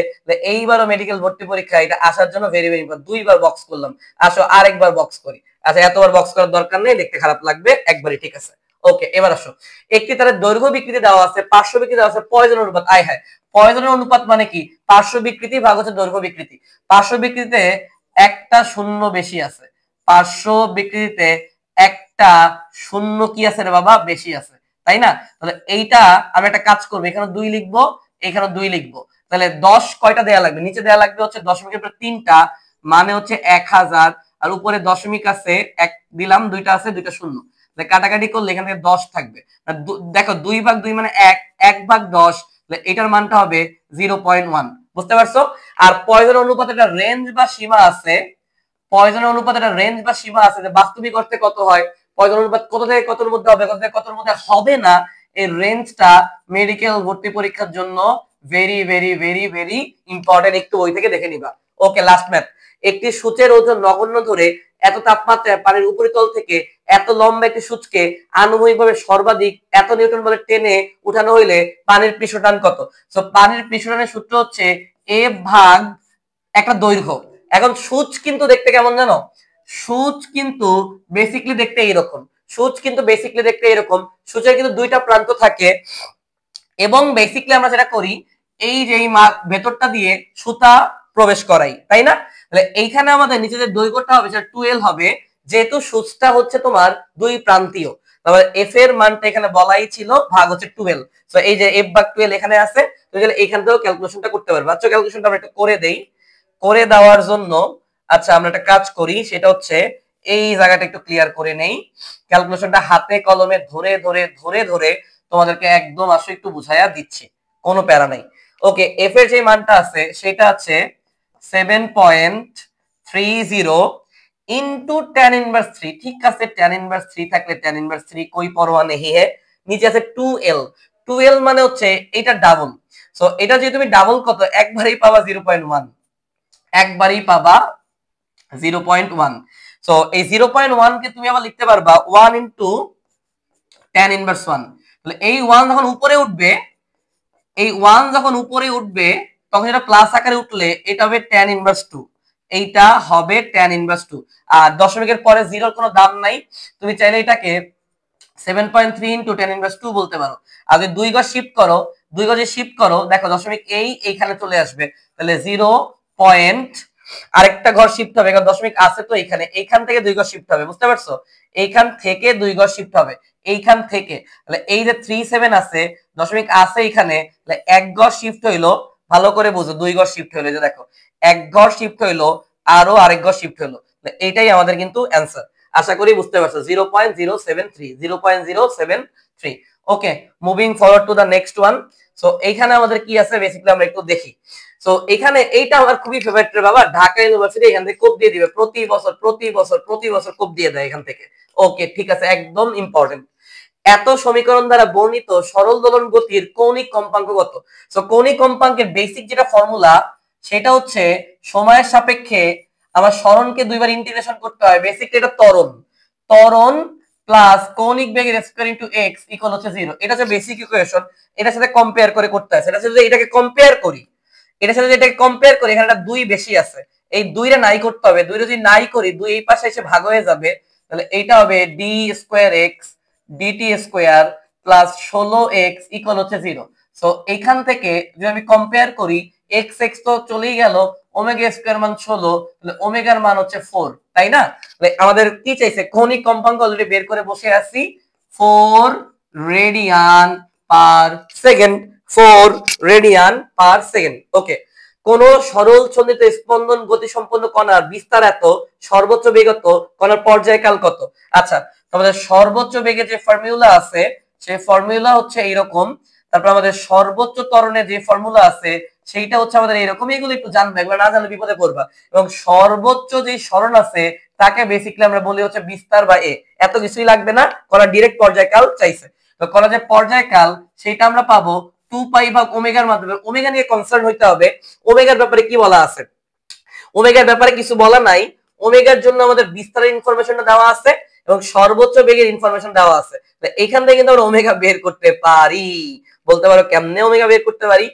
এইবারও মেডিকেল ভর্তি পরীক্ষা এটা আসার জন্য ভেরি ভেরি ইম্পর্টেন্ট। দুইবার বক্স করলাম, আসো আরেকবার বক্স করি। আচ্ছা এতবার বক্স করার দরকার নেই, দেখতে খারাপ লাগবে, একবারই ঠিক আছে। ওকে এবার আসো, একটি তারের দৈর্ঘ্য বিকৃতি দেওয়া আছে, পার্শ্ব বিকৃতি দেওয়া আছে, পয়জন অনুপাত। আয় হ্যাঁ, পয়জনের অনুপাত মানে কি? পার্শ্ব বিকৃতি ভাগ হচ্ছে দৈর্ঘ্য বিকৃতি। পার্শ্ব বিকৃতিতে একটা শূন্য বেশি আছে, পার্শ্ব বিকৃতিতে একটা শূন্য কি আছে রে বাবা? বেশি আছে, তাই না? তাহলে এইটা আমি একটা কাজ করবো, এখানে 2 লিখবো, এখানে 2 লিখবো, তাহলে 10 কয়টা দেয়া লাগবে? নিচে দেয়া লাগবে হচ্ছে দশমিকের পরে 3টা, মানে হচ্ছে 1000, আর উপরে দশমিক আছে এক দিলাম, দুইটা আছে, দুইটা শূন্য, কাটাকাটি করলে এখান থেকে 10 থাকবে। দেখো 2/2 মানে 1, 1/10, এটার মানটা হবে 0.1। বুঝতে পারছো? আর পয়জন অনুপাতে একটা রেঞ্জ বা সীমা আছে, পয়জন অনুপাতে একটা রেঞ্জ বা সীমা আছে যে বাস্তবিক অর্থে কত হয়, পয়জন অনুপাত কত থেকে কতর মধ্যে হবে, কত থেকে কতর মধ্যে হবে না, এই রেঞ্জটা মেডিকেল ভর্তি পরীক্ষার জন্য very very very very important, একটু বই থেকে দেখে নিবা। ওকে লাস্ট ম্যাথ, একটি সূচের ওজন নগণ্য ধরে এত তাপমাত্রায় পানির উপরিতল থেকে এত লম্বা একটি সূচকে আনুভূমিকভাবে সর্বাধিক এত নিউটন বলে টেনে উঠানো হইলে পানির পৃষ্ঠটান কত? সো পানির পৃষ্ঠটানের সূত্র হচ্ছে এ ভাগ একটা দৈর্ঘ্য। এখন সূচ কিন্তু দেখতে কেমন জানো? সূচ কিন্তু বেসিকলি দেখতে এইরকম, সূচ কিন্তু বেসিকলি দেখতে এরকম, সূচের কিন্তু দুইটা প্রান্ত থাকে, এবং বেসিকলি আমরা যেটা করি এই যে এই ভেতরটা দিয়ে সুতা প্রবেশ করাই, তাই না? তাহলে এইখানে আমাদের নিচে যে দৈর্ঘ্যটা হবে সেটা 12 হবে, যেহেতু সূচটা হচ্ছে তোমার দুই প্রান্তীয়, তাহলে এফ এর মানটা এখানে বলাই ছিল ভাগ হচ্ছে 12। সো এই যে এফ ভাগ 12 এখানে আছে, তুমি তাহলে এখান থেকেও ক্যালকুলেশনটা করতে পারবে। আচ্ছা ক্যালকুলেশনটা আমরা একটু করে দেই। করে দেওয়ার জন্য আচ্ছা আমরা একটা কাজ করি, সেটা হচ্ছে এই জায়গাটা একটু ক্লিয়ার করে নেই। ক্যালকুলেশনটা হাতে কলমে ধরে ধরে ধরে ধরে তোমাদেরকে একদম আসলে একটু বুঝাইয়া দিচ্ছি, কোনো প্যারা নাই। ওকে, এফ এর যে মানটা আছে সেটা আছে 7.30 ইন্টু tan ইনভার্স 3। ঠিক আছে, tan ইনভার্স 3 থাকলে tan ইনভার্স 3 कोई परवाह नहीं है। নিচে আছে 2l, 2l মানে হচ্ছে এটা ডাবল। সো এটা যদি তুমি ডাবল কত, একবারই পাবা 0.1, একবারই পাবা 0.1। সো এই 0.1 কে তুমি আবার লিখতে পারবা 1 ইন্টু tan ইনভার্স 1। তাহলে এই 1 যখন উপরে উঠবে, এই 1 যখন উপরে উঠবে তখন এটা প্লাস আকারে উঠলে এটা হবে tan ইনভার্স 2, এইটা হবে tan ইনভার্স 2। আর দশমিকের পরে জিরোর কোনো দাম নাই, তুমি চাইলে এটাকে 7.3 ইনটু tan ইনভার্স 2 বলতে পারো। আর যদি দুই গজ শিফট করো, দুই গজে শিফট করো, দেখো দশমিক এইখানে চলে আসবে, তাহলে 0. আরেকটা ঘর শিফট হবে, কারণ দশমিক আছে তো এখানে, এইখান থেকে দুই গজ শিফট হবে, বুঝতে পারছো? এইখান থেকে দুই গজ শিফট হবে, এইখান থেকে। তাহলে এই যে 37 আছে, দশমিক আছে এখানে, তাহলে এক ঘর শিফট হইলো, ভালো করে বুঝো, দুই ঘর শিফট হইলো, যে দেখো এক ঘর শিফট হইলো, আরো আরেক ঘর শিফট হইলো, এইটাই আমাদের কিন্তু অ্যান্সার। আশা করি বুঝতে পারছো, 0.073, 0.073। Okay, moving forward to the next one. So এইখানে আমাদের কি আছে বেসিক্যালি আমরা একটু দেখি। সো এখানে এইটা আমার খুবই ফেভারিট রে বাবা, ঢাকা ইউনিভার্সিটি এখান থেকে কোপ দিয়ে দিবে প্রতি বছর প্রতি বছর প্রতি বছর কোপ দিয়ে দেয় এখান থেকে। ওকে ঠিক আছে, একদম ইম্পর্টেন্ট। এত সমীকরণ দ্বারা বর্ণিত সরল দোলন গতির কৌণিক কম্পাঙ্ক কত? সো কৌণিক কম্পাঙ্কের বেসিক যেটা ফর্মুলা সেটা হচ্ছে সময়ের সাপেক্ষে আমার সরণকে দুইবার ইন্টিগ্রেশন করতে হয়। বেসিকলি এটা ত্বরণ, ত্বরণ প্লাস কৌণিক বেগের স্কয়ার ইনটু x ইকুয়াল হচ্ছে 0। এটা হচ্ছে বেসিক ইকুয়েশন, এটার সাথে কম্পেয়ার করে করতে হয়। সেটা যদি এটাকে কম্পেয়ার করি, এটার সাথে যেটাকে কম্পেয়ার করি, এখানে একটা 2 বেশি আছে, এই 2টা নাই করতে হবে। 2 যদি নাই করি, 2 এই পাশে এসে ভাগ হয়ে যাবে, তাহলে এইটা হবে d square x dt square plus 16x equal হচ্ছে 0। সো এইখান থেকে যদি আমি কম্পেয়ার করি, x x তো চলেই গেল, ওমেগা স্কয়ার মান 16, তাহলে ওমেগার মান হচ্ছে 4, তাই না? তাহলে আমাদের কি চাইছে, কৌণিক কম্পাঙ্ক অলরেডি বের করে বসে আছি, 4 radian per second, 4 radian per second. Okay, কোন সরল ছন্দিত স্পন্দন গতি সম্পন্ন কণার বিস্তার এত, সর্বোচ্চ বেগ কত, কণার পর্যায়কাল কত? আচ্ছা, আমাদের সর্বোচ্চ বেগে যে ফর্মুলা আছে সেই ফর্মুলা হচ্ছে এইরকম। তারপর আমাদের সর্বোচ্চ ত্বরণের যে ফর্মুলা আছে সেইটা হচ্ছে আমাদের এইরকম। এগুলো একটু জানবে, এগুলো না জানলে বিপদে পড়বা। এবং সর্বোচ্চ যে সরণ আছে তাকে বেসিক্যালি আমরা বলি হচ্ছে বিস্তার বা এ। এত কিছুই লাগবে না, কণার ডিরেক্ট পর্যায়কাল চাইছে। তো কণার যে পর্যায়কাল সেটা আমরা পাবো 2 পাই ভাগ ওমেগার মাধ্যমে। ওমেগা নিয়ে কনসার্ন হইতে হবে। ওমেগার ব্যাপারে কি বলা আছে? ওমেগার ব্যাপারে কিছু বলা নাই। ওমেগার জন্য আমাদের বিস্তারের ইনফরমেশনটা দেওয়া আছে এবং সর্বোচ্চ বেগের ইনফরমেশন দেওয়া আছে। এইখান থেকে কিন্তু আমরা ওমেগা বের করতে পারি। বলতে পারো কেমনে ওমেগা বের করতে পারি?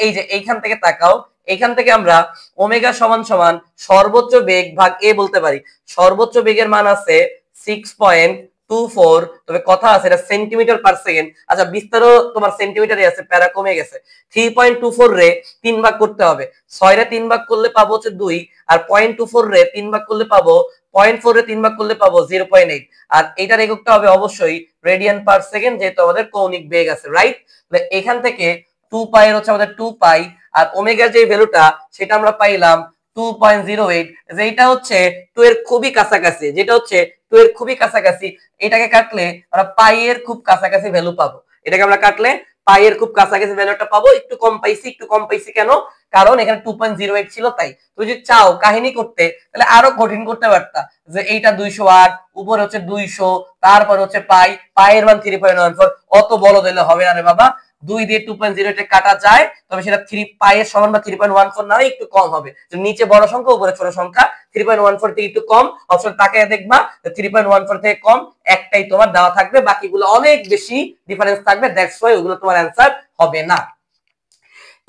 এই যে এইখান থেকে তাকাও, এইখান থেকে আমরা ওমেগা সমান সমান সর্বোচ্চ বেগ ভাগ এ বলতে পারি। সর্বোচ্চ বেগের মান আছে 6.24, তবে কথা আছে এটা সেন্টিমিটার পার সেকেন্ড। আচ্ছা, বিস্তারও তোমার সেন্টিমিটারে আছে, প্যারা কমে গেছে। 3.24 রে 3 ভাগ করতে হবে, 6 রে 3 ভাগ করলে পাবো হচ্ছে 2, আর 0.24 রে 3 ভাগ করলে পাবো 0.4 রে 3 ভাগ করলে পাবো 0.8। আর এটার এককটা হবে অবশ্যই রেডিয়ান পার সেকেন্ড, যেহেতু আমাদের কৌণিক বেগ আছে, রাইট? তাহলে এখান থেকে 2 পাই এর হচ্ছে আমাদের 2 পাই, আর ওমেগার যে ভ্যালুটা সেটা আমরা পাইলাম 2.08, যেটা হচ্ছে 2 এর খুবই কাছাকাছি, যেটা হচ্ছে 2 এর খুবই কাছাকাছি। এটাকে কাটলে আমরা পাই এর খুব কাছাকাছি ভ্যালু পাবো। এটাকে আমরা কাটলে পাই এর খুব কাছাকাছি ভ্যালুটা পাবো। একটু কম পাইছি, একটু কম পাইছি কেন? কারণ এখানে 2.08 ছিল তাই। তুমি যদি চাও কাহিনী করতে তাহলে আরো কঠিন করতে পারতা, যে এইটা 208, উপরে হচ্ছে 200, তারপর হচ্ছে পাই, পাই এর মান 3.14। অত বড় দিলে হবে না রে বাবা। 2 দিয়ে 2.08 কাটা যায়, তবে সেটা 3 পাই এর সমান বা 3.14 না হয় একটু কম হবে। নিচে বড় সংখ্যা, উপরে ছোট সংখ্যা, 3.14 থেকে একটু কম। অপশন তাকায় দেখবা 3.14 থেকে কম একটাই তোমার দেওয়া থাকবে, বাকিগুলো অনেক বেশি ডিফারেন্স থাকবে। দ্যাটস ওয়াই ওগুলো তোমার অ্যানসার হবে না।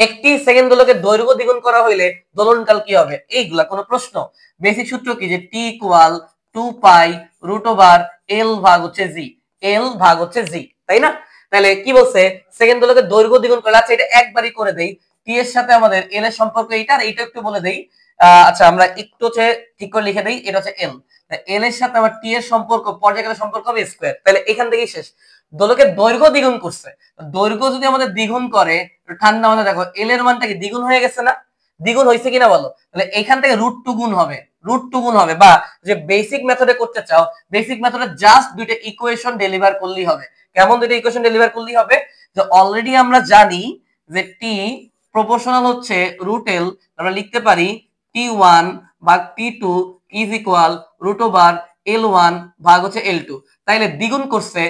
একটি সেকেন্ড দোলকের দৈর্ঘ্য দ্বিগুণ করা হইলে দোলনকাল কি হবে? এইগুলা কোনো প্রশ্ন? বেসিক সূত্র কি, যে টি ইকুয়াল 2 পাই রুট ওভার এল ভাগ হচ্ছে জি, এল ভাগ হচ্ছে জি, তাই না? তাহলে কি বলছে সেকেন্ড দোলকের দৈর্ঘ্য দ্বিগুণ করলে, আচ্ছা এটা একবারই করে দেই, টি এর সাথে আমাদের এল এর সম্পর্ক এইটা, আর এইটা একটু বলে দেই। আচ্ছা আমরা একটু হচ্ছে ঠিক করে লিখে দেই, এটা হচ্ছে এল, এল এর সাথে আমার টি এর সম্পর্ক পর্যায়কালের সম্পর্ক হবে স্কয়ার, তাহলে এখান থেকেই শেষ। দোলকের দৈর্ঘ্য দ্বিগুণ করছে, দৈর্ঘ্য যদি আমাদের দ্বিগুণ করে, ঠান্ডা মানে দেখো এল এর মানটা কি দ্বিগুণ হয়ে গেছে না, দ্বিগুণ হয়েছে কিনা বলো, তাহলে এখান থেকে √2 গুণ হবে, √2 গুণ হবে, বা যে বেসিক মেথডে করতে চাও বেসিক মেথডে জাস্ট দুইটা ইকুয়েশন ডেলিভার করলেই হবে। কেমন দুইটা ইকুয়েশন ডেলিভার করলেই হবে, যে অলরেডি আমরা জানি যে টি প্রপোর্শনাল হচ্ছে √l, আমরা লিখতে পারি t1 ভাগ t2 ইজ ইকুয়াল √l1 ভাগ হচ্ছে l2, তাইলে দ্বিগুণ করছে,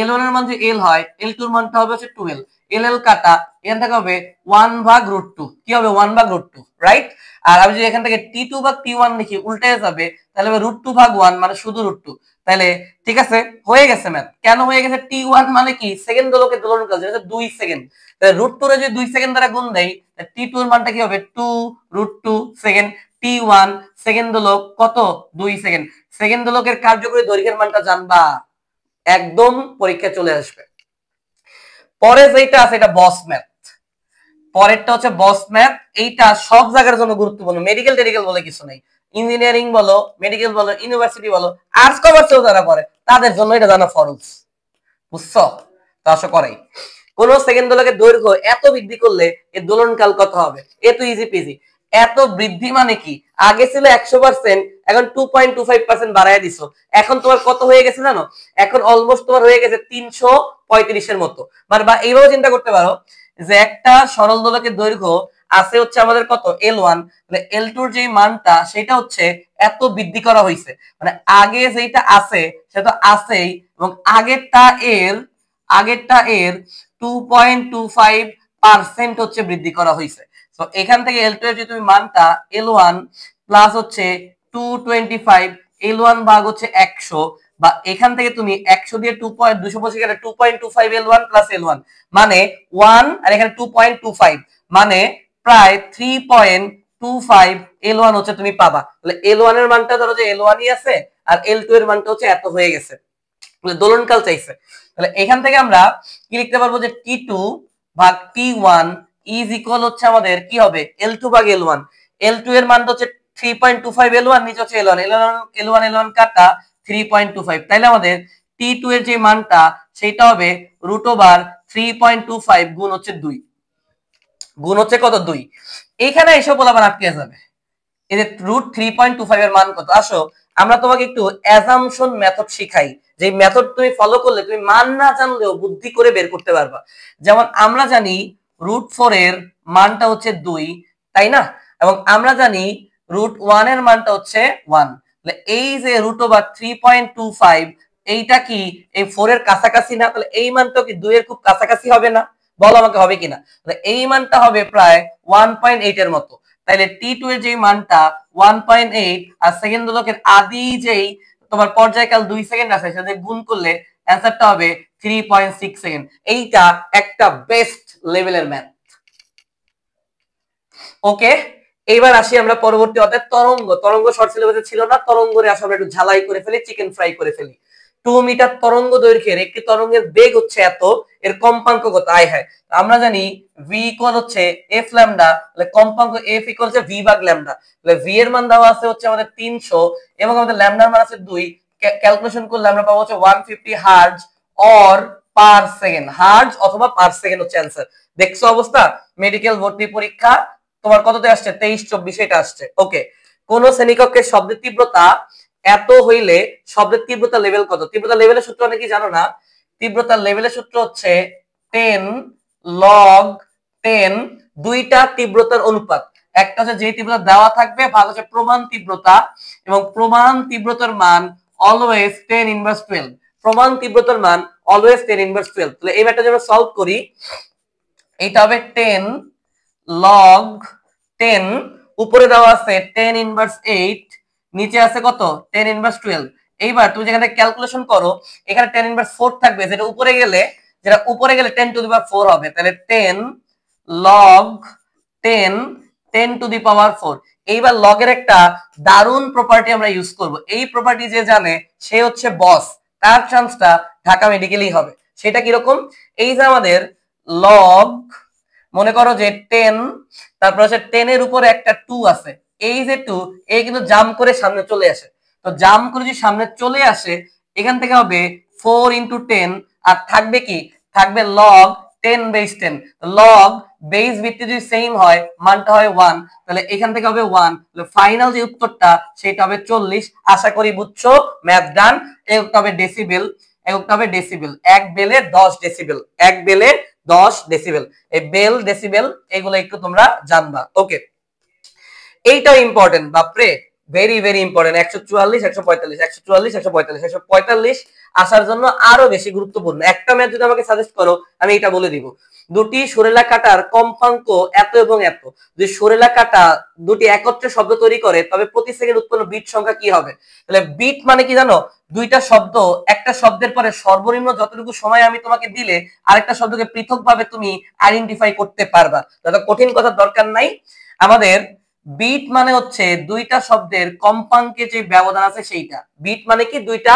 l1 এর মান যে l হয়, l2 এর মানটা হবে হচ্ছে 12, l কাটা, এখান থেকে হবে 1 ভাগ √2, কি হবে 1 ভাগ √2, রাইট। আর আমি যদি এখান থেকে t2 ভাগ t1 লিখি উল্টে যাবে, তাহলে হবে √2 ভাগ 1 মানে শুধু √2, তাহলে ঠিক আছে হয়ে গেছে ম্যাথ। কেন হয়ে গেছে, t1 মানে কি সেকেন্ড দোলকের দোলনকাল, যেটা 2 সেকেন্ড, তাহলে √2 রে যদি 2 সেকেন্ড দ্বারা গুণ দেই, t2 এর মানটা কি হবে 2 সেকেন্ড, t1 সেকেন্ড দোলক কত 2 সেকেন্ড, সেকেন্ড দোলকের কার্যকরী দৈর্ঘ্যের মানটা জানবা, একদম পরীক্ষা চলে আসবে। পরে যেটা আছে এটা বস ম্যাথ, পরেরটা হচ্ছে বস ম্যাথ, এইটা সব জায়গার জন্য গুরুত্বপূর্ণ, মেডিকেল টেডিকেল বলে কিছু নেই, ইঞ্জিনিয়ারিং বলো, মেডিকেল বলো, ইউনিভার্সিটি বলো, আর্টস কমার্সেও যারা পড়ে তাদের জন্য এটা জানা ফরজ, বুঝছো? তো আশা করাই কোন সেকেন্ড দোলকের দৈর্ঘ্য এত বৃদ্ধি করলে এর দোলনকাল কত হবে, এ তো ইজি পিজি। এত বৃদ্ধি মানে কি, আগে ছিল 100%, এখন 2.25% বাড়ায় দিছো, এখন তোমার কত হয়ে গেছে জানো, এখন অলমোস্ট তোমার হয়ে গেছে 335 এর মতো, মানে বা এইভাবে চিন্তা করতে পারো যে একটা সরল দোলকের দৈর্ঘ্য আছে হচ্ছে আমাদের কত L1, মানে L2 এর যে মানটা সেটা হচ্ছে এত বৃদ্ধি করা হয়েছে, মানে আগে যেটা আছে সেটা আছেই, এবং আগেরটা এর 2.25% হচ্ছে বৃদ্ধি করা হয়েছে। তো এখান থেকে L2 এর যে তুমি মানটা L1 প্লাস হচ্ছে 225, L1 ভাগ হচ্ছে 100, বা এখান থেকে তুমি 100 দিয়ে 2.225 গেলে 2.25 L1 প্লাস L1 মানে 1, আর এখানে 2.25 মানে প্রায় 3.25 L1 হচ্ছে তুমি পাবা। তাহলে L1 এর মানটা ধরো যে L1ই আছে, আর L2 এর মানটা হচ্ছে এত হয়ে গেছে, দোলনকাল চাইছে। তাহলে এখান থেকে আমরা কি লিখতে পারবো যে t2 ভাগ t1 ইজ ইকুয়াল হচ্ছে আমাদের কি হবে L2 ভাগ L1, L2 এর মানটা হচ্ছে 3.25 L1, নিচে হচ্ছে L1 কাটা 3.25, তাইলে আমাদের t2 এর যে মানটা সেটা হবে √3.25 গুণ হচ্ছে 2, গুণ হচ্ছে কত 2, এইখানে এসব বলা আবার আটকে যাবে, এই যে √3.25 এর মান কত। আসো আমরা তোমাকে একটু অ্যাজাম্পশন মেথড শিখাই, যে মেথড তুমি ফলো করলে তুমি মান না জানলেও বুদ্ধি করে বের করতে পারবা। যেমন আমরা জানি √4 এর মানটা হচ্ছে 2, তাই না, এবং আমরা জানি √1 এর মানটা হচ্ছে 1, তাহলে এই যে √3.25 এইটা কি এই 4 এর কাছাকাছি না, তাহলে এই মানটা কি 2 এর খুব কাছাকাছি হবে না, বলো আমাকে হবে কিনা, তাহলে এই মানটা হবে প্রায় 1.8 এর মতো, তাইলে t2 এর যে মানটা 1.8, আর সেকেন্ড দোলকের আদি যেই তোমার পর্যায়কাল 2 সেকেন্ড আছে সেটা গুণ করলে অ্যানসারটা হবে 3.6 সেকেন্ড। এইটা একটা বেস্ট লেভেলের ম্যাথ। ওকে, এইবার আসি আমরা পরবর্তী অধ্যায় তরঙ্গ শর্ট সিলেবাসে ছিল না, তরঙ্গরে আসলে একটু ঝালাই করে ফেলি, চিকেন ফ্রাই করে ফেলি। 2 মিটার তরঙ্গ দৈর্ঘ্যের একটি তরঙ্গের বেগ হচ্ছে এত, এর কম্পাঙ্ক কত, আয় হায়, আমরা জানি v ইকুয়াল হচ্ছে f ল্যামডা, তাহলে কম্পাঙ্ক f ইকুয়াল হচ্ছে v ভাগ ল্যামডা, তাহলে v এর মান দেওয়া আছে হচ্ছে আমাদের 300 এবং আমাদের ল্যামডার মান আছে 2, ক্যালকুলেশন করলে আমরা পাবো হচ্ছে 150 hertz or per second, hertz অথবা পার সেকেন্ড হচ্ছে অ্যানসার। দেখছো অবস্থা, মেডিকেল ভর্তি পরীক্ষা তোমার কততে আসছে 23-24 এটা আসছে। ওকে, কোন শ্রেণীকক্ষের শব্দের তীব্রতা এত হইলে শব্দের তীব্রতা লেভেল কত, তীব্রতা লেভেলের সূত্র অনেকে জানো না, তীব্রতা লেভেলের সূত্র হচ্ছে 10 log 10, দুইটা তীব্রতার অনুপাত, একটা হচ্ছে যে তীব্রতা দেওয়া থাকবে ভাগ হচ্ছে প্রমাণ তীব্রতা, এবং প্রমাণ তীব্রতার মান অলওয়েজ 10 ইনভার্স 12, প্রমাণ তীব্রতার মান অলওয়েজ 10 ইনভার্স 12। তাহলে এই ম্যাথটা যদি সলভ করি এটা হবে 10 log 10, উপরে দেওয়া আছে 10 ইনভার্স 8, নিচে আছে কত 10 ইনভার্স 12। এইবার তুমি যেখানে ক্যালকুলেশন করো এখানে 10 ইনভার্স 4 থাকবে, যেটা উপরে গেলে 10 টু দি পাওয়ার 4 হবে, তাহলে 10 log 10 10 টু দি পাওয়ার 4। এইবার লগের একটা দারুণ প্রপার্টি আমরা ইউজ করব, এই প্রপার্টি যে জানে সে হচ্ছে বস, তার চান্সটা ঢাকা মেডিকেলই হবে, সেটা কিরকম, এই যে আমাদের লগ মনে করো যে 10, তারপর হচ্ছে 10 এর উপরে একটা 2 আছে, এই যে 2 এই কিন্তু জাম্প করে সামনে চলে আসে। তো জাম্প করে যদি সামনে চলে আসে এখান থেকে হবে 4 ইন্টু 10, আর থাকবে কি, থাকবে লগ 10 বেস 10। লগ বেস ভিত্তি যদি সেম হয় মানটা হয় 1, তাহলে এখান থেকে হবে 1, তাহলে ফাইনাল যে উত্তরটা সেটা হবে 40। আশা করি বুঝছো, ম্যাথ ডান। এককটা হবে ডেসিবেল, এককটা হবে ডেসিবেল, 1 বেলে 10 ডেসিবেল, 1 বেলে 10 ডেসিবেল। এই বেল ডেসিবেল এগুলো একটু তোমরা জানবা। ওকে, এইটাও ইম্পর্টেন্ট, বাপরে ভেরি ভেরি ইম্পর্টেন্ট। 144 145 144 145 145 আসার জন্য আরো বেশি গুরুত্বপূর্ণ। একটা ম্যাথ যদি আমাকে সাজেস্ট করো আমি এটা বলে দিব, দুটি সরেলা কাটার কম্পাঙ্ক এত এবং এত, যদি সরেলা কাটা দুটি একত্রে শব্দ তৈরি করে তবে প্রতি সেকেন্ড উৎপন্ন বিট সংখ্যা কি হবে? তাহলে বিট মানে কি জানো, দুইটা শব্দ, একটা শব্দের পরে সর্বনিম্ন যতটুকু সময় আমি তোমাকে দিলে আরেকটা শব্দকে পৃথকভাবে তুমি আইডেন্টিফাই করতে পারবা। তাহলে কঠিন কথার দরকার নাই। আমাদের বিট মানে হচ্ছে দুইটা শব্দের কম্পাঙ্কে যে ব্যবধান আছে সেইটা। বিট মানে কি, দুইটা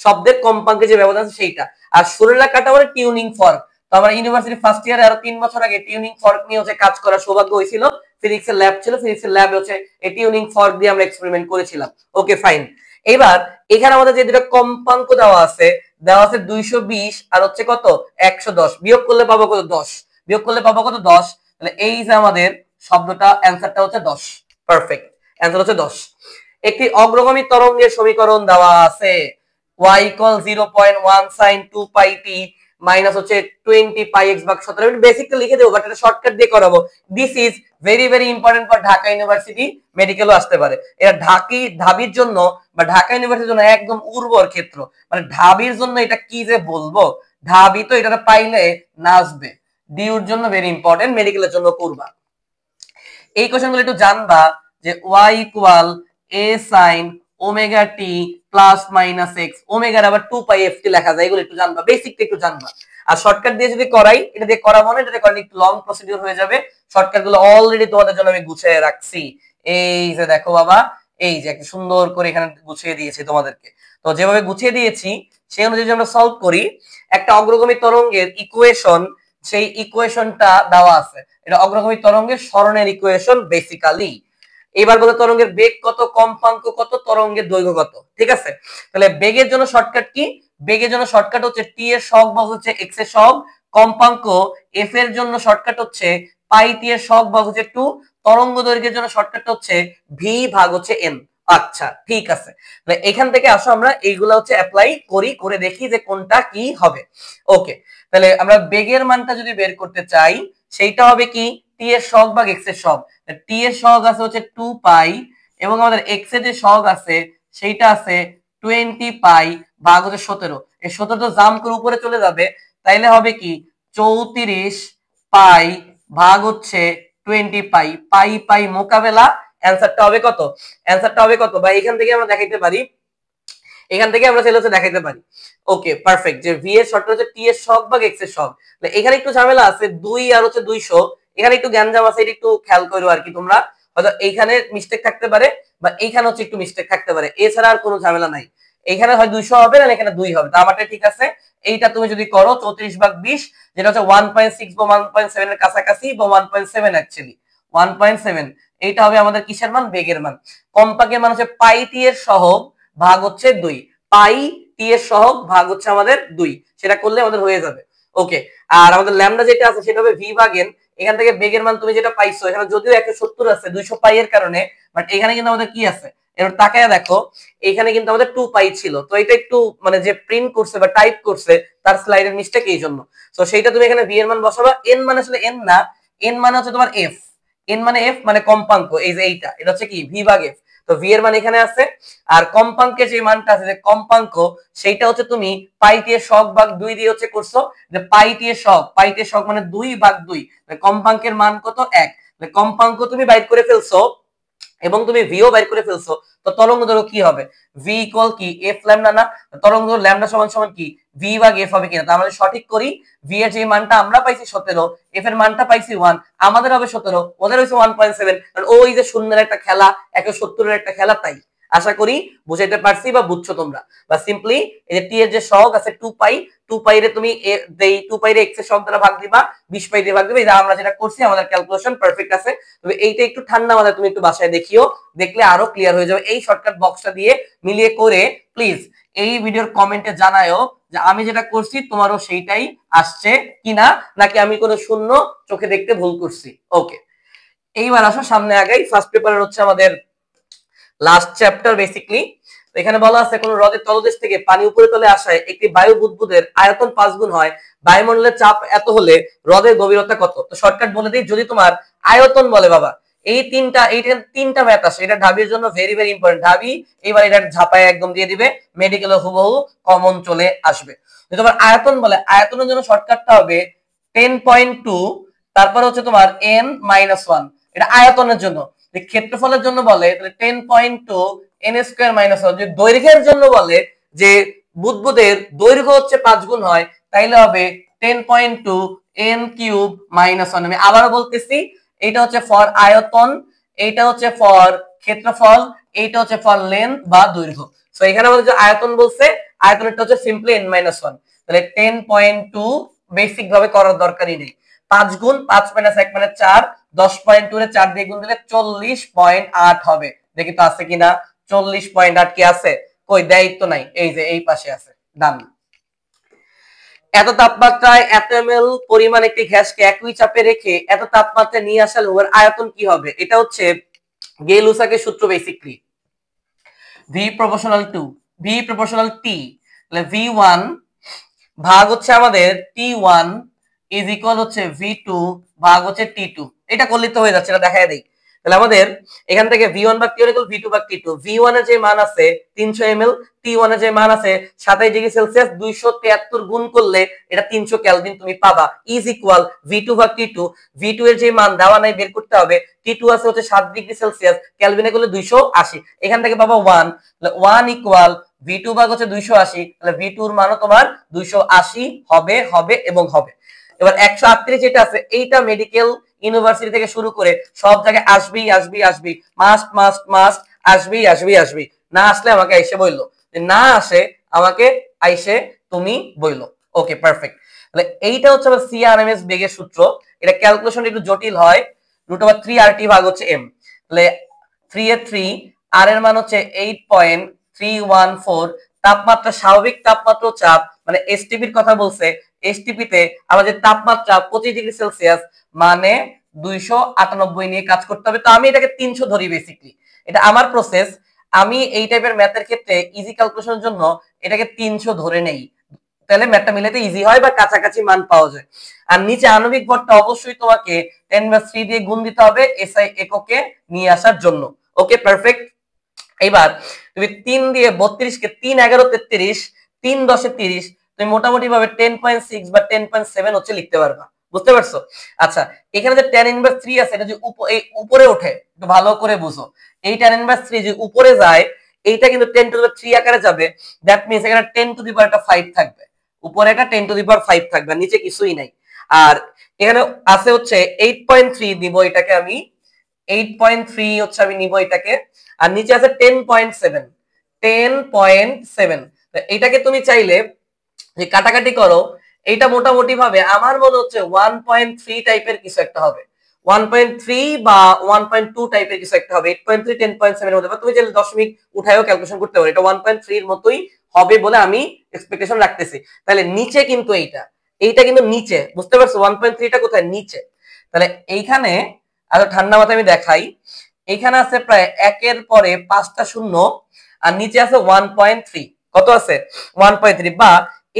শব্দের কম্পাঙ্কে যে ব্যবধান আছে সেইটা। আর সরেলা কাটা মানে টিউনিং ফর্ক। তো আমার ইউনিভার্সিটি ফার্স্ট ইয়ারে আরো 3 বছর আগে টিউনিং ফর্ক নিয়ে হচ্ছে কাজ করার সৌভাগ্য হয়েছিল। ফিজিক্সের ল্যাব ছিল, ফিজিক্সের ল্যাবে হচ্ছে এই টিউনিং ফর্ক দিয়ে আমরা এক্সপেরিমেন্ট করেছিলাম। Okay fine. এবার এখানে আমাদের যে দুটো কম্পাঙ্ক দেওয়া আছে, 220 আর হচ্ছে কত 110, বিয়োগ করলে পাবো কত 10, বিয়োগ করলে পাবো কত 10। তাহলে এই যে আমাদের শব্দটা, অ্যান্সারটা হচ্ছে 10। পারফেক্ট, অ্যান্সার হচ্ছে 10। একটি অগ্রগামী তরঙ্গের সমীকরণ দেওয়া আছে, y = 0.1 sin 2 pi t minus হচ্ছে 20 pi x ভাগ 17। আমি বেসিকটা লিখে দেবো বাট এটা শর্টকাট দিয়ে করাবো। This is very very important for Dhaka university, মেডিকেলও আসতে পারে। এটা ঢাবির জন্য বা ঢাকা ইউনিভার্সিটির জন্য একদম উর্বর ক্ষেত্র। মানে ঢাবির জন্য এটা কি যে বলবো, ঢাবি তো এটা পাইলে নাচবে। ডিউর জন্য ভেরি ইম্পর্টেন্ট, মেডিকেলের জন্য করবা। এই কোশ্চেনগুলো একটু জানবা যে y = a sin omega t plus minus x, ওমেগার আবার 2 পাই f t লেখা যায়, এগুলো একটু জানবা, বেসিকটা একটু জানবা। আর শর্টকাট দিয়ে যদি করাই, এটা দিয়ে করাবো না, এটা দিয়ে করলে একটু লং প্রসিডিউর হয়ে যাবে। শর্টকাট গুলো অলরেডি তোমাদের জন্য আমি গুছিয়ে রাখছি। এই যে দেখো বাবা, এই যে একটা সুন্দর করে এখানে গুছিয়ে দিয়েছি তোমাদেরকে। তো যেভাবে গুছিয়ে দিয়েছি সেই অনুযায়ী যদি আমরা সলভ করি, একটা অগ্রগামী তরঙ্গের ইকুয়েশন, সেই ইকুয়েশনটা দেওয়া আছে। এটা অগ্রগামী তরঙ্গের সরণের ইকুয়েশন বেসিক্যালি। এবার বলে তরঙ্গের বেগ কত, কম্পাঙ্ক কত, তরঙ্গের দৈর্ঘ্য কত। ঠিক আছে, তাহলে বেগের জন্য শর্টকাট কি, বেগের জন্য শর্টকাট হচ্ছে টি এর সহগ ভাগ হচ্ছে এক্স এর সহগ, কম্পাঙ্ক এফ এর জন্য শর্টকাট হচ্ছে পাই টি এর সহগ ভাগ হচ্ছে 2, তরঙ্গ দৈর্ঘ্যের জন্য শর্টকাট হচ্ছে ভি ভাগ হচ্ছে এন। আচ্ছা ঠিক আছে, তাহলে এখান থেকে আসো আমরা এইগুলা হচ্ছে অ্যাপ্লাই করি, করে দেখি যে কোনটা কি হবে। ওকে, তাহলে আমরা বেগের মানটা যদি বের করতে চাই সেইটা হবে কি, টি এর সহগ ভাগ এক্স এর সহগ। টি এর সহগ আছে হচ্ছে 2 পাই এবং আমাদের এক্স এর যে সহগ আছে সেইটা আছে 20 পাই ভাগ হচ্ছে 17। এই 17 তো জাম্প করে উপরে চলে যাবে, তাইলে হবে কি 34 পাই ভাগ হচ্ছে 20 পাই, পাই পাই মোকাবেলা। অ্যানসারটা হবে কত, অ্যানসারটা হবে কত বা এখান থেকে আমরা দেখাইতে পারি, এখান থেকে আমরা চাইলে দেখাইতে পারি। ওকে পারফেক্ট, যে ভি এর শর্টকাট হচ্ছে টি এর সহগ ভাগ এক্স এর সহগ। এখানে একটু ঝামেলা আছে, 2 আর হচ্ছে 200, এখানে একটু গ্যাঞ্জাম আছে, এটা একটু খেয়াল করো আর কি তোমরা। হয়তো এইখানে মিস্টেক থাকতে পারে বা এইখানে হচ্ছে একটু মিস্টেক থাকতে পারে, এছাড়া আর কোনো ঝামেলা নাই। এইখানে হয় 200 হবে না এখানে 2 হবে, তা আমারটা ঠিক আছে। এইটা তুমি যদি করো 34 ভাগ 20, যেটা হচ্ছে 1.6 বা 1.7 এর কাছাকাছি বা 1.7 অ্যাকচুয়ালি 1.7, এইটা হবে আমাদের কিসের মান, বেগের মান। কম্পাঙ্কের মান হচ্ছে পাই টি এর সহগ ভাগ হচ্ছে 2, পাই টি এর সহগ ভাগ হচ্ছে আমাদের 2, সেটা করলে আমাদের হয়ে যাবে। ওকে, আর আমাদের ল্যামডা যেটা আছে সেটা হবে ভি ভাগ এন। এখান থেকে বেগের মান তুমি যেটা পাইছো, এখানে যদিও 170 আছে 200 পাই এর কারণে, বাট এখানে কিন্তু আমাদের কি আছে, এবার তাকায় দেখো এখানে কিন্তু আমাদের 2 পাই ছিল। তো এটা একটু মানে যে প্রিন্ট করছে বা টাইপ করছে তার স্লাইডের মিস্টেক এই জন্য। তো সেইটা তুমি এখানে ভি এর মান বসাবা। এন মানে আসলে এন না, এন মানে হচ্ছে তোমার এফ, এন মানে এফ মানে কম্পাঙ্ক, এই যে এইটা, এটা হচ্ছে কি ভি ভাগ এফ। তো ভি এর মান এখানে আছে, আর কম্পাঙ্কের যে মানটা আছে যে কম্পাঙ্ক, সেইটা হচ্ছে তুমি পাই টি এর সহগ ভাগ 2 দিয়ে হচ্ছে করছো, যে পাই টি এর সহগ, পাই টি এর সহগ মানে 2 ভাগ 2, কম্পাঙ্কের মান কত 1। কম্পাঙ্ক তুমি বাইর করে ফেলছো এবং তুমি ভিও বাইর করে ফেলছো, তো তরঙ্গ দৈর্ঘ্য কি হবে, ভি ইকুয়াল কি এফ ল্যামডা না, তরঙ্গ দৈর্ঘ্য ল্যামডা সমান সমান কি ভি ভাগ এফ হবে কিনা। তাহলে সঠিক করি, ভি এর যে মানটা আমরা পাইছি 17, এফ এর মানটা পাইছি 1, আমাদের হবে 17, ওদের হইছে 1.7, কারণ ওই যে শূন্যের একটা খেলা 170 এর একটা খেলা, তাই আশা করি বুঝাইতে পারছি বা বুঝছো তোমরা। বা সিম্পলি এই যে টি এর যে সহগ আছে 2 পাই রে তুমি এই 2 পাই রে x এর সহগ দ্বারা ভাগ দিবা, 20 পাই দিয়ে ভাগ দিবা। এটা আমরা যেটা করছি আমাদের ক্যালকুলেশন পারফেক্ট আছে। তবে এইটা একটু ঠান্ডা মাথায় তুমি একটু বাসায় দেখিও, দেখলে আরো ক্লিয়ার হয়ে যাবে। এই শর্টকাট বক্সটা দিয়ে মিলিয়ে করে প্লিজ এই ভিডিওর কমেন্টে জানায়ও যে আমি যেটা করছি তোমারও সেইটাই আসছে কিনা, নাকি আমি কোনো শূন্য চোখে দেখতে ভুল করছি। ওকে, এইবার আসো সামনে আগাই। ফার্স্ট পেপারের হচ্ছে আমাদের লাস্ট চ্যাপ্টার বেসিক্যালি। এখানে বলা আছে কোন হ্রদের তলদেশ থেকে পানি উপরে তলে আসায় একটি বায়ু বুদবুদের আয়তন 5 গুণ হয়, বায়ুমণ্ডলের চাপ এত হলে হ্রদের গভীরতা কত? তো শর্টকাট বলে দিই, যদি তোমার আয়তন বলে বাবা, এই তিনটা ম্যাথ আসে, এটা ঢাবির জন্য ভেরি ভেরি ইম্পর্টেন্ট। ঢাবি এবার এটা ঝাপায় একদম দিয়ে দিবে, মেডিকেল হুবহু কমন চলে আসবে। যদি তোমার আয়তন বলে, আয়তনের জন্য শর্টকাটটা হবে 10.2, তারপরে হচ্ছে তোমার n-1, এটা আয়তনের জন্য। ক্ষেত্রফলের জন্য বলে তাহলে 10.2 n²-1। যদি দৈর্ঘ্যের জন্য বলে যে বুদবুদের দৈর্ঘ্য হচ্ছে 5 গুণ হয়, তাইলে হবে 10.2 n³-1। আমি আবারও বলতেছি, এইটা হচ্ছে ফর আয়তন, এইটা হচ্ছে ফর ক্ষেত্রফল, এইটা হচ্ছে ফর লেন্থ বা দৈর্ঘ্য। সো এখানে আমাদের যে আয়তন বলছে, আয়তনটা হচ্ছে সিম্পলি n-1। তাহলে 10.2 বেসিক ভাবে করার দরকারই নেই। 5 গুণ 5 - 1 মানে 4, 10.2 রে 4 দিয়ে গুণ দিলে 40.8 হবে। দেখি তো আছে কিনা 40.8 কি আছে? কই, দেয় তো নাই, এই যে এই পাশে আছে। ডান। এত তাপমাত্রায় এত ml পরিমাণ একটি গ্যাসকে একই চাপে রেখে এত তাপমাত্রায় নিয়ে আসার ওর আয়তন কি হবে? এটা হচ্ছে গেলুসাকের সূত্র basically. V proportional to V proportional T, তাহলে V1 ভাগ হচ্ছে আমাদের T1 ইজ ইকুয়াল হচ্ছে V2 ভাগ হচ্ছে T2। এটা করলে তো হয়ে যাচ্ছে, এটা দেখায় দেই। তাহলে আমাদের এখান থেকে V1 ভাগ T1 ইকুয়াল V2 ভাগ T2। V1 এর যে মান আছে 300 ml, T1 এর যে মান আছে 27 ডিগ্রি সেলসিয়াস, 273 গুণ করলে এটা 300 কেলভিন তুমি পাবা, ইজ ইকুয়াল V2 ভাগ T2। V2 এর যে মান দেওয়া নাই বের করতে হবে, T2 আছে হচ্ছে 7 ডিগ্রি সেলসিয়াস, কেলভিনে করলে 280, এখান থেকে পাবা 1। তাহলে 1 ইকুয়াল V2 ভাগ হচ্ছে 280, তাহলে V2 এর মানও তোমার 280 হবে হবে এবং হবে। এবার 138 যেটা আছে, এইটা মেডিকেল ইউনিভার্সিটি থেকে শুরু করে সব জায়গায় আসবেই আসবেই আসবেই, মাস্ট মাস্ট মাস্ট আসবেই আসবেই আসবেই। না আসলে আমাকে আইসে বইলো, না আসে আমাকে আইসে তুমি বইলো। ওকে, পারফেক্ট। তাহলে এইটা হচ্ছে আমার সিআরএমএস বেগের সূত্র। এটা ক্যালকুলেশন একটু জটিল হয়। √3RT ভাগ হচ্ছে m। তাহলে 3 এর 3, আর এর মান হচ্ছে 8.314। তাপমাত্রা, স্বাভাবিক তাপমাত্রা চাপ মানে এসটিপির কথা বলছে। এসটিপি তে আমাদের তাপমাত্রা 25 ডিগ্রি সেলসিয়াস মানে 298 নিয়ে কাজ করতে হবে। তো আমি এটাকে 300 ধরি বেসিক্যালি, এটা আমার প্রসেস। আমি এই টাইপের ম্যাথের ক্ষেত্রে ইজি ক্যালকুলেশনের জন্য এটাকে 300 ধরে নেই, তাহলে ম্যাথটা মিলাতে ইজি হয় বা কাছাকাছি মান পাওয়া যায়। আর নিচে আণবিক ভরটা অবশ্যই তোমাকে 10/3 দিয়ে গুণ দিতে হবে এসআই এককে নিয়ে আসার জন্য। ওকে, পারফেক্ট। এবার তুমি 3 দিয়ে 32 কে 3 11 33, 3 10 30, তুমি মোটামুটি ভাবে 10.6 বা 10.7 হচ্ছে লিখতে পারবা। বুঝতে পারছো? আচ্ছা, এখানে যে tan ইনভার্স 3 আছে, এটা যে উপরে ওঠে, একটু ভালো করে বুঝো। এই tan ইনভার্স 3 যে উপরে যায়, এইটা কিন্তু 10 টু দি 3 আকারে যাবে। দ্যাট মিন্স এখানে 10 টু দি পাওয়ার 5 থাকবে, উপরে একটা 10 টু দি পাওয়ার 5 থাকবে, নিচে কিছুই নাই। আর এখানে আছে হচ্ছে 8.3 দিব, এটাকে আমি 8.3 হচ্ছে আমি নিব এটাকে। আর নিচে আছে 10.7, 10.7। এটাকে তুমি চাইলে যে কাটাকাটি করো, এটা মোটামুটি ভাবে আমার মনে হচ্ছে 1.3 টাইপের কিছু একটা হবে, 1.3 বা 1.2 টাইপের কিছু একটা হবে। 8.3 10.7 এর মধ্যে, বা তুমি চাইলে দশমিক উঠায়ও ক্যালকুলেশন করতে পারো। এটা 1.3 এর মতোই হবে বলে আমি এক্সপেকটেশন রাখতেছি। তাহলে নিচে কিন্তু এইটা কিন্তু নিচে, বুঝতে পারছো? 1.3 টা কোথায়? নিচে। তাহলে এইখানে আর ঠান্ডা মাথায় আমি দেখাই, এইখানে আছে প্রায় 1 এর পরে 5টা শূন্য, আর নিচে আছে 1.3। কত আছে? 1.3। বা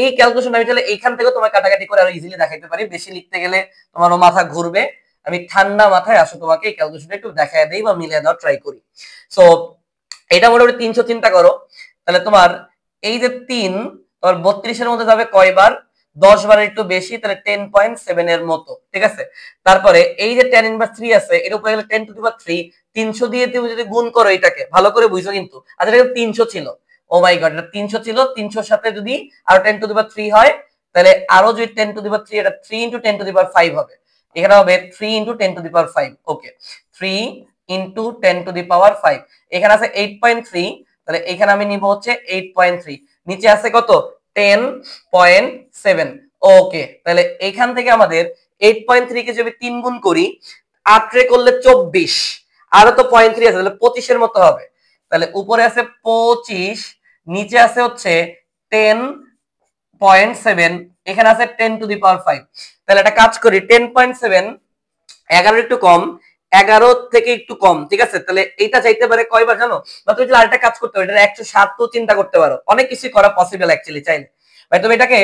এই ক্যালকুলেশন আমি তাহলে এইখান থেকে তোমার কাটাকাটি করে আরো ইজিলি দেখাইতে পারি, বেশি লিখতে গেলে তোমারও মাথা ঘুরবে। আমি ঠান্ডা মাথায় আসো তোমাকে এই ক্যালকুলেশনটা একটু দেখায় দেই বা মিলিয়ে দেওয়ার ট্রাই করি। সো এটা মোটামুটি 300 চিন্তা করো। তাহলে তোমার এই যে 3 তোমার 32 এর মধ্যে যাবে কয়বার? 10 বার, একটু বেশি, তাহলে 10.7 এর মতো, ঠিক আছে। তারপরে এই যে tan ইনভার্স 3 আছে, এর উপরে গেলে 10 টু দি পাওয়ার 3, 300 দিয়ে তুমি যদি গুণ করো, এটাকে ভালো করে বুঝো কিন্তু। আচ্ছা, এটা 300 ছিল, ও মাই গড, এটা 300 ছিল। 300 এর সাথে যদি আরো 10 টু দি পাওয়ার 3 হয়, তাহলে আরো যদি 10 টু দি পাওয়ার 3, এটা 3 * 10 টু দি পাওয়ার 5 হবে। এখানে হবে 3 * 10 to the power 5। Okay, 3 into 10⁵ এখানে আছে 8.3, তাহলে এখানে আমি নিব হচ্ছে 8.3, নিচে আছে কত 10.7। ওকে, তাহলে এখান থেকে আমাদের 8.3 কে যদি 3 গুণ করি 8 রে করলে 24, আরো তো 0.3 আছে, তাহলে 25 এর মতো হবে। তাহলে উপরে আছে 25, নিচে আছে হচ্ছে 10.7, এখানে আছে 10⁵। তাহলে একটা কাজ করি, 10.7 11 একটু কম, 11 থেকে একটু কম, ঠিক আছে। তাহলে এইটা চাইতে পারে কয়বার জানো, বা তুমি যদি আরেকটা কাজ করতে পারো, এটা 107 তো চিন্তা করতে পারো, অনেক কিছু করা পসিবল অ্যাকচুয়ালি চাইলে। ভাই তুমি এটাকে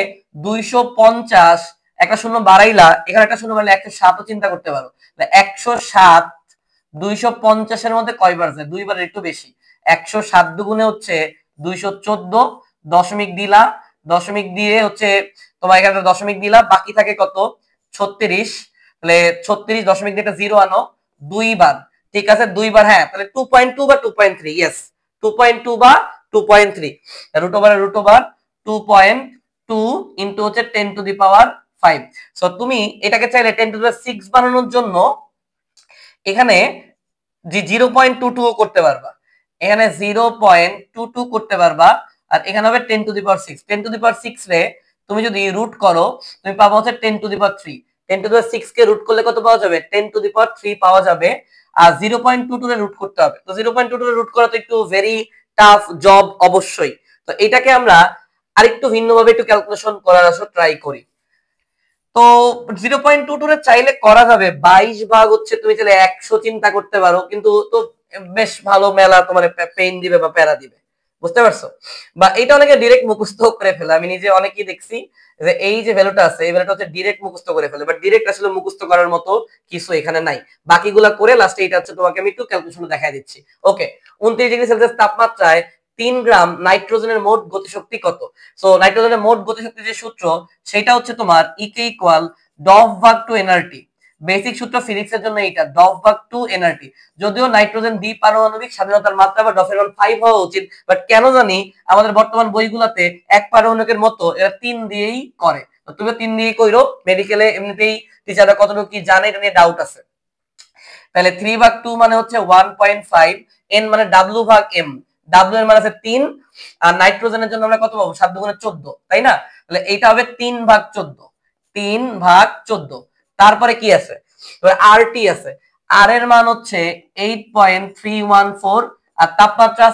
250, একটা শূন্য বাড়াইলা, এখানে একটা শূন্য বাড়াইলে 107 ও চিন্তা করতে পারো। 107 250 এর মধ্যে কয়বার যায়, দুইবার, একটু বেশি। 107 দুগুণে হচ্ছে 214, দশমিক দিলা, দশমিক দিয়ে হচ্ছে তোমার এখানে দশমিক দিলা, বাকি থাকে কত 36, তাহলে 36 দশমিক দিয়ে একটা জিরো আনো, দুইবার, ঠিক আছে দুইবার, হ্যাঁ তাহলে 2.2 বা 2.3, ইয়েস 2.2 বা 2.3, রুট ওভার 2.2 ইন্টু হচ্ছে 10⁵। সো তুমি এটাকে চাইলে 10⁶ বানানোর জন্য এখানে 0.22 করতে পারবা, এখানে 0.22 করতে পারবা, আর এখানে হবে 10⁶। 10⁶ রে তুমি যদি রুট করো তুমি পাবো হচ্ছে 10⁵। 10⁶ কে রুট করলে কত পাওয়া যাবে, 10⁵ পাওয়া যাবে। আর 0.22 রে রুট করতে হবে, তো 0.22 রে রুট করা তো একটু ভেরি টাফ জব অবশ্যই। তো এটাকে আমরা আরেকটু ভিন্নভাবে একটু ক্যালকুলেশন করার ট্রাই করি। তো 0.22 রে চাইলে করা যাবে 22 ভাগ হচ্ছে, তুমি চাইলে 100 চিন্তা করতে পারো, কিন্তু তো বেশ ভালো মেলা তোমার পেইন দিবে বা প্যারা দিবে, বুঝতে পারছো। বা এটা অনেকে ডিরেক্ট মুখস্থ করে ফেলে, আমি নিজে অনেকেই দেখছি যে এই যে ভ্যালুটা আছে এই ভ্যালুটা হচ্ছে ডিরেক্ট মুখস্থ করে ফেলে, বাট ডিরেক্ট আসলে মুখস্থ করার মতো কিছু এখানে নাই। বাকিগুলা করে লাস্টে এটা হচ্ছে তোমাকে আমি একটু ক্যালকুলেশন দেখাই দিচ্ছি। ওকে, 29°C তাপমাত্রায় 3 গ্রাম নাইট্রোজেনের মোট গতিশক্তি কত? সো নাইট্রোজেনের মোট গতিশক্তি যে সূত্র সেটা হচ্ছে তোমার ইকে ইকুয়াল ডফ ভাগ টু এনআরটি। বেসিক সূত্র ফিজিক্সের জন্য এইটা, ডফ ভাগ টু এনআরটি। যদিও নাইট্রোজেন দ্বিপারমাণবিক স্বাধীনতার মাত্রা বা ডফের মান 5 হওয়া উচিত, বাট কেন জানি আমাদের বর্তমান বইগুলোতে এক পারমাণবিকের মতো এরা 3 দিয়েই করে। তো তুমি 3 দিয়েই কইরো, মেডিকেলে এমনিতেই টিচাররা কতটুকু কি জানে এটা নিয়ে ডাউট আছে। তাহলে 3 ভাগ 2 মানে হচ্ছে 1.5, এন মানে ডাব্লিউ ভাগ এম, ডাব্লিউ এর মান আছে 3, আর নাইট্রোজেনের জন্য আমরা কত পাবো 7 দুগুণে 14, তাই না। তাহলে এইটা হবে 3 ভাগ 14, 3 ভাগ 14। তারপরে কি আছে, আর টি আছে, আর এর মান হচ্ছে 8.314, আর তাপমাত্রা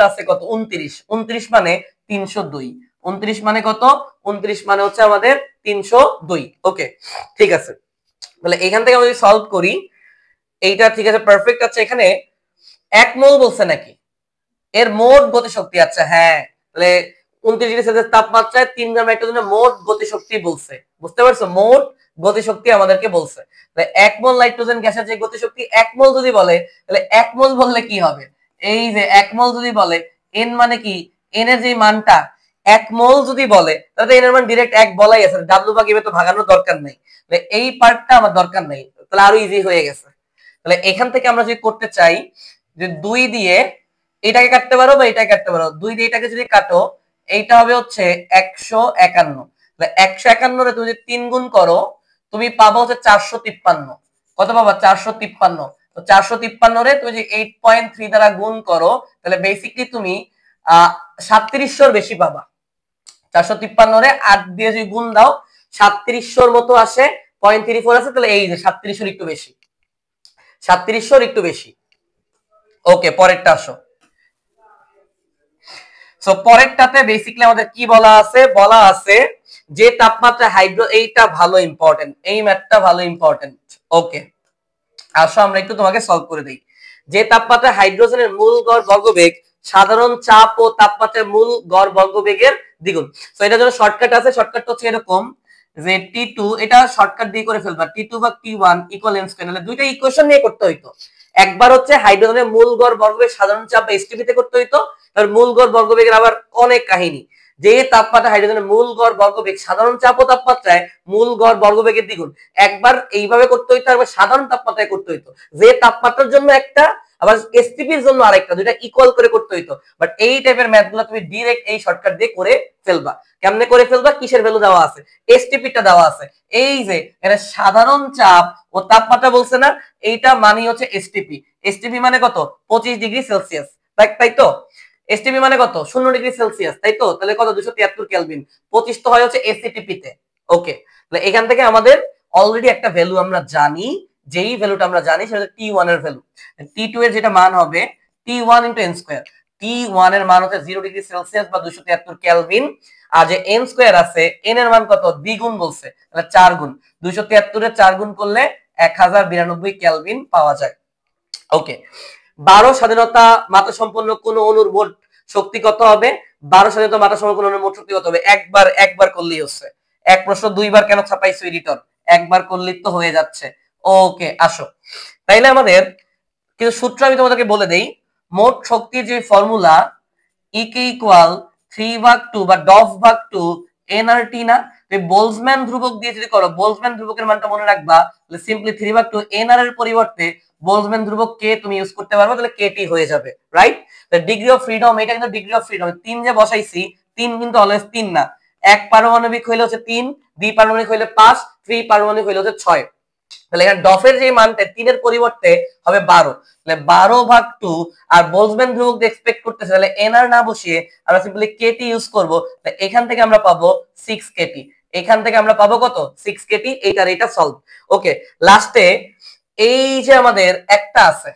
আছে কত 29, 29 মানে 302, 29 মানে কত 29 মানে হচ্ছে আমাদের 302। ওকে ঠিক আছে, তাহলে এখান থেকে আমরা যদি সলভ করি এইটা ঠিক আছে পারফেক্ট। আছে এখানে 1 মোল বলছে নাকি, এর মোট গতিশক্তি, আচ্ছা হ্যাঁ, তাহলে 29°C তাপমাত্রায় 3 গ্রাম নাইট্রোজেনের মোট গতিশক্তি বলছে, বুঝতে পারছো, মোট গতিশক্তি আমাদেরকে বলছে। তাহলে 1 মোল নাইট্রোজেন গ্যাসের যে গতিশক্তি 1 মোল যদি বলে, তাহলে 1 মোল বললে কি হবে, এই যে 1 মোল যদি বলে n মানে কি, n এর যে মানটা 1 মোল যদি বলে তাহলে n এর মান ডাইরেক্ট 1 বলাই আছে, w ভাগ এ তো ভাগানোর দরকার নাই, তাহলে এই পার্টটা আমার দরকার নাই, তাহলে আরো ইজি হয়ে গেছে। তাহলে এখান থেকে আমরা যদি করতে চাই যে 2 দিয়ে এটাকে কাটতে পারো বা এটাকে কাটতে পারো, 2 দিয়ে এটাকে যদি কাটো এইটা হবে হচ্ছে 151, তাহলে 151 রে তুমি যদি 3 গুণ করো তুমি পাবো হচ্ছে 453, কত পাবা 453। তো 453 রে তুমি যদি 8.3 দ্বারা গুণ করো তাহলে বেসিক্যালি তুমি 3700 বেশি পাবা। 453 রে 8 দিয়ে যদি গুণ দাও 3700 মতো আসে, 0.34 আছে, তাহলে এই যে 3700 একটু বেশি, 3700 একটু বেশি। ওকে পরেরটা আসো। সো পরেরটাতে বেসিক্যালি আমাদের কি বলা আছে, বলা আছে যে তাপমাত্রা হাইড্রো, এইটা ভালো ইম্পর্টেন্ট, এই ম্যাথটা ভালো ইম্পর্টেন্ট। ওকে আসো আমরা একটু তোমাকে সলভ করে দেই। যে তাপমাত্রা হাইড্রোজেনের মূল গড় বর্গবেগ সাধারণ চাপ ও তাপমাত্রার মূল গড় বর্গবেগের দ্বিগুণ। তো এটার জন্য শর্টকাট আছে, শর্টকাটটা হচ্ছে এরকম যে T2, এটা শর্টকাট দিয়ে করে ফেলবা, T2 ভাগ T1 ইকুয়াল m স্কয়ার, তাহলে দুইটা ইকুয়েশন নিয়ে করতে হইতো। একবার হচ্ছে হাইড্রোজেনের মূল গড় বর্গবেগ সাধারণ চাপ বা এসটিপি তে করতে হইতো, আর মূল গড় বর্গবেগের আবার অনেক কাহিনী, যে তাপমাত্রা হাইড্রোজেনের মূল গড় বর্গবেগ সাধারণ চাপ ও তাপমাত্রায় মূল গড় বর্গবেগের দ্বিগুণ। একবার এইভাবে করতে হইতো, আবার সাধারণ তাপমাত্রায় করতে হইতো। যে তাপমাত্রার জন্য একটা, আবার এসটিপির জন্য আরেকটা, দুইটা ইকুয়াল করে করতে হইতো। বাট এই টাইপের ম্যাথগুলো তুমি ডাইরেক্ট এই শর্টকাট দিয়ে করে ফেলবা। কেমনে করে ফেলবা? কিসের ভ্যালু দেওয়া আছে? এসটিপিটা দেওয়া আছে। এই যে এটা সাধারণ চাপ ও তাপমাত্রা বলছে না, এইটা মানে হচ্ছে এসটিপি। এসটিপি মানে কত? 25 ডিগ্রি সেলসিয়াস, তাই তো? এসটিপি মানে কত? 0 ডিগ্রি সেলসিয়াস, তাই তো? তাহলে কত? 273 কেলভিন। 25 তো হয় হচ্ছে এসিটিপি তে। ওকে, তাহলে এখান থেকে আমাদের অলরেডি একটা ভ্যালু আমরা জানি, যেই ভ্যালুটা আমরা জানি সেটা হচ্ছে T1 এর ভ্যালু। T2 এর যেটা মান হবে T1 * n স্কয়ার। T1 এর মান হচ্ছে 0 ডিগ্রি সেলসিয়াস বা 273 কেলভিন। আর যে n স্কয়ার আছে, n এর মান কত? দ্বিগুণ বলছে, তাহলে 4 গুণ। 273 এর 4 গুণ করলে 1092 কেলভিন পাওয়া যায়। ওকে, 12 স্বাধীনতা মাত্রা সম্পন্ন কোন অণুর মোট শক্তি কত হবে? 12 স্বাধীনতা মাত্রা সম্পন্ন কোন অণুর মোট শক্তি কত হবে? একবার করলেই হচ্ছে। এক প্রশ্ন দুইবার কেন ছাপাইছো এডিটর? একবার করলেই তো হয়ে যাচ্ছে। ওকে, আসো তাইলে আমাদের কিছু সূত্র আমি তোমাদেরকে বলে দেই। মোট শক্তির যে ফর্মুলা ইকে ইকুয়াল 3/2 বা ডফ/2 এনআরটি না? বোলজম্যান ধ্রুবক দিয়ে যদি করো, বোলজম্যান ধ্রুবকের মানটা মনে রাখবা, তাহলে সিম্পলি 3/2 এনআর এর পরিবর্তে বোলজম্যান ধ্রুবক কে তুমি ইউজ করতে পারবে, তাহলে কেটি হয়ে যাবে, রাইট? ডিগ্রি অফ ফ্রিডম, এটা কিন্তু ডিগ্রি অফ ফ্রিডম 3 যে বসাইছি, 3 কিন্তু অলওয়েজ 3 না। এক পারমাণবিক হইলে হচ্ছে 3, দ্বি পারমাণবিক হইলে 5, ত্রি পারমাণবিক হইলে হচ্ছে 6। তাহলে এখানে ডফের যে মানটা 3 এর পরিবর্তে হবে 12, তাহলে 12/2। আর বোলজম্যান ধ্রুবক এক্সপেক্ট করতেছে, তাহলে এনআর না বসিয়ে আমরা সিম্পলি কেটি ইউজ করব। তাহলে এখান থেকে আমরা পাবো 6 কেটি। এখান থেকে আমরা পাবো কত? 6 কেটি। এইটার এটা সলভ। ওকে, লাস্টে এই যে আমাদের একটা আছে,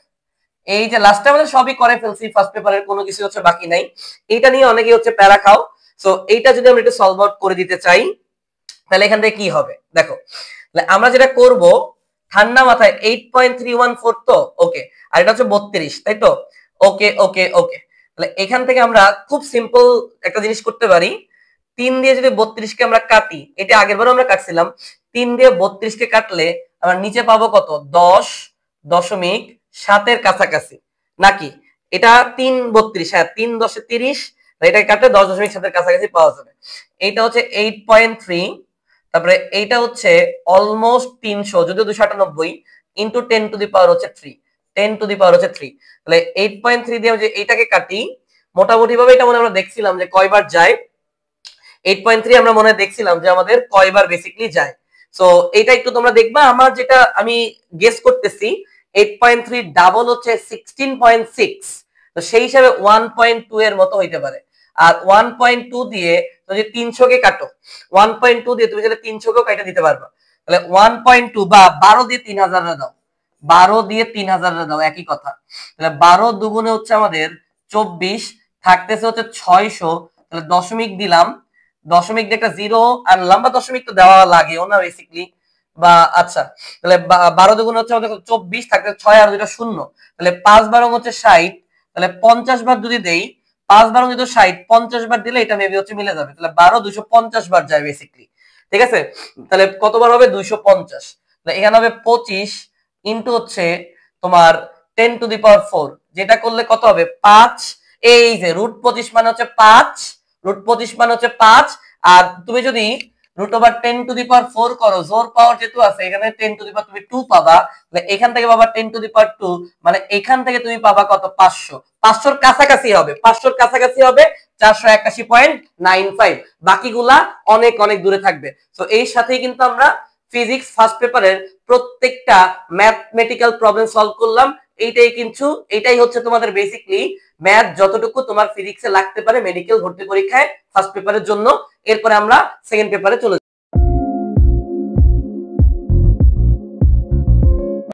এই যে লাস্টে আমাদের সবই করে ফেলছি, ফার্স্ট পেপারের কোনো কিছু হচ্ছে বাকি নাই। এইটা নিয়ে অনেকে হচ্ছে প্যারা খাও। সো এইটা যদি আমরা একটু সলভ আউট করে দিতে চাই, তাহলে এখান থেকে কি হবে দেখো। আমরা যেটা করব, ঠান্ডা মাথায় 8.314 তো, ওকে, আর এটা হচ্ছে 32, তাই তো? ওকে ওকে ওকে, তাহলে এখান থেকে আমরা খুব সিম্পল একটা জিনিস করতে পারি। 3 দিয়ে যদি 32 কে আমরা কাটি, এটা আগের বারও আমরা কাটছিলাম, 3 দিয়ে 32 কে কাটলে আমরা নিচে পাবো কত? 10.7 এর কাছাকাছি নাকি? এটা 3 32, হ্যাঁ 3 10 30, এটা কাটলে 10.7 এর কাছাকাছি পাওয়া যাবে। এইটা হচ্ছে 8.3, তারপরে এইটা হচ্ছে অলমোস্ট 300, যদিও 298 ইন্টু 10 টু দি পাওয়ার হচ্ছে 3, 10 টু দি পাওয়ার হচ্ছে 3। তাহলে 8.3 দিয়ে যে এইটাকে কাটি, মোটামুটি ভাবে এটা মনে আমরা দেখছিলাম যে কয়বার যায়। 8.3 আমরা মনে দেখছিলাম যে আমাদের কয়বার বেসিক্যালি যায়। সো এটা একটু তোমরা দেখবা। আমার যেটা আমি গেস করতেছি 8.3 ডাবল হচ্ছে 16.6, তো সেই হিসাবে 1.2 এর মতো হইতে পারে। আর 1.2 দিয়ে যদি 300 কে কাটো, 1.2 দিয়ে তুমি যদি 300 কেও কাটা দিতে পারবা, তাহলে 1.2 বা 12 দিয়ে 3000 দাও, 12 দিয়ে 3000 দাও, একই কথা। তাহলে 12 দুগুণে হচ্ছে আমাদের 24, থাকতেছে হচ্ছে 600, তাহলে দশমিক দিলাম, দশমিক দিয়ে একটা জিরো আনলাম, বা দশমিক তো দেওয়া লাগেও না বেসিক্যালি, বা আচ্ছা, তাহলে 12 দুগুণ হচ্ছে আমাদের 24, থাকতে 6 আর 2টা 0, তাহলে 5 12 হচ্ছে 60, তাহলে 50 বার যদি দেই, 5 12 যদি 60, 50 বার দিলে এটা মেবি হচ্ছে মিলে যাবে। তাহলে 12 250 বার যায় বেসিক্যালি, ঠিক আছে? তাহলে কতবার হবে? 250। তাহলে এখানে হবে 25 ইনটু হচ্ছে তোমার 10 টু দি পাওয়ার 4, যেটা করলে কত হবে? 5। এই যে √25 মানে হচ্ছে 5, √25 মানে হচ্ছে 5। আর তুমি যদি √10 টু দি পাওয়ার 4 করো, জোর পাওয়ার যেহেতু আছে, এখানে 10 টু দি পাওয়ার তুমি 2 পাবা, তাহলে এখান থেকে পাবা 10 টু দি পাওয়ার 2, মানে এখান থেকে তুমি পাবা কত? 500। 500 কাছাকাছি হবে, 500 কাছাকাছি হবে 481.95। বাকিগুলা অনেক অনেক দূরে থাকবে। তো এই সাথেই কিন্তু আমরা ফিজিক্স ফার্স্ট পেপারের প্রত্যেকটা ম্যাথমেটিক্যাল প্রবলেম সলভ করলাম। এইটাই হচ্ছে তোমাদের বেসিক্যালি ম্যাথ যতটুকু তোমার ফিজিক্সে লাগতে পারে মেডিকেল ভর্তি পরীক্ষায় ফার্স্ট পেপারের জন্য। এরপরে আমরা সেকেন্ড পেপারে চলে